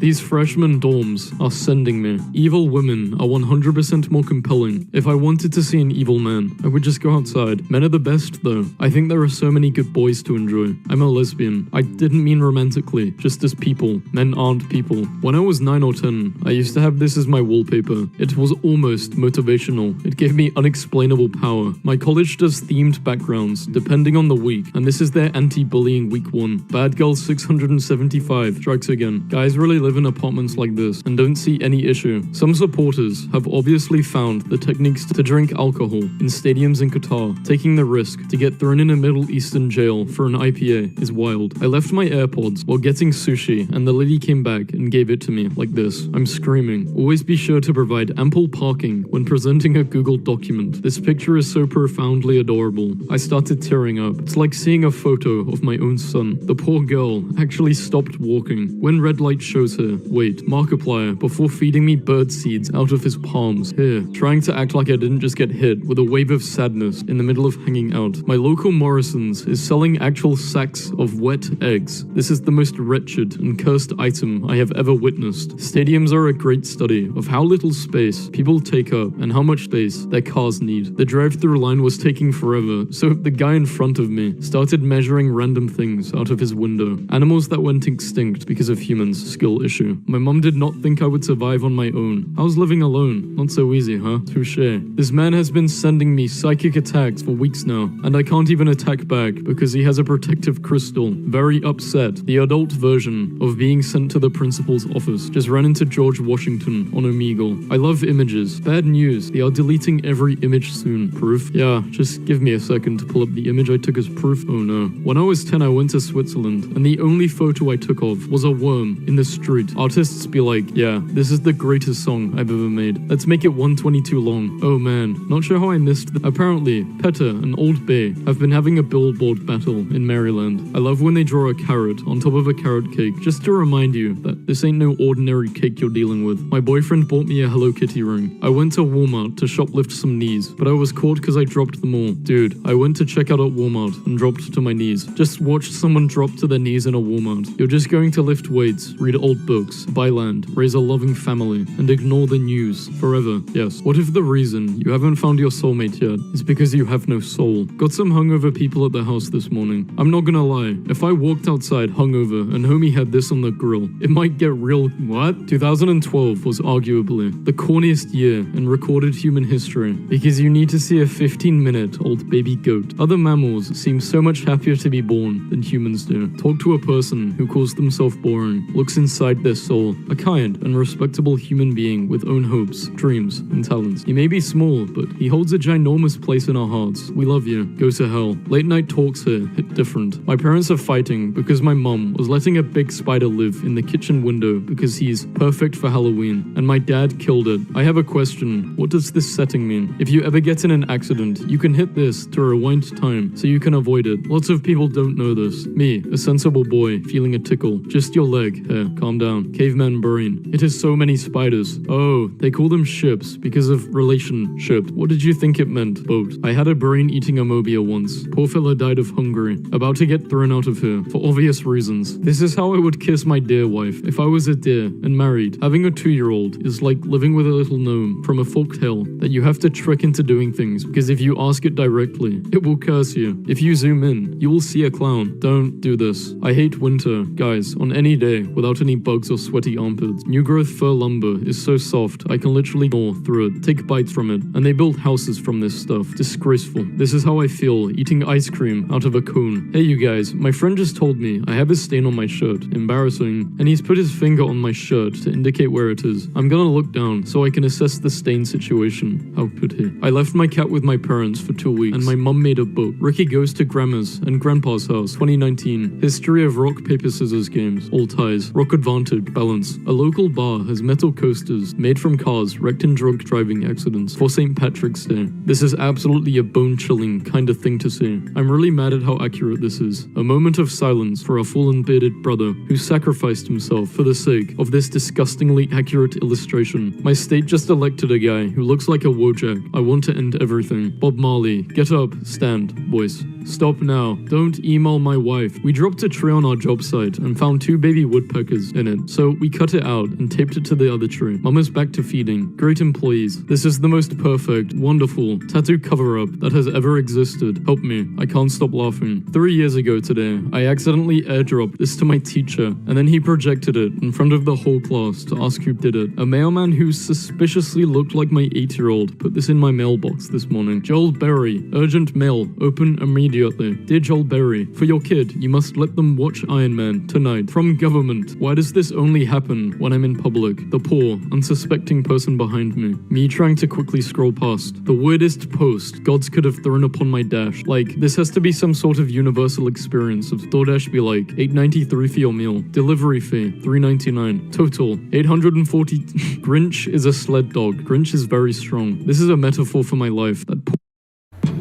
[SPEAKER 7] These freshman dorms are sending me. Evil women are 100% more compelling. If I wanted to see an evil man, I would just go outside. Men are the best though. I think there are so many good boys to enjoy. I'm a lesbian. I didn't mean romantically, just as people. Men aren't people. When I was 9 or 10, I used to have this as my wallpaper. It was almost motivational. It gave me unexplainable power. My college does themed backgrounds, depending on the week, and this is their anti-bullying week 1. Bad Girl 675 strikes again. Guys really live in apartments like this and don't see any issue. Some supporters have obviously found the techniques to drink alcohol in stadiums in Qatar. Taking the risk to get thrown in a Middle Eastern jail for an IPA is wild. I left my AirPods while getting sushi, and the lady came back and gave it to me like this. I'm screaming. Always be sure to provide ample parking when presenting a Google document. This picture is so profoundly adorable. I started tearing up. It's like seeing a photo of my own son. The poor girl actually stopped walking. When red light shows her, wait, Markiplier, before feeding me bird seeds out of his palms. Here, trying to act like I didn't just get hit with a wave of sadness in the middle of hanging out. My local Morrison's is selling actual sacks of wet eggs. This is the most wretched and cursed item I have ever witnessed. Stadiums are a great study of how little space people take up and how much space their cars need. The drive-through line was taking forever, so the guy in front of me started measuring random things out of his window. Animals that went extinct because of humans, skill issue. My mom did not think I would survive on my own. How's living alone? Not so easy, huh? Touché. This man has been sending me psychic attacks for weeks now, and I can't even attack back because he has a protective crystal. Very upset. The adult version of being sent to the principal's office. Just ran into George Washington on Omegle. I love images. Bad news. They are deleting every image soon. Proof? Yeah, just give me a second to pull up the image I took as proof. Oh no. When I was 10, I went to Switzerland, and the only photo I took of was a worm in the street. Artists be like, yeah, this is the greatest song I've ever made. Let's make it 122 long. Oh man, not sure how I missed that. Apparently, PETA and Old Bay have been having a billboard battle in Maryland. I love when they draw a carrot on top of a carrot cake, just to remind you that this ain't no ordinary cake you're dealing with. My boyfriend bought me a Hello Kitty ring. I went to Walmart to shoplift some knees, but I was caught because I dropped them all. Dude, I went to check out at Walmart and dropped to my knees. Just watch someone drop to their knees in a Walmart. You're just going to lift weights, read old books, buy land, raise a loving family, and ignore the news forever. Yes. What if the reason you haven't found your soulmate yet is because you have no soul? Got some hungover people at the house this morning. I'm not gonna lie, if I walked outside hungover and homie had this on the grill, it might get real. What? 2012 was arguably the corniest year in recorded human history because you need to see a 15-minute old baby goat. Other mammals seem so much happier to be born than humans do. Talk to a person who calls themselves boring, looks inside their soul, a kind and respectable human being with own hopes, dreams, and talents. He may be small, but he holds a ginormous place in our hearts. We love you. Go to hell. Late night talks here hit different. My parents are fighting because my mom was letting a big spider live in the kitchen window because he's perfect for Halloween, and my dad killed it. I have a question. What does this setting mean? If you ever get in an accident, you can hit this to rewind time so you can avoid it. Lots of people don't know this. Me, a sensible boy, feeling a tickle. Just your leg. Here, calm down. Caveman brain. It has so many spiders. Oh, they call them ships because of relationship. What did you think it meant? Boat. I had a brain eating a mobia once. Poor fella died of hunger. About to get thrown out of here, for obvious reasons. This is how I would kiss my dear wife if I was a deer and married. Having a 2-year-old is like living with a little gnome from a folktale that you have to trick into doing things because if you ask it directly, it will curse you. If you zoom in, you will see a clown. Don't do this. I hate winter, guys, on any day without any bugs or sweaty armpits. New growth fir lumber is so soft, I can literally gnaw through it, take bites from it, and they build houses from this stuff. Disgraceful. This is how I feel eating ice cream out of a cone. Hey you guys, my friend just told me I have a stain on my shirt. Embarrassing. And he's put his finger on my shirt to indicate where it is. I'm gonna look down so I can assess the stain situation. How could he? I left my cat with my parents for 2 weeks, and my mum made a book. Ricky Goes to Grandma's and Grandpa's House, 2019. History of rock, paper, scissors games. All ties. Rock advantage. Balance. A local bar has metal coasters made from cars wrecked in drunk driving accidents for St. Patrick's Day. This is absolutely a bone-chilling kind of thing to see. I'm really mad at how accurate this is. A moment of silence for our fallen bearded brother who sacrificed himself for the sake of this disgustingly accurate illustration. My state just elected a guy who looks like a Wojak. I want to end everything. Bob Marley, get up, stand, boys. Stop now. Don't email my wife. We dropped a tree on our job site and found 2 baby woodpeckers in it, so we cut it out and taped it to the other tree. Mama's back to feeding. Great employees. This is the most perfect, wonderful tattoo cover-up that has ever existed. Help me. I can't stop laughing. 3 years ago today, I accidentally airdropped this to my teacher, and then he projected it in front of the whole class to ask who did it. A mailman who suspiciously looked like my 8-year-old put this in my mailbox this morning. Joel Berry, urgent mail, open immediately. Dear Joel Berry, for your kid, you must let them watch Iron Man tonight. From government. Why does this only happen when I'm in public? The poor, unsuspecting person behind me. Me trying to quickly scroll past. The weirdest post gods could have thrown upon my dash. Like, this has to be some sort of universal experience of DoorDash be like, $8.93 for your meal. Delivery fee, $3.99. Total, $840. Grinch is a sled dog. Grinch is very strong. This is a metaphor for my life. That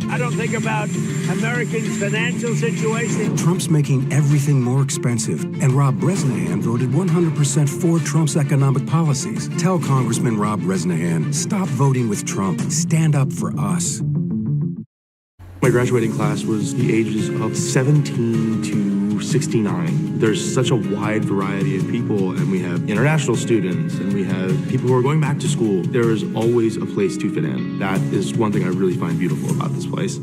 [SPEAKER 8] I don't think about Americans' financial situation.
[SPEAKER 9] Trump's making everything more expensive, and Rob Bresnahan voted 100% for Trump's economic policies. Tell Congressman Rob Bresnahan, stop voting with Trump. Stand up for us.
[SPEAKER 23] My graduating class was the ages of 17 to
[SPEAKER 10] to 69. There's such a wide variety of people, and we have international students, and we have people who are going back to school. There is always a place to fit in. That is one thing I really find beautiful about this place.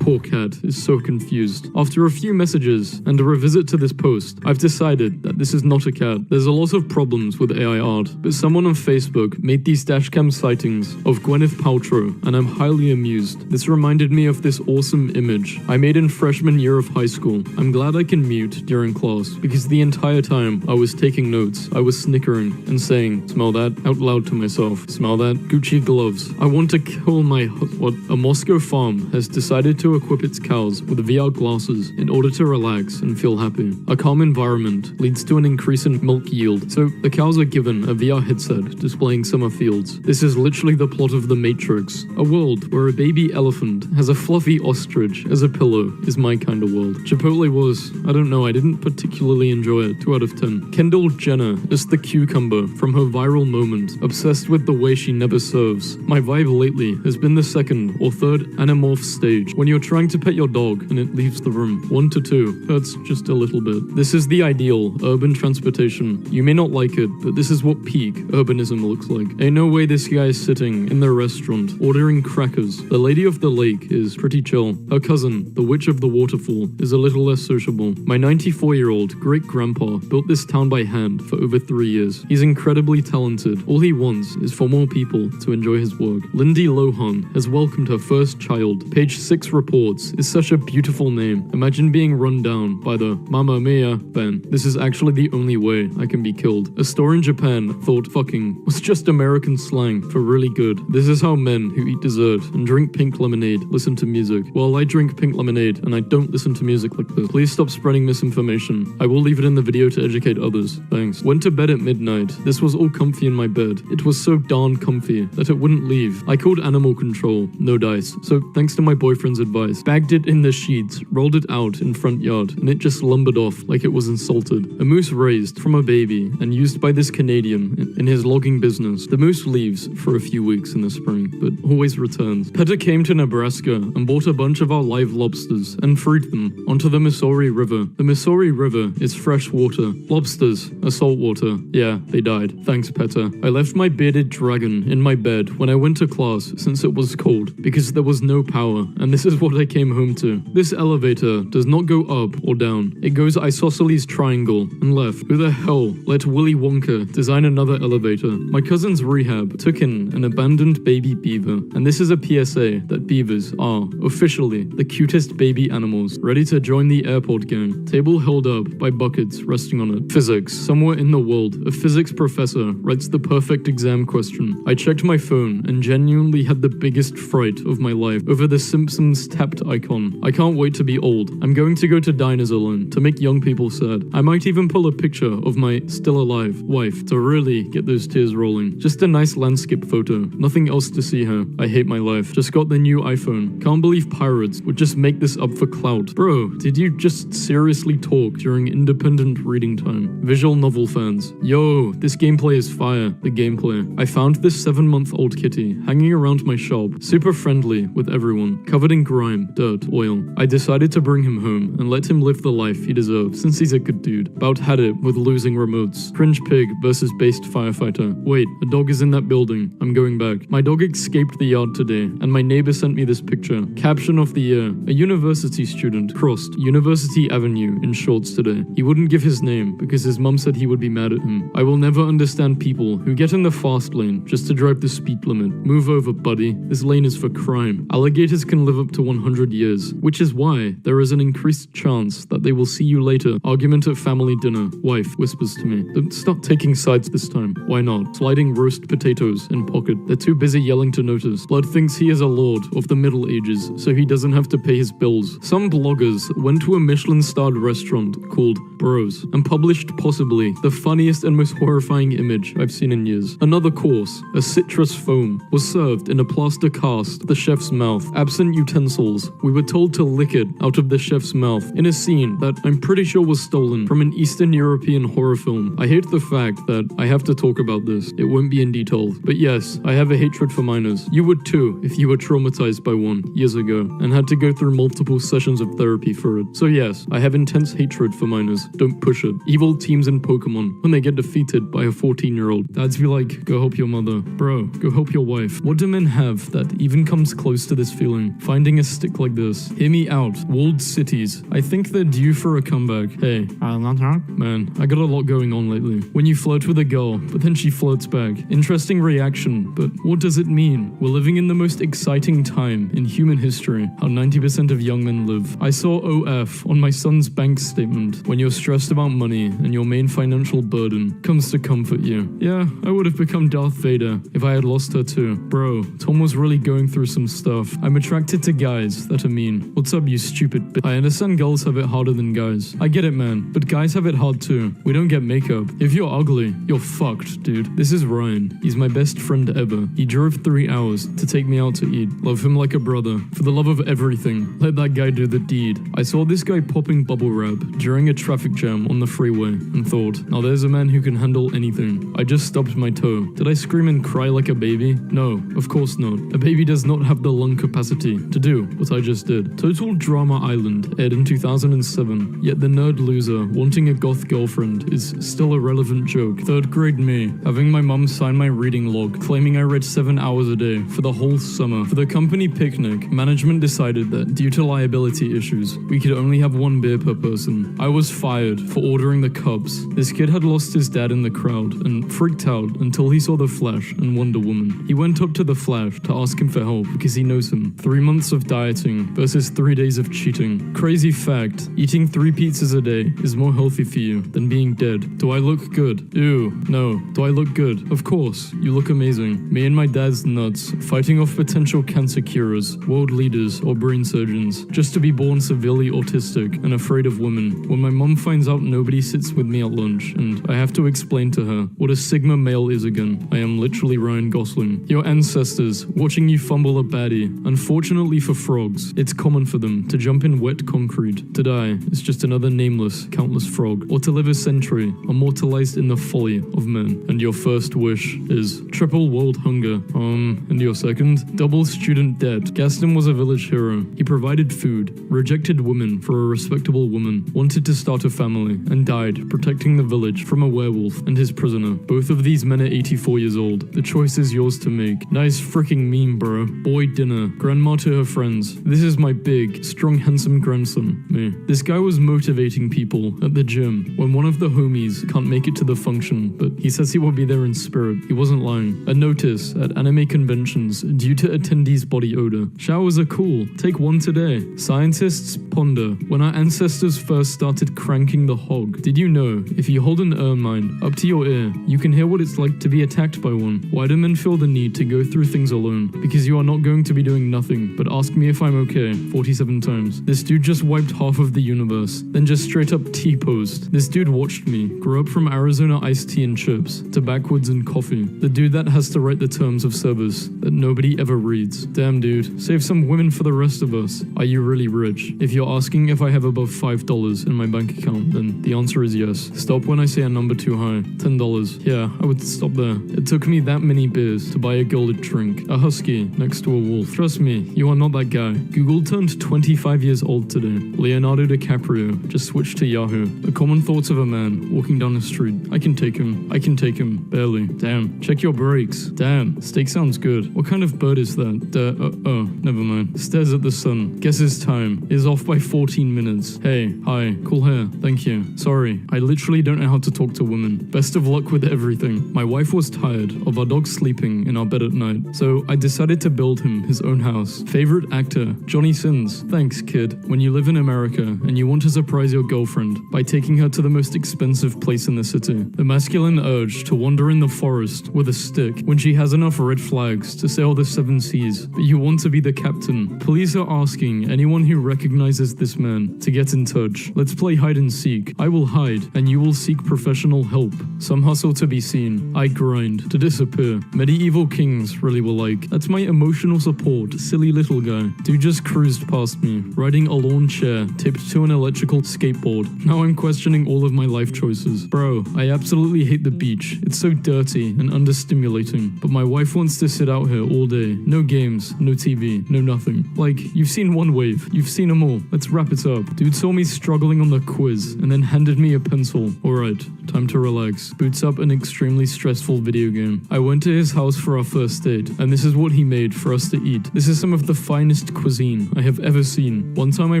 [SPEAKER 7] Poor cat is so confused. After a few messages and a revisit to this post, I've decided that this is not a cat. There's a lot of problems with AI art, but someone on Facebook made these dashcam sightings of Gwyneth Paltrow, and I'm highly amused. This reminded me of this awesome image I made in freshman year of high school. I'm glad I can mute during class, because the entire time I was taking notes, I was snickering and saying, "Smell that?" out loud to myself. "Smell that? Gucci gloves. I want to kill my what?" A Moscow farm has decided to equip its cows with VR glasses in order to relax and feel happy. A calm environment leads to an increase in milk yield, so the cows are given a VR headset displaying summer fields. This is literally the plot of The Matrix. A world where a baby elephant has a fluffy ostrich as a pillow is my kind of world. Chipotle was, I don't know, I didn't particularly enjoy it. 2 out of 10. Kendall Jenner is the cucumber from her viral moment, obsessed with the way she never serves. My vibe lately has been the 2nd or 3rd Animorph stage, when you're trying to pet your dog and it leaves the room. 1 to 2 hurts just a little bit. This is the ideal urban transportation. You may not like it, but this is what peak urbanism looks like. Ain't no way this guy is sitting in the restaurant ordering crackers. The lady of the lake is pretty chill. Her cousin, the witch of the waterfall, is a little less sociable. My 94-year-old great-grandpa built this town by hand for over 3 years. He's incredibly talented. All he wants is for more people to enjoy his work. Lindsay Lohan has welcomed her first child. Page 6 reports is such a beautiful name. Imagine being run down by the Mamma Mia Ben. This is actually the only way I can be killed. A store in Japan thought fucking was just American slang for really good. This is how men who eat dessert and drink pink lemonade listen to music. Well, I drink pink lemonade and I don't listen to music like this. Please stop spreading misinformation. I will leave it in the video to educate others. Thanks. Went to bed at midnight. This was all comfy in my bed. It was so darn comfy that it wouldn't leave. I called animal control. No dice. So thanks to my boyfriend's advice, bagged it in the sheets, rolled it out in front yard, and it just lumbered off like it was insulted. A moose raised from a baby and used by this Canadian in his logging business. The moose leaves for a few weeks in the spring, but always returns. Petter came to Nebraska and bought a bunch of our live lobsters and freed them onto the Missouri River. The Missouri River is fresh water. Lobsters are salt water. Yeah, they died. Thanks, Petter. I left my bearded dragon in my bed when I went to class since it was cold, because there was no power, and this is what I came home to. This elevator does not go up or down. It goes isosceles triangle and left. Who the hell let Willy Wonka design another elevator? My cousin's rehab took in an abandoned baby beaver, and this is a PSA that beavers are officially the cutest baby animals, ready to join the airport gang. Table held up by buckets resting on it. Physics. Somewhere in the world, a physics professor writes the perfect exam question. I checked my phone and genuinely had the biggest fright of my life over the Simpsons tapped icon. I can't wait to be old. I'm going to go to diners alone to make young people sad. I might even pull a picture of my still alive wife to really get those tears rolling. Just a nice landscape photo. Nothing else to see her. I hate my life. Just got the new iPhone. Can't believe pirates would just make this up for clout. Bro, did you just seriously talk during independent reading time? Visual novel fans. Yo, this gameplay is fire. The gameplay. I found this 7-month-old kitty hanging around my shop. Super friendly with everyone. Covered in grime, dirt, oil. I decided to bring him home and let him live the life he deserves, since he's a good dude. About had it with losing remotes. Cringe pig versus based firefighter. Wait, a dog is in that building. I'm going back. My dog escaped the yard today, and my neighbor sent me this picture. Caption of the year. A university student crossed University Avenue in shorts today. He wouldn't give his name because his mum said he would be mad at him. I will never understand people who get in the fast lane just to drive the speed limit. Move over, buddy. This lane is for crime. Alligators can live up to 100 years, which is why there is an increased chance that they will see you later. Argument at family dinner. Wife whispers to me. Don't stop taking sides this time. Why not? Sliding roast potatoes in pocket. They're too busy yelling to notice. Blood thinks he is a lord of the Middle Ages, so he doesn't have to pay his bills. Some bloggers went to a Michelin-starred restaurant called Bros and published possibly the funniest and most horrifying image I've seen in years. Another course, a citrus foam, was served in a plaster cast of the chef's mouth. Absent utensils, vegetables. We were told to lick it out of the chef's mouth in a scene that I'm pretty sure was stolen from an Eastern European horror film. I hate the fact that I have to talk about this. It won't be in detail, but yes, I have a hatred for minors. You would too if you were traumatized by one years ago and had to go through multiple sessions of therapy for it. So yes, I have intense hatred for minors. Don't push it. Evil teams in Pokemon, when they get defeated by a 14-year-old, dads be like, go help your mother. Bro, go help your wife. What do men have that even comes close to this feeling? Finding a stick like this. Hear me out. Walled cities. I think they're due for a comeback. Hey, man, I got a lot going on lately. When you flirt with a girl, but then she flirts back. Interesting reaction, but what does it mean? We're living in the most exciting time in human history, how 90% of young men live. I saw OF on my son's bank statement. When you're stressed about money and your main financial burden comes to comfort you. Yeah, I would have become Darth Vader if I had lost her too. Bro, Tom was really going through some stuff. I'm attracted to guys that are mean. What's up, you stupid bitch? I understand girls have it harder than guys. I get it, man, but guys have it hard too. We don't get makeup. If you're ugly, you're fucked, dude. This is Ryan. He's my best friend ever. He drove 3 hours to take me out to eat. Love him like a brother. For the love of everything, let that guy do the deed. I saw this guy popping bubble wrap during a traffic jam on the freeway and thought, now there's a man who can handle anything. I just stubbed my toe. Did I scream and cry like a baby? No, of course not. A baby does not have the lung capacity to do what I just did. Total Drama Island aired in 2007, yet the nerd loser wanting a goth girlfriend is still a relevant joke. 3rd grade me, having my mum sign my reading log, claiming I read 7 hours a day for the whole summer. For the company picnic, management decided that due to liability issues, we could only have 1 beer per person. I was fired for ordering the cups. This kid had lost his dad in the crowd and freaked out until he saw The Flash and Wonder Woman. He went up to The Flash to ask him for help because he knows him. 3 months of dieting versus 3 days of cheating. Crazy fact, eating 3 pizzas a day is more healthy for you than being dead. Do I look good? Ew, no. Do I look good? Of course, you look amazing. Me and my dad's nuts, fighting off potential cancer curers, world leaders, or brain surgeons, just to be born severely autistic and afraid of women. When my mom finds out nobody sits with me at lunch, and I have to explain to her what a Sigma male is again, I am literally Ryan Gosling. Your ancestors, watching you fumble a baddie. Unfortunately for frogs, it's common for them to jump in wet concrete. To die is just another nameless, countless frog, or to live a century, immortalized in the folly of men. And your first wish is triple world hunger. And your second? Double student debt. Gaston was a village hero. He provided food, rejected women for a respectable woman, wanted to start a family, and died protecting the village from a werewolf and his prisoner. Both of these men are 84 years old. The choice is yours to make. Nice freaking meme, bro. Boy dinner. Grandma to her friends. This is my big, strong, handsome grandson. Me. This guy was motivating people at the gym when one of the homies can't make it to the function, but he says he will be there in spirit. He wasn't lying. A notice at anime conventions due to attendees' body odor. Showers are cool. Take one today. Scientists ponder. When our ancestors first started cranking the hog, did you know if you hold an ermine up to your ear, you can hear what it's like to be attacked by one? Why do men feel the need to go through things alone? Because you are not going to be doing nothing but ask me if I'm okay 47 times. This dude just wiped half of the universe, then just straight up T-posed. This dude watched me grow up from Arizona iced tea and chips to backwoods and coffee. The dude that has to write the terms of service that nobody ever reads. Damn dude, save some women for the rest of us. Are you really rich? If you're asking if I have above $5 in my bank account, then the answer is yes. Stop when I say a number too high. $10. Yeah, I would stop there. It took me that many beers to buy a girl a drink. A husky next to a wolf. Trust me, you are not that guy. Google turned 25 years old today. Leonardo DiCaprio just switched to Yahoo. The common thoughts of a man walking down the street. I can take him. I can take him. Barely. Damn. Check your brakes. Damn. Steak sounds good. What kind of bird is that? Oh, never mind. Stares at the sun. Guesses time. Is off by 14 minutes. Hey, hi. Cool hair. Thank you. Sorry. I literally don't know how to talk to women. Best of luck with everything. My wife was tired of our dog sleeping in our bed at night, so I decided to build him his own house. Favorite actor? Johnny Sins. Thanks, kid. When you live in America and you want to surprise your girlfriend by taking her to the most expensive place in the city, the masculine urge to wander in the forest with a stick when she has enough red flags to sail the 7 seas, but you want to be the captain. Police are asking anyone who recognizes this man to get in touch. Let's play hide and seek. I will hide and you will seek professional help. Some hustle to be seen. I grind to disappear. Medieval kings really were like, that's my emotional support, silly little guy. way. Dude just cruised past me, riding a lawn chair taped to an electrical skateboard. Now I'm questioning all of my life choices. Bro, I absolutely hate the beach. It's so dirty and understimulating. But my wife wants to sit out here all day. No games, no TV, no nothing. Like, you've seen one wave. You've seen them all. Let's wrap it up. Dude saw me struggling on the quiz and then handed me a pencil. Alright, time to relax. Boots up an extremely stressful video game. I went to his house for our first date, and this is what he made for us to eat. This is some of the finest cuisine I have ever seen. One time I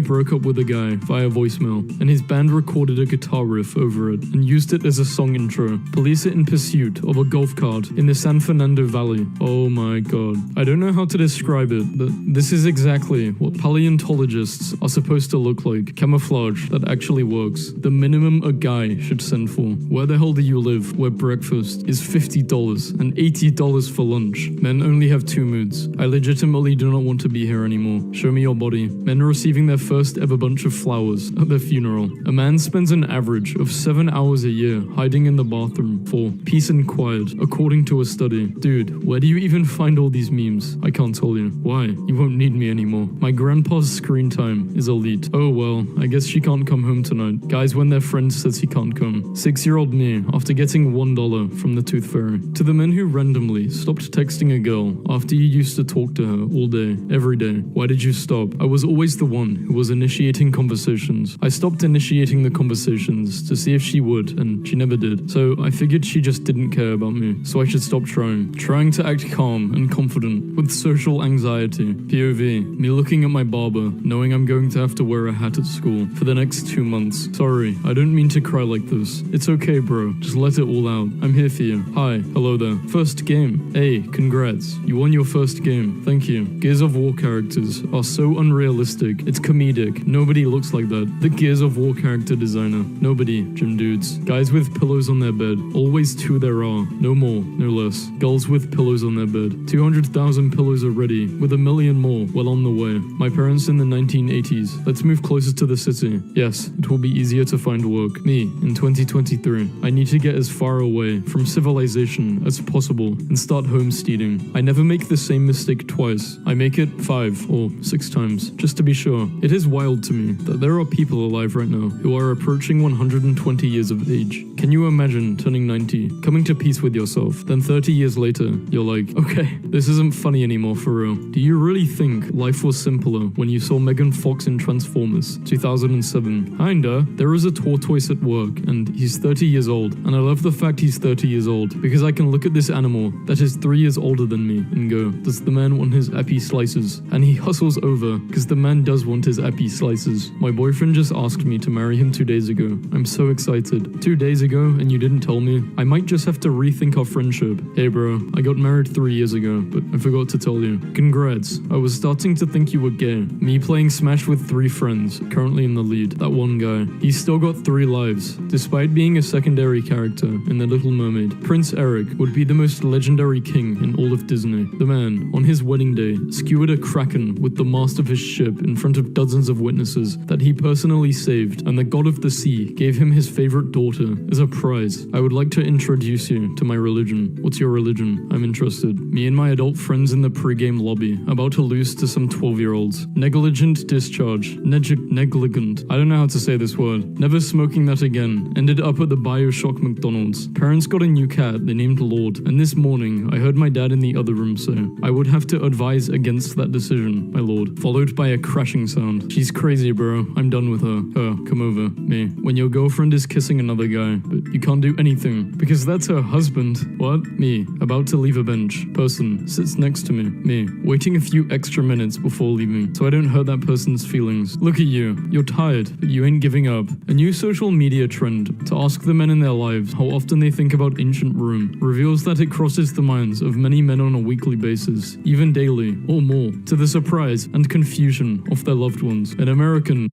[SPEAKER 7] broke up with a guy via voicemail, and his band recorded a guitar riff over it and used it as a song intro. Police are in pursuit of a golf cart in the San Fernando Valley. Oh my god. I don't know how to describe it, but this is exactly what paleontologists are supposed to look like. Camouflage that actually works. The minimum a guy should send for. Where the hell do you live where breakfast is $50 and $80 for lunch? Men only have two moods. I legitimately do not want to be here anymore. Show me your body. Men are receiving their first ever bunch of flowers at their funeral. A man spends an average of 7 hours a year hiding in the bathroom for peace and quiet, according to a study. Dude, where do you even find all these memes? I can't tell you. Why? You won't need me anymore. My grandpa's screen time is elite. Oh well, I guess she can't come home tonight. Guys, when their friend says he can't come. 6-year-old me, after getting $1 from the Tooth Fairy. To the men who randomly stopped texting a girl after you used to talk to her all day, every day. Why did you stop? I was always the one who was initiating conversations. I stopped initiating the conversations to see if she would, and she never did. So I figured she just didn't care about me, so I should stop trying. Trying to act calm and confident with social anxiety. POV, me looking at my barber, knowing I'm going to have to wear a hat at school for the next 2 months. Sorry, I don't mean to cry like this. It's okay, bro. Just let it all out. I'm here for you. Hi, hello there. First game. Hey, congrats. You won your first game. Thank you. Gears of War characters are so unrealistic. It's comedic. Nobody looks like that. The Gears of War character designer. Nobody, gym dudes. Guys with pillows on their bed. Always two there are. No more, no less. Girls with pillows on their bed. 200,000 pillows already, with 1 million more well on the way. My parents in the 1980s. Let's move closer to the city. Yes, it will be easier to find work. Me, in 2023. I need to get as far away from civilization as possible and start homesteading. I never make the same mistake twice. I make it 5 or 6 times, just to be sure. It is wild to me that there are people alive right now who are approaching 120 years of age. Can you imagine turning 90, coming to peace with yourself, then 30 years later, you're like, okay, this isn't funny anymore for real. Do you really think life was simpler when you saw Megan Fox in Transformers 2007? Kinda. There is a tortoise at work, and he's 30 years old, and I love the fact he's 30 years old, because I can look at this animal that is 3 years older than me and go, does the man want his epi slices? And he hustles over, because the man does want his epi slices. My boyfriend just asked me to marry him 2 days ago. I'm so excited. 2 days ago, and you didn't tell me? I might just have to rethink our friendship. Hey bro, I got married 3 years ago, but I forgot to tell you. Congrats. I was starting to think you were gay. Me playing Smash with 3 friends, currently in the lead. That one guy. He's still got 3 lives, despite being a secondary character in The Little Mermaid. Prince Eric would be the most legendary king in all of Disney. The man, on his wedding day, skewered a kraken with the mast of his ship in front of dozens of witnesses that he personally saved, and the god of the sea gave him his favorite daughter as a prize. I would like to introduce you to my religion. What's your religion? I'm interested. Me and my adult friends in the pre-game lobby, about to lose to some 12-year-olds. Negligent discharge. Negligent. I don't know how to say this word. Never smoking that again. Ended up at the BioShock McDonald's. Parents got a new cat they named Lord, and this morning I heard my dad in the other room say, I would have to advise against that decision, my lord. Followed by a crashing sound. She's crazy, bro. I'm done with her. Come over. Me. When your girlfriend is kissing another guy, but you can't do anything because that's her husband. What? Me. About to leave a bench. Person. Sits next to me. Me. Waiting a few extra minutes before leaving so I don't hurt that person's feelings. Look at you. You're tired, but you ain't giving up. A new social media trend to ask the men in their lives how often they think about ancient Rome reveals that it crosses the minds of many men on a weekly basis, even daily, or more, to the surprise and confusion of their loved ones. An American.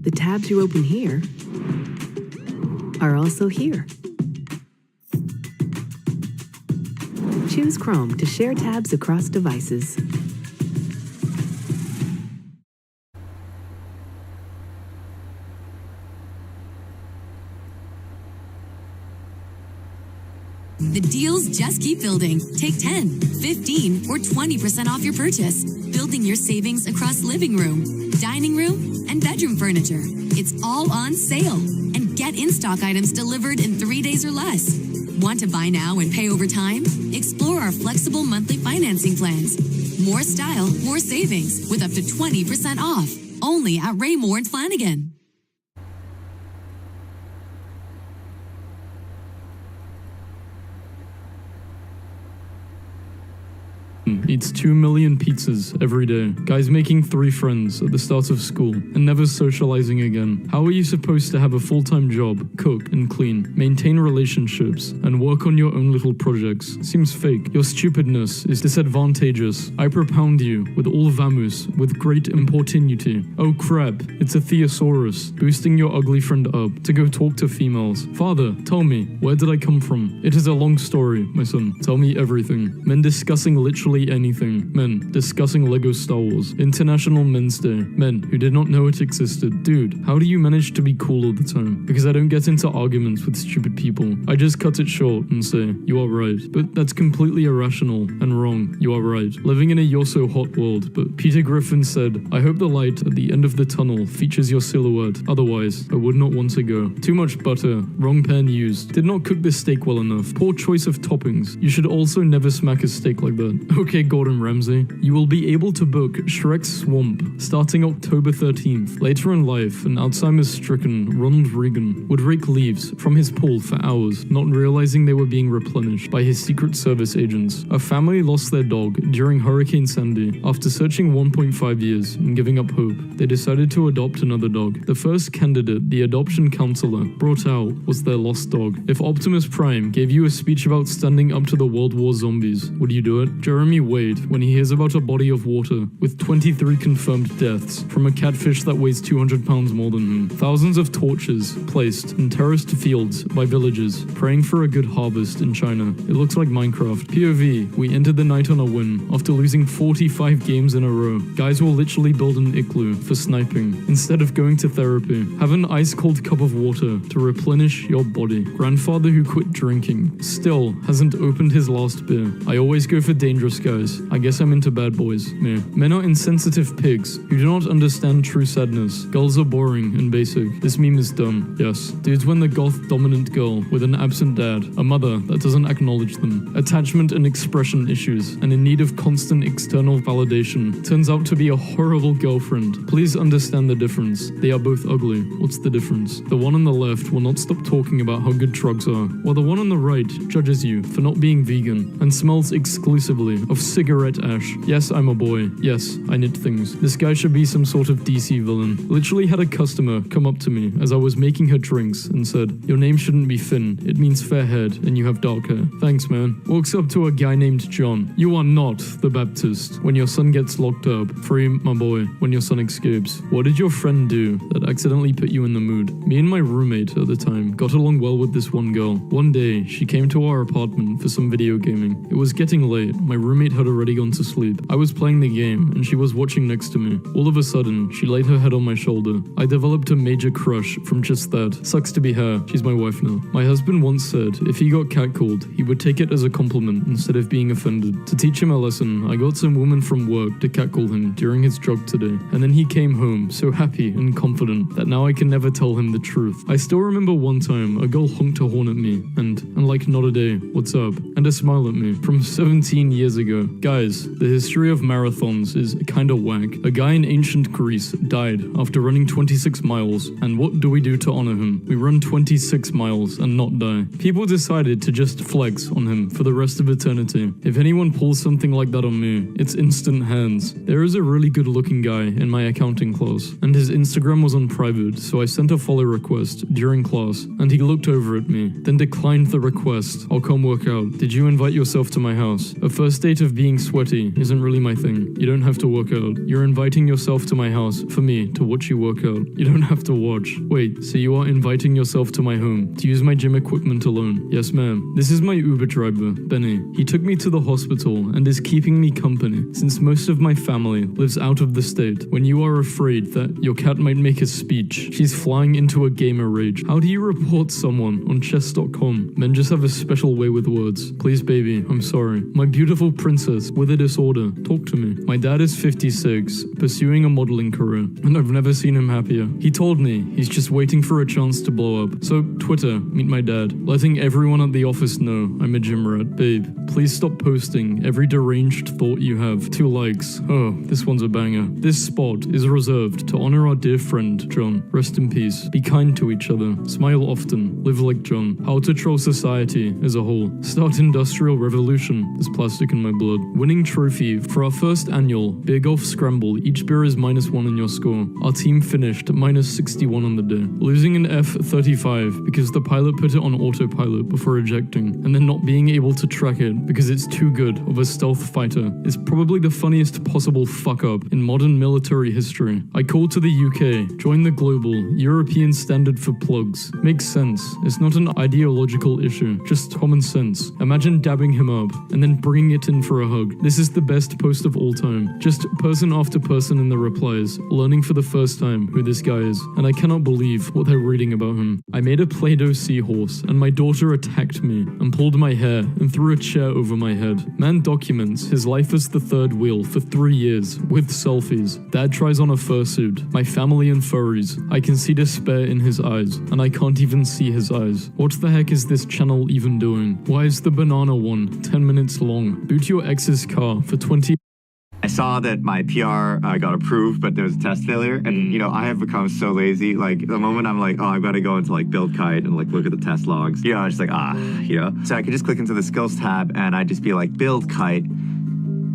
[SPEAKER 11] The tabs you open here are also here. Choose Chrome to share tabs across devices.
[SPEAKER 12] The deals just keep building. Take 10, 15, or 20% off your purchase. Building your savings across living room, dining room, and bedroom furniture. It's all on sale. And get in-stock items delivered in 3 days or less. Want to buy now and pay over time? Explore our flexible monthly financing plans. More style, more savings, with up to 20% off. Only at Raymore and Flanagan.
[SPEAKER 7] Eats 2 million pizzas every day. Guys making 3 friends at the start of school and never socializing again. How are you supposed to have a full-time job, cook and clean, maintain relationships, and work on your own little projects? Seems fake. Your stupidness is disadvantageous. I propound you with all vamus, with great importunity. Oh crap, it's a thesaurus, boosting your ugly friend up to go talk to females. Father, tell me, where did I come from? It is a long story, my son. Tell me everything. Men discussing literally anything. Men discussing Lego Star Wars. International Men's Day. Men who did not know it existed. Dude, how do you manage to be cool all the time? Because I don't get into arguments with stupid people. I just cut it short and say, you are right. But that's completely irrational and wrong. You are right. Living in a you're so hot world. But Peter Griffin said, I hope the light at the end of the tunnel features your silhouette. Otherwise, I would not want to go. Too much butter. Wrong pan used. Did not cook this steak well enough. Poor choice of toppings. You should also never smack a steak like that. Okay, Gordon Ramsay. You will be able to book Shrek's Swamp starting October 13th. Later in life, an Alzheimer's-stricken Ronald Reagan would rake leaves from his pool for hours, not realizing they were being replenished by his Secret Service agents. A family lost their dog during Hurricane Sandy. After searching 1.5 years and giving up hope, they decided to adopt another dog. The first candidate the adoption counselor brought out was their lost dog. If Optimus Prime gave you a speech about standing up to the World War zombies, would you do it? Jeremy Wade, when he hears about a body of water with 23 confirmed deaths from a catfish that weighs 200 pounds more than him. Thousands of torches placed in terraced fields by villagers praying for a good harvest in China. It looks like Minecraft. POV, we entered the night on a win after losing 45 games in a row. Guys will literally build an igloo for sniping instead of going to therapy. Have an ice cold cup of water to replenish your body. Grandfather who quit drinking still hasn't opened his last beer. I always go for dangerous guys. I guess I'm into bad boys. Yeah. Men are insensitive pigs who do not understand true sadness. Girls are boring and basic. This meme is dumb. Yes. Dudes when the goth dominant girl with an absent dad, a mother that doesn't acknowledge them, attachment and expression issues, and in need of constant external validation, turns out to be a horrible girlfriend. Please understand the difference. They are both ugly. What's the difference? The one on the left will not stop talking about how good drugs are, while the one on the right judges you for not being vegan and smells exclusively of cigarette ash. Yes, I'm a boy. Yes, I knit things. This guy should be some sort of DC villain. Literally had a customer come up to me as I was making her drinks and said, your name shouldn't be Finn. It means fair head and you have dark hair. Thanks, man. Walks up to a guy named John. You are not the Baptist. When your son gets locked up, free my boy. When your son escapes. What did your friend do that accidentally put you in the mood? Me and my roommate at the time got along well with this one girl. One day, she came to our apartment for some video gaming. It was getting late. My roommate had already gone to sleep. I was playing the game and she was watching next to me. All of a sudden, she laid her head on my shoulder. I developed a major crush from just that. Sucks to be her. She's my wife now. My husband once said if he got catcalled, he would take it as a compliment instead of being offended. To teach him a lesson, I got some woman from work to catcall him during his jog today. And then he came home so happy and confident that now I can never tell him the truth. I still remember one time a girl honked a horn at me and like not a day, what's up? And a smile at me from 17 years ago. Guys, the history of marathons is kinda whack. A guy in ancient Greece died after running 26 miles, and what do we do to honor him? We run 26 miles and not die. People decided to just flex on him for the rest of eternity. If anyone pulls something like that on me, it's instant hands. There is a really good looking guy in my accounting class, and his Instagram was on private, so I sent a follow request during class, and he looked over at me, then declined the request. I'll come work out. Did you invite yourself to my house? A first date of being being sweaty isn't really my thing. You don't have to work out. You're inviting yourself to my house for me to watch you work out. You don't have to watch. Wait, so you are inviting yourself to my home to use my gym equipment alone? Yes, ma'am. This is my Uber driver, Benny. He took me to the hospital and is keeping me company since most of my family lives out of the state. When you are afraid that your cat might make a speech, she's flying into a gamer rage. How do you report someone on chess.com? Men just have a special way with words. Please, baby, I'm sorry. My beautiful princess with a disorder, talk to me. My dad is 56, pursuing a modeling career, and I've never seen him happier. He told me he's just waiting for a chance to blow up. So, Twitter, meet my dad, letting everyone at the office know I'm a gym rat. Babe, please stop posting every deranged thought you have. 2 likes. Oh, this one's a banger. This spot is reserved to honor our dear friend, John. Rest in peace. Be kind to each other. Smile often. Live like John. How to troll society as a whole. Start industrial revolution. There's plastic in my blood. Winning trophy for our first annual Beer Golf Scramble. Each beer is -1 in your score. Our team finished -61 on the day. Losing an F-35 because the pilot put it on autopilot before ejecting, and then not being able to track it because it's too good of a stealth fighter is probably the funniest possible fuck-up in modern military history. I call to the UK, join the global, European standard for plugs. Makes sense. It's not an ideological issue, just common sense. Imagine dabbing him up, and then bringing it in for a hug. This is the best post of all time. Just person after person in the replies, learning for the first time who this guy is, and I cannot believe what they're reading about him. I made a Play-Doh seahorse, and my daughter attacked me, and pulled my hair, and threw a chair over my head. Man documents his life as the third wheel for 3 years, with selfies. Dad tries on a fursuit, my family and furries. I can see despair in his eyes, and I can't even see his eyes. What the heck is this channel even doing? Why is the banana one 10 minutes long? Boot your ex's car for 20.
[SPEAKER 13] I saw that my PR got approved, but there was a test failure. And, you know, I have become so lazy. Like, the moment I'm like, oh, I've got to go into, like, Build Kite and, like, look at the test logs. You know, I'm just like, you know. So I could just click into the skills tab, and I'd just be like, Build Kite.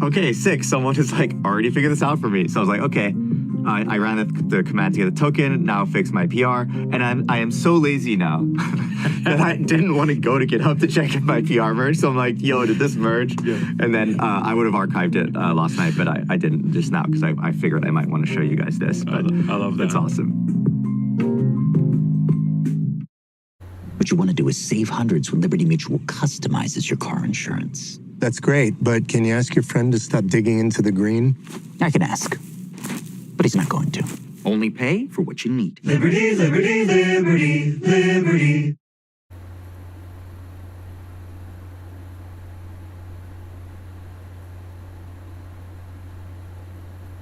[SPEAKER 13] Okay, sick. Someone has, like, already figured this out for me. So I was like, okay. I ran the command to get a token, now fix my PR, and I am so lazy now that I didn't want to go to GitHub to check if my PR merged. So I'm like, yo, did this merge? Yeah. And then I would have archived it last night, but I didn't just now because I figured I might want to show you guys this. But
[SPEAKER 15] I love that.
[SPEAKER 13] It's awesome.
[SPEAKER 23] What you want to do is save hundreds when Liberty Mutual customizes your car insurance.
[SPEAKER 24] That's great, but can you ask your friend to stop digging into the green?
[SPEAKER 23] I can ask, but he's not going to. Only pay for what you need.
[SPEAKER 2] Liberty, liberty, liberty, liberty.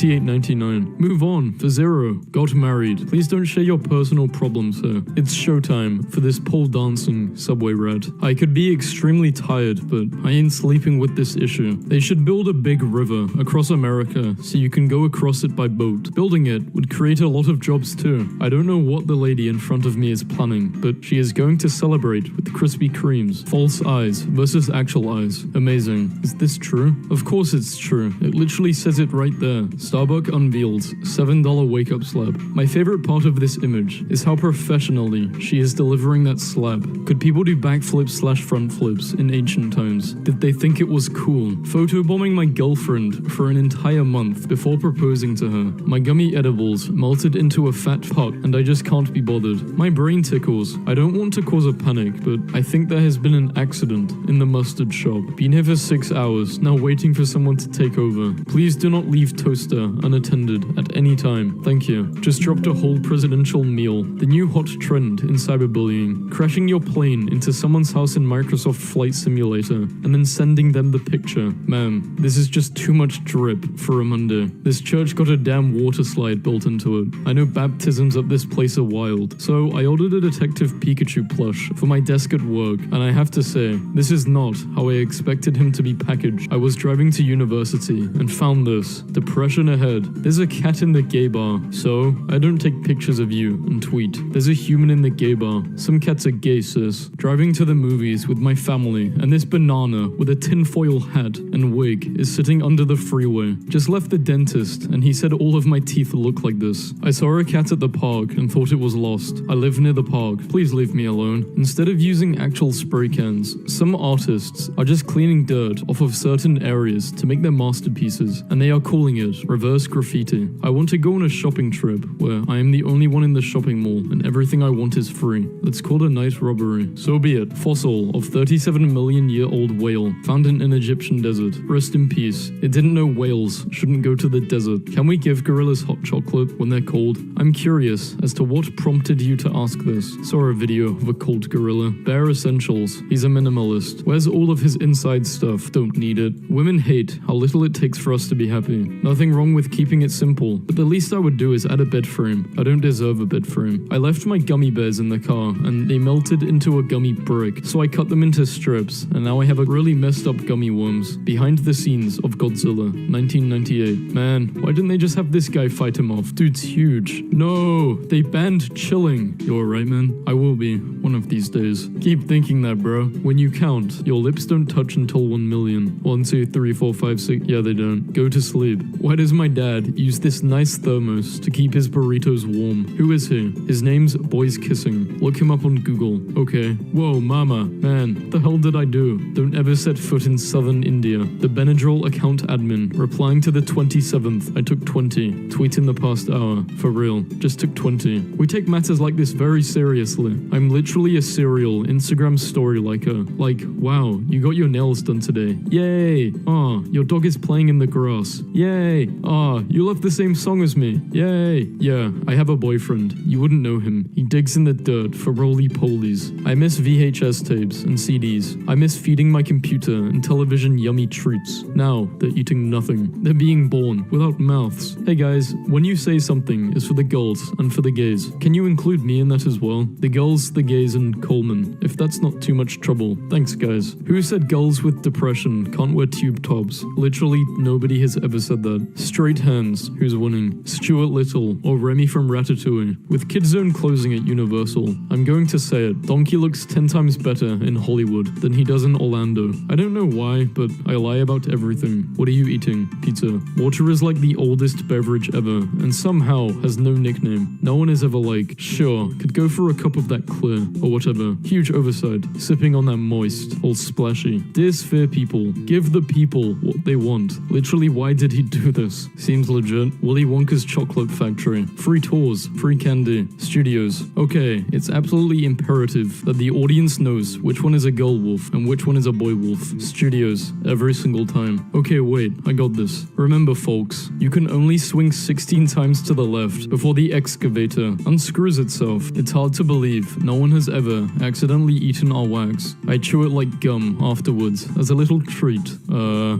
[SPEAKER 7] $58.99. Move on for $0. Got married. Please don't share your personal problems here. It's showtime for this pole dancing subway rat. I could be extremely tired, but I ain't sleeping with this issue. They should build a big river across America so you can go across it by boat. Building it would create a lot of jobs too. I don't know what the lady in front of me is planning, but she is going to celebrate with Krispy Kremes. False eyes versus actual eyes. Amazing. Is this true? Of course it's true. It literally says it right there. Starbucks unveils $7 wake-up slab. My favorite part of this image is how professionally she is delivering that slab. Could people do backflips/front flips in ancient times? Did they think it was cool? Photobombing my girlfriend for an entire month before proposing to her. My gummy edibles melted into a fat pot and I just can't be bothered. My brain tickles. I don't want to cause a panic, but I think there has been an accident in the mustard shop. Been here for 6 hours, now waiting for someone to take over. Please do not leave toaster unattended at any time. Thank you. Just dropped a whole presidential meal. The new hot trend in cyberbullying. Crashing your plane into someone's house in Microsoft Flight Simulator and then sending them the picture. Man, this is just too much drip for a Monday. This church got a damn water slide built into it. I know baptisms at this place are wild, so I ordered a Detective Pikachu plush for my desk at work, and I have to say, this is not how I expected him to be packaged. I was driving to university and found this. The pressure Caution ahead. There's a cat in the gay bar, so I don't take pictures of you and tweet. There's a human in the gay bar. Some cats are gay, sis. Driving to the movies with my family, and this banana with a tinfoil hat and wig is sitting under the freeway. Just left the dentist, and he said all of my teeth look like this. I saw a cat at the park and thought it was lost. I live near the park. Please leave me alone. Instead of using actual spray cans, some artists are just cleaning dirt off of certain areas to make their masterpieces, and they are calling it reverse graffiti. I want to go on a shopping trip where I am the only one in the shopping mall and everything I want is free. Let's call it a night robbery. So be it. Fossil of 37 million year old whale found in an Egyptian desert. Rest in peace. It didn't know whales shouldn't go to the desert. Can we give gorillas hot chocolate when they're cold? I'm curious as to what prompted you to ask this. Saw a video of a cold gorilla. Bare essentials. He's a minimalist. Where's all of his inside stuff? Don't need it. Women hate how little it takes for us to be happy. Nothing wrong with keeping it simple, but the least I would do is add a bed frame. I don't deserve a bed frame. I left my gummy bears in the car and they melted into a gummy brick, so I cut them into strips, and now I have a really messed up gummy worms. Behind the scenes of Godzilla, 1998. Man, why didn't they just have this guy fight him off? Dude's huge. No, they banned chilling. You're right, man. I will be, one of these days. Keep thinking that, bro. When you count, your lips don't touch until 1 million. 1, 2, 3, 4, 5, 6. Yeah, they don't. Go to sleep. Why does my dad use this nice thermos to keep his burritos warm? Who is he? His name's Boys Kissing. Look him up on Google. Okay. Whoa, mama. Man, the hell did I do? Don't ever set foot in southern India. The Benadryl account admin replying to the 27th. I took 20. Tweet in the past hour. For real. Just took 20. We take matters like this very seriously. I'm literally a serial Instagram story liker. Like, wow, you got your nails done today. Yay. Aw, your dog is playing in the grass. Yay. Aw, you love the same song as me. Yay. Yeah, I have a boyfriend. You wouldn't know him. He digs in the dirt for roly-polies. I miss VHS tapes and CDs. I miss feeding my computer and television yummy treats. Now, they're eating nothing. They're being born without mouths. Hey guys, when you say something is for the girls and for the gays, can you include me in that as well? The girls, the gays, and Coleman. If that's not too much trouble. Thanks guys. Who said girls with depression can't wear tube tops? Literally nobody has ever said that. Straight hands, who's winning? Stuart Little or Remy from Ratatouille? With Kid Zone closing at Universal, I'm going to say it. Donkey looks 10 times better in Hollywood than he does in Orlando. I don't know why, but I lie about everything. What are you eating? Pizza. Water is like the oldest beverage ever, and somehow has no nickname. No one is ever like, sure, could go for a cup of that clear, or whatever. Huge oversight. Sipping on that moist, all splashy. Dear Sphere people, give the people what they want. Literally, why did he do this? Seems legit. Willy Wonka's Chocolate Factory. Free tours, free candy, studios. Okay, it's absolutely imperative that the audience knows which one is a girl wolf and which one is a boy wolf. Studios, every single time. Okay, wait, I got this. Remember folks, you can only swing 16 times to the left before the excavator unscrews itself. It's hard to believe no one has ever accidentally eaten our wax. I chew it like gum afterwards as a little treat.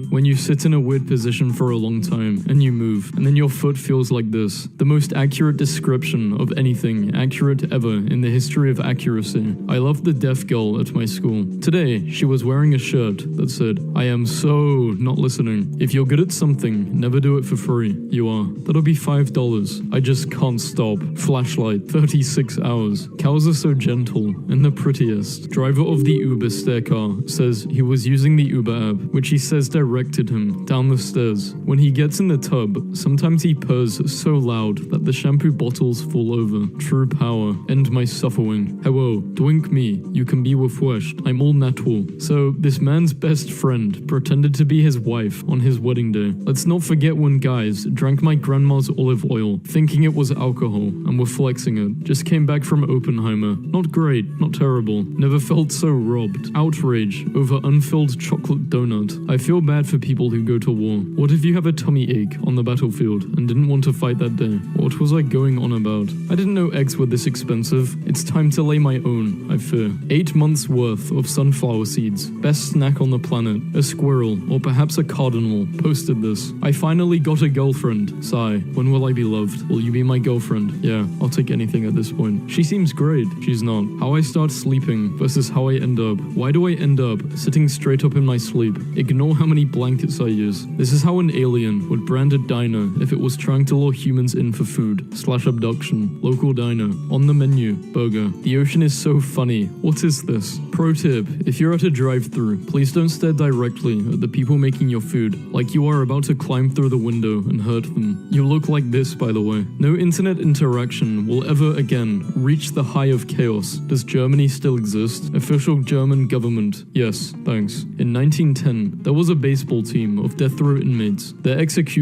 [SPEAKER 7] When you sit in a weird position for a long time and you move, and then your foot feels like this. The most accurate description of anything accurate ever in the history of accuracy. I loved the deaf girl at my school. Today, she was wearing a shirt that said, I am so not listening. If you're good at something, never do it for free. You are. That'll be $5. I just can't stop. Flashlight, 36 hours. Cows are so gentle and the prettiest. Driver of the Uber stair car says he was using the Uber app, which he says directed him down the stairs. When he gets in the tub, sometimes he purrs so loud that the shampoo bottles fall over. True power. End my suffering. Hello, doink me. You can be refreshed. I'm all natural. So, this man's best friend pretended to be his wife on his wedding day. Let's not forget when guys drank my grandma's olive oil, thinking it was alcohol, and were flexing it. Just came back from Oppenheimer. Not great, not terrible. Never felt so robbed. Outrage over unfilled chocolate donut. I feel bad for people who go to war. What if you have a tummy ache on the battlefield and didn't want to fight that day? What was I going on about? I didn't know eggs were this expensive. It's time to lay my own, I fear. 8 months worth of sunflower seeds. Best snack on the planet. A squirrel, or perhaps a cardinal, posted this. I finally got a girlfriend. Sigh. When will I be loved? Will you be my girlfriend? Yeah, I'll take anything at this point. She seems great. She's not. How I start sleeping versus how I end up. Why do I end up sitting straight up in my sleep? Ignore how many blankets I use. This is how an alien would branded diner if it was trying to lure humans in for food/abduction. Local diner. On the menu, burger. The ocean is so funny. What is this? Pro tip, if you're at a drive-thru, please don't stare directly at the people making your food, like you are about to climb through the window and hurt them. You look like this, by the way. No internet interaction will ever again reach the high of chaos. Does Germany still exist? Official German government. Yes, thanks. In 1910, there was a baseball team of death row inmates. Their executions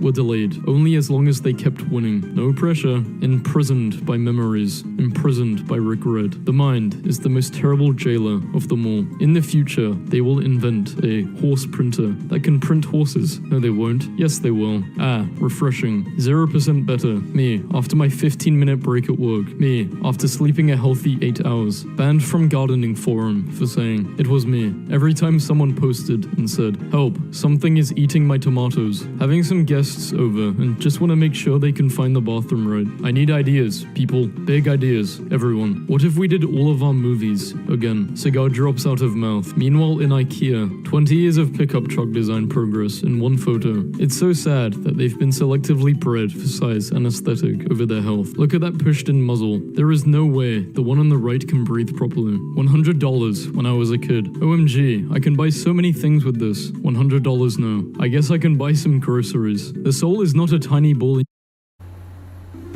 [SPEAKER 7] were delayed only as long as they kept winning. No pressure. Imprisoned by memories. Imprisoned by regret. The mind is the most terrible jailer of them all. In the future, they will invent a horse printer that can print horses. No, they won't. Yes, they will. Ah, refreshing. 0% better. Me, after my 15-minute break at work. Me, after sleeping a healthy 8 hours. Banned from gardening forum for saying it was me. Every time someone posted and said, help, something is eating my tomatoes. Having some guests over and just want to make sure they can find the bathroom right. I need ideas, people. Big ideas, everyone. What if we did all of our movies again? Cigar drops out of mouth. Meanwhile in IKEA, 20 years of pickup truck design progress in one photo. It's so sad that they've been selectively bred for size and aesthetic over their health. Look at that pushed-in muzzle. There is no way the one on the right can breathe properly. $100 when I was a kid. OMG, I can buy so many things with this. $100 now. I guess I can buy some groceries. The soul is not a tiny ball.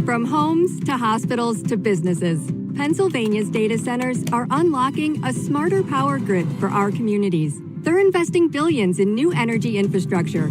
[SPEAKER 3] From homes to hospitals to businesses, Pennsylvania's data centers are unlocking a smarter power grid for our communities. They're investing billions in new energy infrastructure,